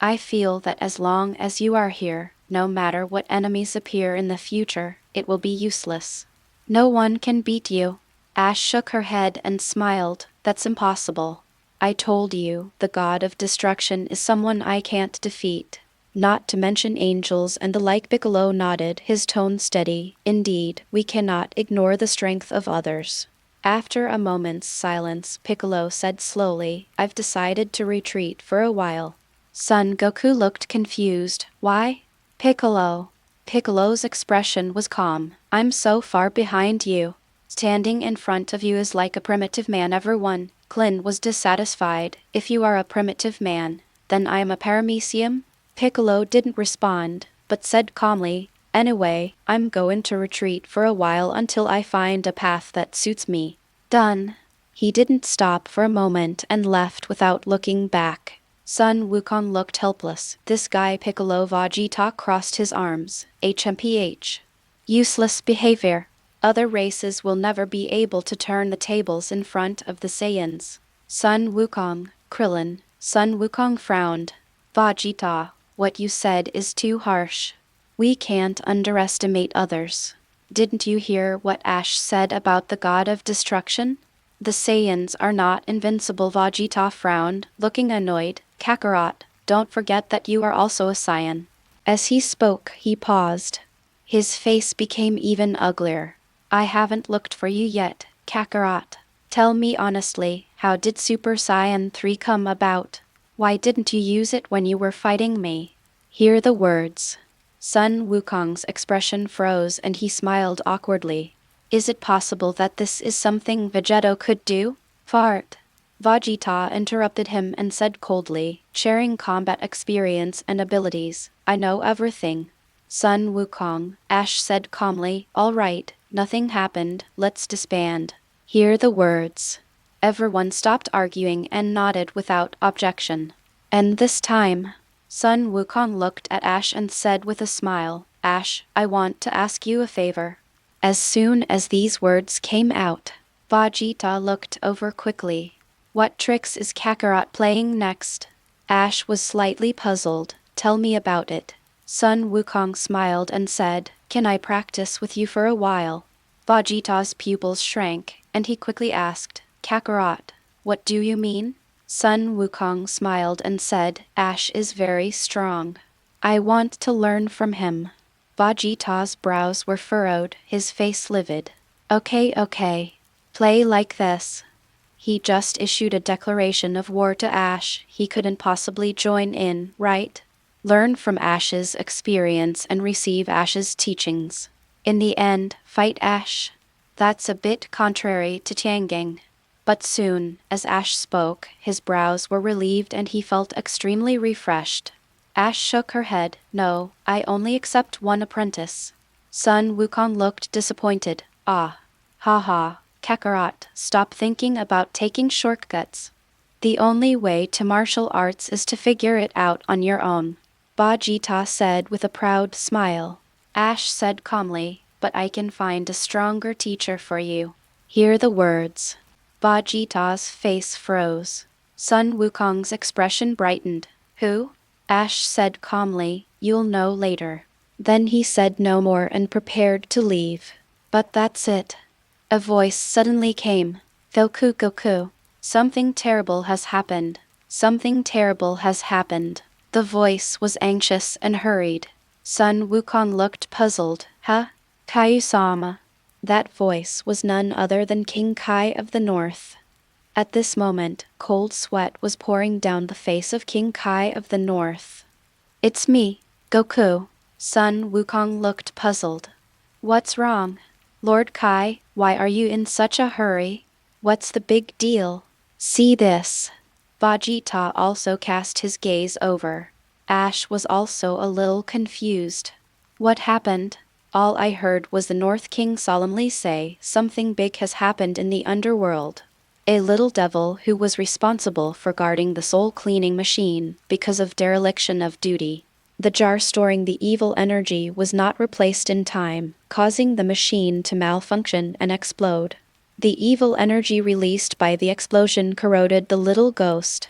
I feel that as long as you are here, No matter what enemies appear in the future, it will be useless. No one can beat you. Ash shook her head and smiled. That's impossible. I told you, the god of destruction is someone I can't defeat. Not to mention angels and the like. Piccolo nodded, his tone steady. Indeed, we cannot ignore the strength of others. After a moment's silence, Piccolo said slowly, I've decided to retreat for a while. Son Goku looked confused. Why? Piccolo. Piccolo's expression was calm. I'm so far behind you. Standing in front of you is like a primitive man. Everyone. Klin was dissatisfied. If you are a primitive man, then I am a paramecium? Piccolo didn't respond, but said calmly, Anyway, I'm going to retreat for a while until I find a path that suits me. Done. He didn't stop for a moment and left without looking back. Sun Wukong looked helpless. This guy Piccolo. Vegeta crossed his arms. HMPH. Useless behavior. Other races will never be able to turn the tables in front of the Saiyans. Sun Wukong, Krillin. Sun Wukong frowned. Vegeta, what you said is too harsh. We can't underestimate others. Didn't you hear what Ash said about the god of destruction? The Saiyans are not invincible. Vegeta frowned, looking annoyed. Kakarot, don't forget that you are also a Saiyan. As he spoke, he paused. His face became even uglier. I haven't looked for you yet, Kakarot. Tell me honestly, how did Super Saiyan 3 come about? Why didn't you use it when you were fighting me? Hear the words. Sun Wukong's expression froze and he smiled awkwardly. Is it possible that this is something Vegeta could do? Fart. Vegeta interrupted him and said coldly, sharing combat experience and abilities. I know everything. Sun Wukong, Ash said calmly, all right, nothing happened, let's disband. Hear the words. Everyone stopped arguing and nodded without objection. And this time, Sun Wukong looked at Ash and said with a smile, Ash, I want to ask you a favor. As soon as these words came out, Vegeta looked over quickly. What tricks is Kakarot playing next? Ash was slightly puzzled. Tell me about it. Sun Wukong smiled and said, Can I practice with you for a while? Vegeta's pupils shrank, and he quickly asked, Kakarot, what do you mean? Sun Wukong smiled and said, Ash is very strong. I want to learn from him. Vegeta's brows were furrowed, his face livid. Okay. Play like this. He just issued a declaration of war to Ash. He couldn't possibly join in, right? Learn from Ash's experience and receive Ash's teachings. In the end, fight Ash. That's a bit contrary to Tiangang. But soon, as Ash spoke, his brows were relieved and he felt extremely refreshed. Ash shook her head. No, I only accept one apprentice. Sun Wukong looked disappointed. Ah. Haha. Kakarot, stop thinking about taking shortcuts. The only way to martial arts is to figure it out on your own. Vegeta said with a proud smile. Ash said calmly, but I can find a stronger teacher for you. Hear the words. Vegeta's face froze. Sun Wukong's expression brightened. Who? Ash said calmly, you'll know later. Then he said no more and prepared to leave. But that's it. A voice suddenly came. Goku. Something terrible has happened. Something terrible has happened. The voice was anxious and hurried. Sun Wukong looked puzzled. Huh? Kai-sama. That voice was none other than King Kai of the North. At this moment, cold sweat was pouring down the face of King Kai of the North. It's me, Goku. Sun Wukong looked puzzled. What's wrong? Lord Kai, why are you in such a hurry? What's the big deal? See this. Vegeta also cast his gaze over. Ash was also a little confused. What happened? All I heard was the North King solemnly say, something big has happened in the underworld. A little devil who was responsible for guarding the soul cleaning machine because of dereliction of duty. The jar storing the evil energy was not replaced in time, causing the machine to malfunction and explode. The evil energy released by the explosion corroded the little ghost.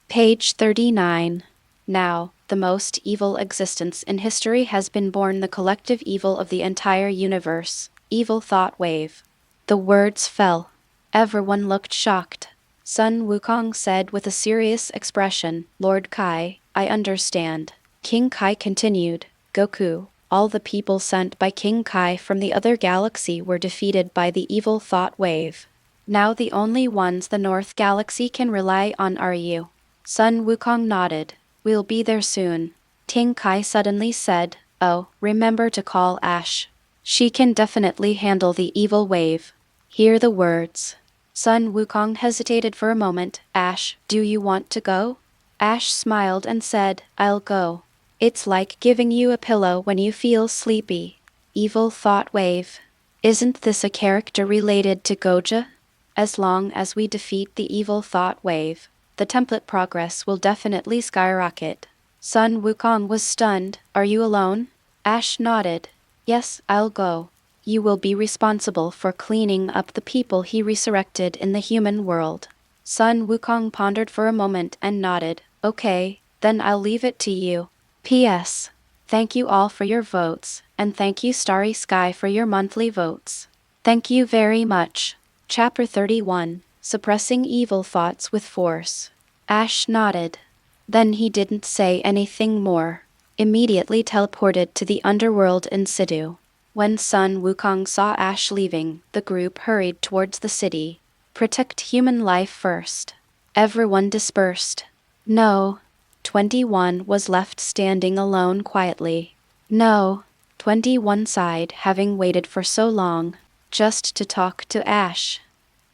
Page 39. Now, the most evil existence in history has been born, the collective evil of the entire universe. Evil thought wave. The words fell. Everyone looked shocked. Sun Wukong said with a serious expression, Lord Kai, I understand. King Kai continued, Goku, all the people sent by King Kai from the other galaxy were defeated by the evil thought wave. Now the only ones the North Galaxy can rely on are you. Sun Wukong nodded. We'll be there soon. King Kai suddenly said, Oh, remember to call Ash. She can definitely handle the evil wave. Hear the words. Sun Wukong hesitated for a moment. Ash, do you want to go? Ash smiled and said, I'll go. It's like giving you a pillow when you feel sleepy. Evil thought wave. Isn't this a character related to Gogeta? As long as we defeat the evil thought wave, the template progress will definitely skyrocket. Sun Wukong was stunned. Are you alone? Ash nodded. Yes, I'll go. You will be responsible for cleaning up the people he resurrected in the human world. Sun Wukong pondered for a moment and nodded. Okay, then I'll leave it to you. P.S. Thank you all for your votes, and thank you Starry Sky for your monthly votes. Thank you very much. Chapter 31, Suppressing Evil Thoughts with Force. Ash nodded. Then he didn't say anything more. Immediately teleported to the underworld in situ. When Sun Wukong saw Ash leaving, the group hurried towards the city. Protect human life first. Everyone dispersed. No. 21 was left standing alone quietly. No. 21 sighed, having waited for so long, just to talk to Ash.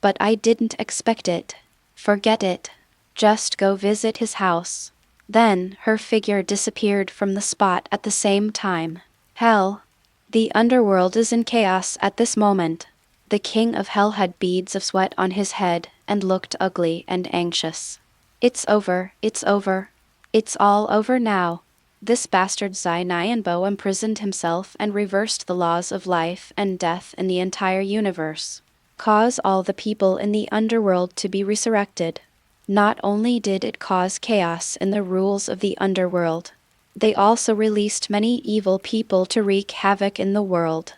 But I didn't expect it. Forget it. Just go visit his house. Then her figure disappeared from the spot at the same time. Hell. The underworld is in chaos at this moment. The king of hell had beads of sweat on his head and looked ugly and anxious. It's over, it's over. It's all over now. This bastard Zai-Nianbo imprisoned himself and reversed the laws of life and death in the entire universe. Cause all the people in the underworld to be resurrected. Not only did it cause chaos in the rules of the underworld, they also released many evil people to wreak havoc in the world.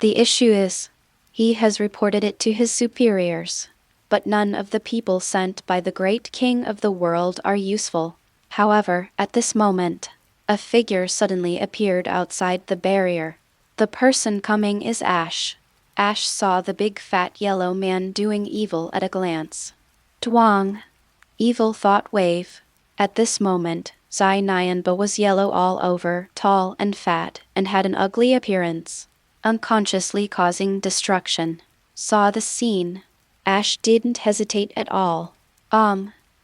The issue is, he has reported it to his superiors, but none of the people sent by the great king of the world are useful. However, at this moment, a figure suddenly appeared outside the barrier. The person coming is Ash. Ash saw the big fat yellow man doing evil at a glance. Twang! Evil thought wave. At this moment, Zai-Nianbo was yellow all over, tall and fat, and had an ugly appearance, unconsciously causing destruction. Saw the scene. Ash didn't hesitate at all.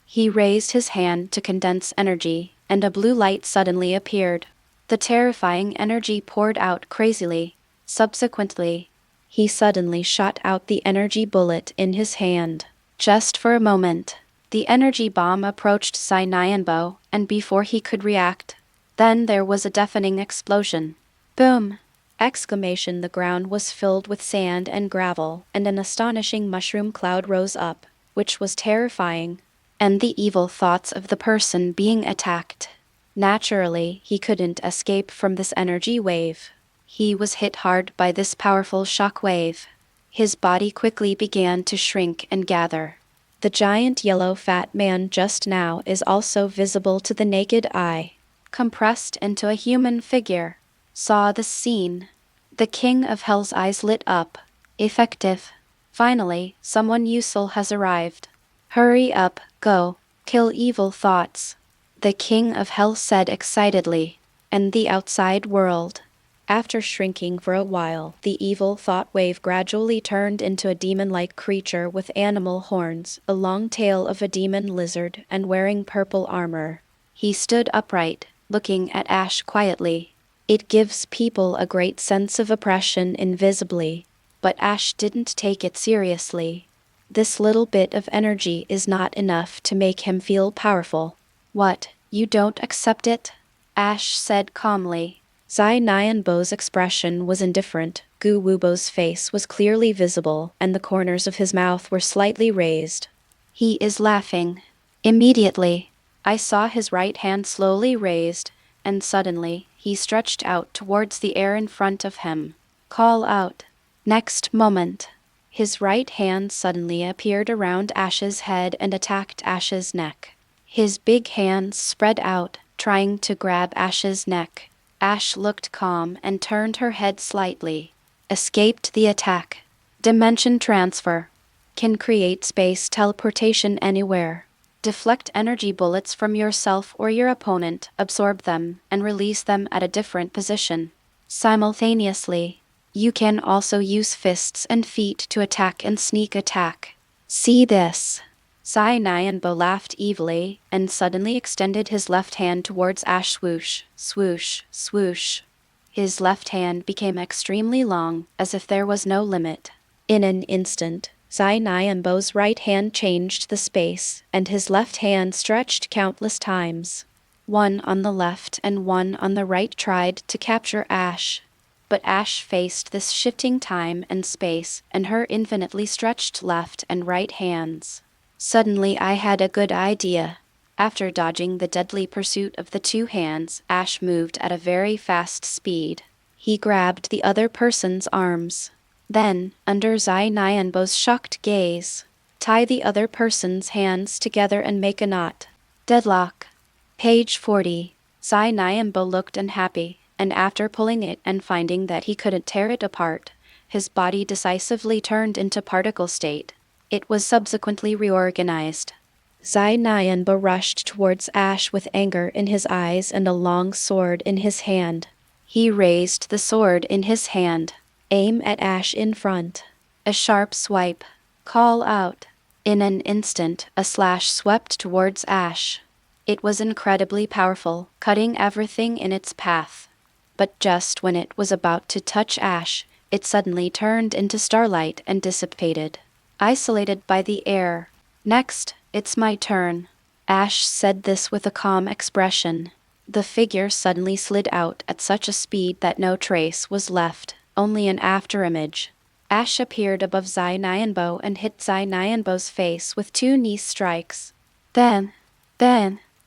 He raised his hand to condense energy, and a blue light suddenly appeared. The terrifying energy poured out crazily. Subsequently, he suddenly shot out the energy bullet in his hand. Just for a moment, the energy bomb approached Zai-Nianbo, and before he could react, then there was a deafening explosion. Boom! Exclamation! The ground was filled with sand and gravel, and an astonishing mushroom cloud rose up, which was terrifying, and the evil thoughts of the person being attacked. Naturally, he couldn't escape from this energy wave. He was hit hard by this powerful shock wave. His body quickly began to shrink and gather. The giant yellow fat man just now is also visible to the naked eye, compressed into a human figure. Saw the scene. The king of hell's eyes lit up. Effective. Finally, someone useful has arrived. Hurry up, go, kill evil thoughts. The king of hell said excitedly. And the outside world. After shrinking for a while, the evil thought wave gradually turned into a demon-like creature with animal horns, a long tail of a demon lizard, and wearing purple armor. He stood upright, looking at Ash quietly. It gives people a great sense of oppression invisibly, but Ash didn't take it seriously. This little bit of energy is not enough to make him feel powerful. What, you don't accept it? Ash said calmly. Zai-Nianbo's expression was indifferent. Gu Wubo's face was clearly visible, and the corners of his mouth were slightly raised. He is laughing. Immediately, I saw his right hand slowly raised, and suddenly he stretched out towards the air in front of him. Call out. Next moment, his right hand suddenly appeared around Ash's head and attacked Ash's neck. His big hands spread out, trying to grab Ash's neck. Ash looked calm and turned her head slightly. Escaped the attack. Dimension transfer. Can create space teleportation anywhere. Deflect energy bullets from yourself or your opponent, absorb them, and release them at a different position. Simultaneously, you can also use fists and feet to attack and sneak attack. See this. Nyanbo laughed evilly and suddenly extended his left hand towards Ash. Swoosh, swoosh, swoosh. His left hand became extremely long, as if there was no limit. In an instant, Nyanbo's right hand changed the space, and his left hand stretched countless times. One on the left and one on the right tried to capture Ash. But Ash faced this shifting time and space and her infinitely stretched left and right hands. Suddenly I had a good idea. After dodging the deadly pursuit of the two hands, Ash moved at a very fast speed. He grabbed the other person's arms. Then, under Nyanbo's shocked gaze, tie the other person's hands together and make a knot. Deadlock. Page 40. Nyanbo looked unhappy, and after pulling it and finding that he couldn't tear it apart, his body decisively turned into particle state. It was subsequently reorganized. Nyanbo rushed towards Ash with anger in his eyes and a long sword in his hand. He raised the sword in his hand. Aim at Ash in front. A sharp swipe. Call out. In an instant, a slash swept towards Ash. It was incredibly powerful, cutting everything in its path. But just when it was about to touch Ash, it suddenly turned into starlight and dissipated. Isolated by the air. Next, it's my turn. Ash said this with a calm expression. The figure suddenly slid out at such a speed that no trace was left. Only an afterimage. Ash appeared above Nyanbo and hit Nyanbo's face with two knee strikes. Then,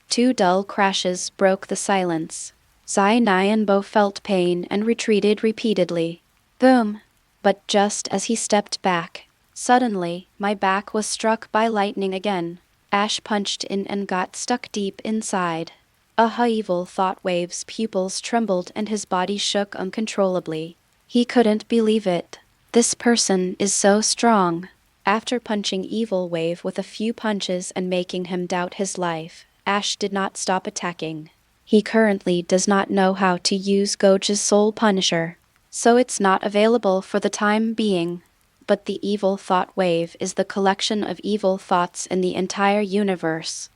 two dull crashes broke the silence. Nyanbo felt pain and retreated repeatedly. Boom! But just as he stepped back, suddenly my back was struck by lightning again. Ash punched in and got stuck deep inside. A evil thought wave's pupils trembled and his body shook uncontrollably. He couldn't believe it. This person is so strong. After punching Evil Wave with a few punches and making him doubt his life, Ash did not stop attacking. He currently does not know how to use Goge's Soul Punisher, so it's not available for the time being. But the Evil Thought Wave is the collection of evil thoughts in the entire universe.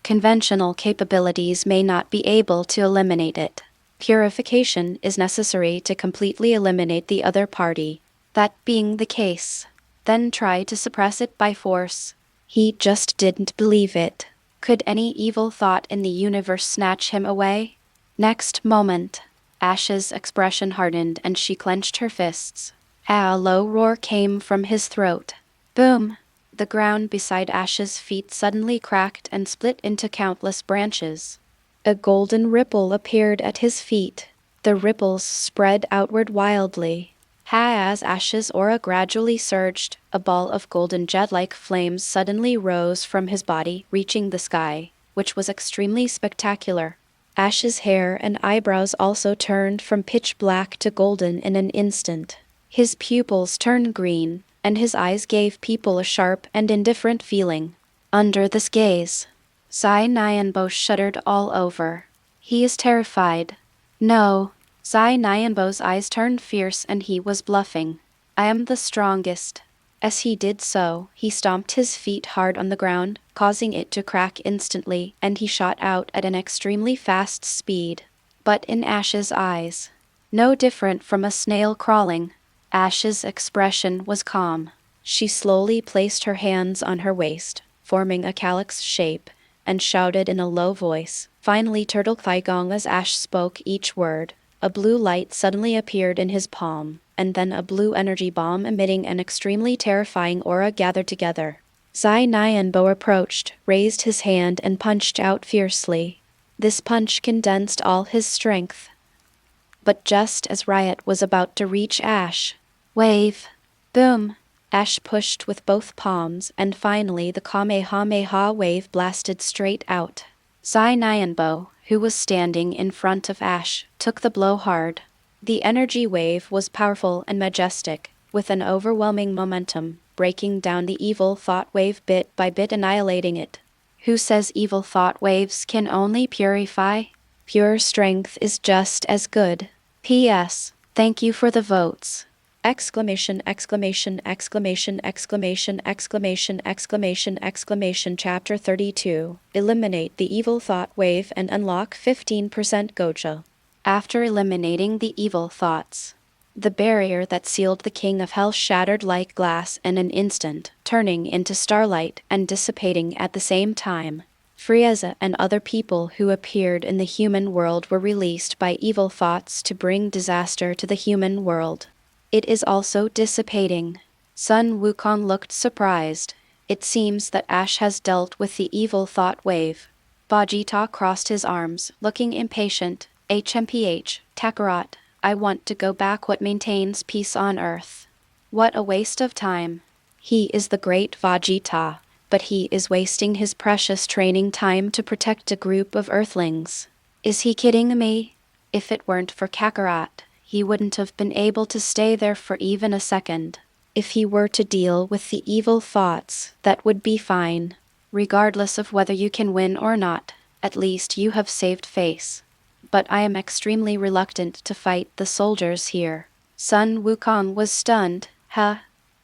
Conventional capabilities may not be able to eliminate it. Purification is necessary to completely eliminate the other party. That being the case, then try to suppress it by force. He just didn't believe it. Could any evil thought in the universe snatch him away? Next moment, Ash's expression hardened and she clenched her fists. A low roar came from his throat. Boom! The ground beside Ash's feet suddenly cracked and split into countless branches. A golden ripple appeared at his feet. The ripples spread outward wildly. As Ash's aura gradually surged, a ball of golden jet-like flames suddenly rose from his body, reaching the sky, which was extremely spectacular. Ash's hair and eyebrows also turned from pitch black to golden in an instant. His pupils turned green, and his eyes gave people a sharp and indifferent feeling. Under this gaze, Nyanbo shuddered all over. He is terrified. No. Nyanbo's eyes turned fierce and he was bluffing. I am the strongest. As he did so, he stomped his feet hard on the ground, causing it to crack instantly, and he shot out at an extremely fast speed. But in Ash's eyes, no different from a snail crawling, Ash's expression was calm. She slowly placed her hands on her waist, forming a calyx shape, and shouted in a low voice, finally Turtle Thigong as Ash spoke each word. A blue light suddenly appeared in his palm, and then a blue energy bomb emitting an extremely terrifying aura gathered together. Bo approached, raised his hand and punched out fiercely. This punch condensed all his strength. But just as Riot was about to reach Ash, wave! Boom! Ash pushed with both palms, and finally the Kamehameha wave blasted straight out. Bo, who was standing in front of Ash, took the blow hard. The energy wave was powerful and majestic, with an overwhelming momentum, breaking down the evil thought wave bit by bit, annihilating it. Who says evil thought waves can only purify? Pure strength is just as good. P.S. Thank you for the votes. Exclamation, exclamation, exclamation, exclamation, exclamation, exclamation, exclamation. Chapter 32. Eliminate the evil thought wave and unlock 15% Gogeta. After eliminating the evil thoughts, the barrier that sealed the King of Hell shattered like glass in an instant, turning into starlight and dissipating at the same time. Frieza and other people who appeared in the human world were released by evil thoughts to bring disaster to the human world. It is also dissipating. Sun Wukong looked surprised. It seems that Ash has dealt with the evil thought wave. Vegeta crossed his arms, looking impatient. HMPH, Kakarot, I want to go back. What maintains peace on Earth? What a waste of time. He is the great Vegeta, but he is wasting his precious training time to protect a group of Earthlings. Is he kidding me? If it weren't for Kakarot, he wouldn't have been able to stay there for even a second. If he were to deal with the evil thoughts, that would be fine. Regardless of whether you can win or not, at least you have saved face. But I am extremely reluctant to fight the soldiers here. Sun Wukong was stunned.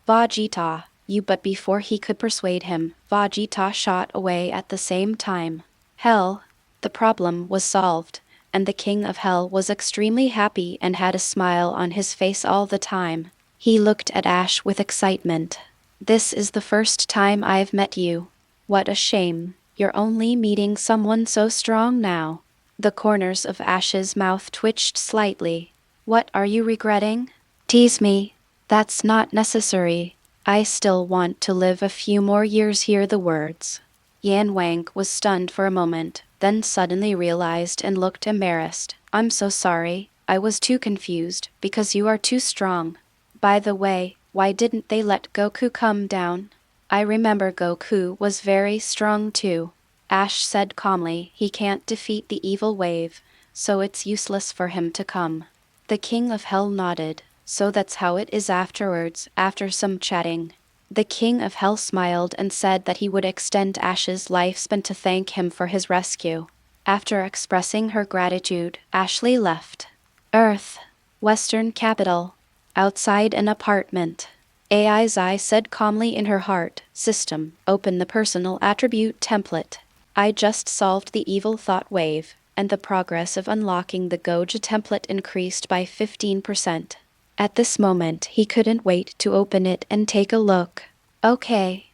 Vegeta, you. But before he could persuade him, Vegeta shot away at the same time. Hell, the problem was solved, and the King of Hell was extremely happy and had a smile on his face all the time. He looked at Ash with excitement. This is the first time I've met you. What a shame, you're only meeting someone so strong now. The corners of Ash's mouth twitched slightly. What are you regretting? Tease me. That's not necessary. I still want to live a few more years. Hear the words. Yan Wang was stunned for a moment, then suddenly realized and looked embarrassed. I'm so sorry. I was too confused, because you are too strong. By the way, why didn't they let Goku come down? I remember Goku was very strong too. Ash said calmly. He can't defeat the evil wave, so it's useless for him to come. The King of Hell nodded. So that's how it is afterwards. After some chatting, the King of Hell smiled and said that he would extend Ash's lifespan to thank him for his rescue. After expressing her gratitude, Ashley left. Earth, Western Capital. Outside an apartment, AI said calmly in her heart. System, open the personal attribute template. I just solved the evil thought wave, and the progress of unlocking the Gogeta template increased by 15%. At this moment, he couldn't wait to open it and take a look. Okay.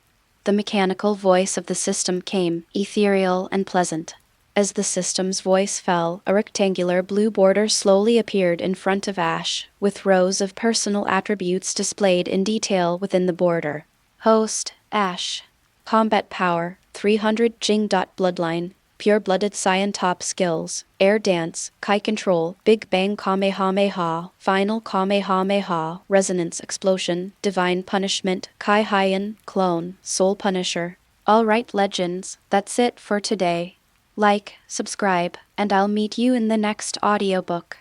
The mechanical voice of the system came, ethereal and pleasant. As the system's voice fell, a rectangular blue border slowly appeared in front of Ash, with rows of personal attributes displayed in detail within the border. Host, Ash. Combat power, 300 Jing. Bloodline, pure-blooded Saiyan. Top skills, air dance, Kai control, Big Bang Kamehameha, final Kamehameha, resonance explosion, divine punishment, Kai Hyen, clone, soul punisher. Alright legends, that's it for today. Like, subscribe, and I'll meet you in the next audiobook.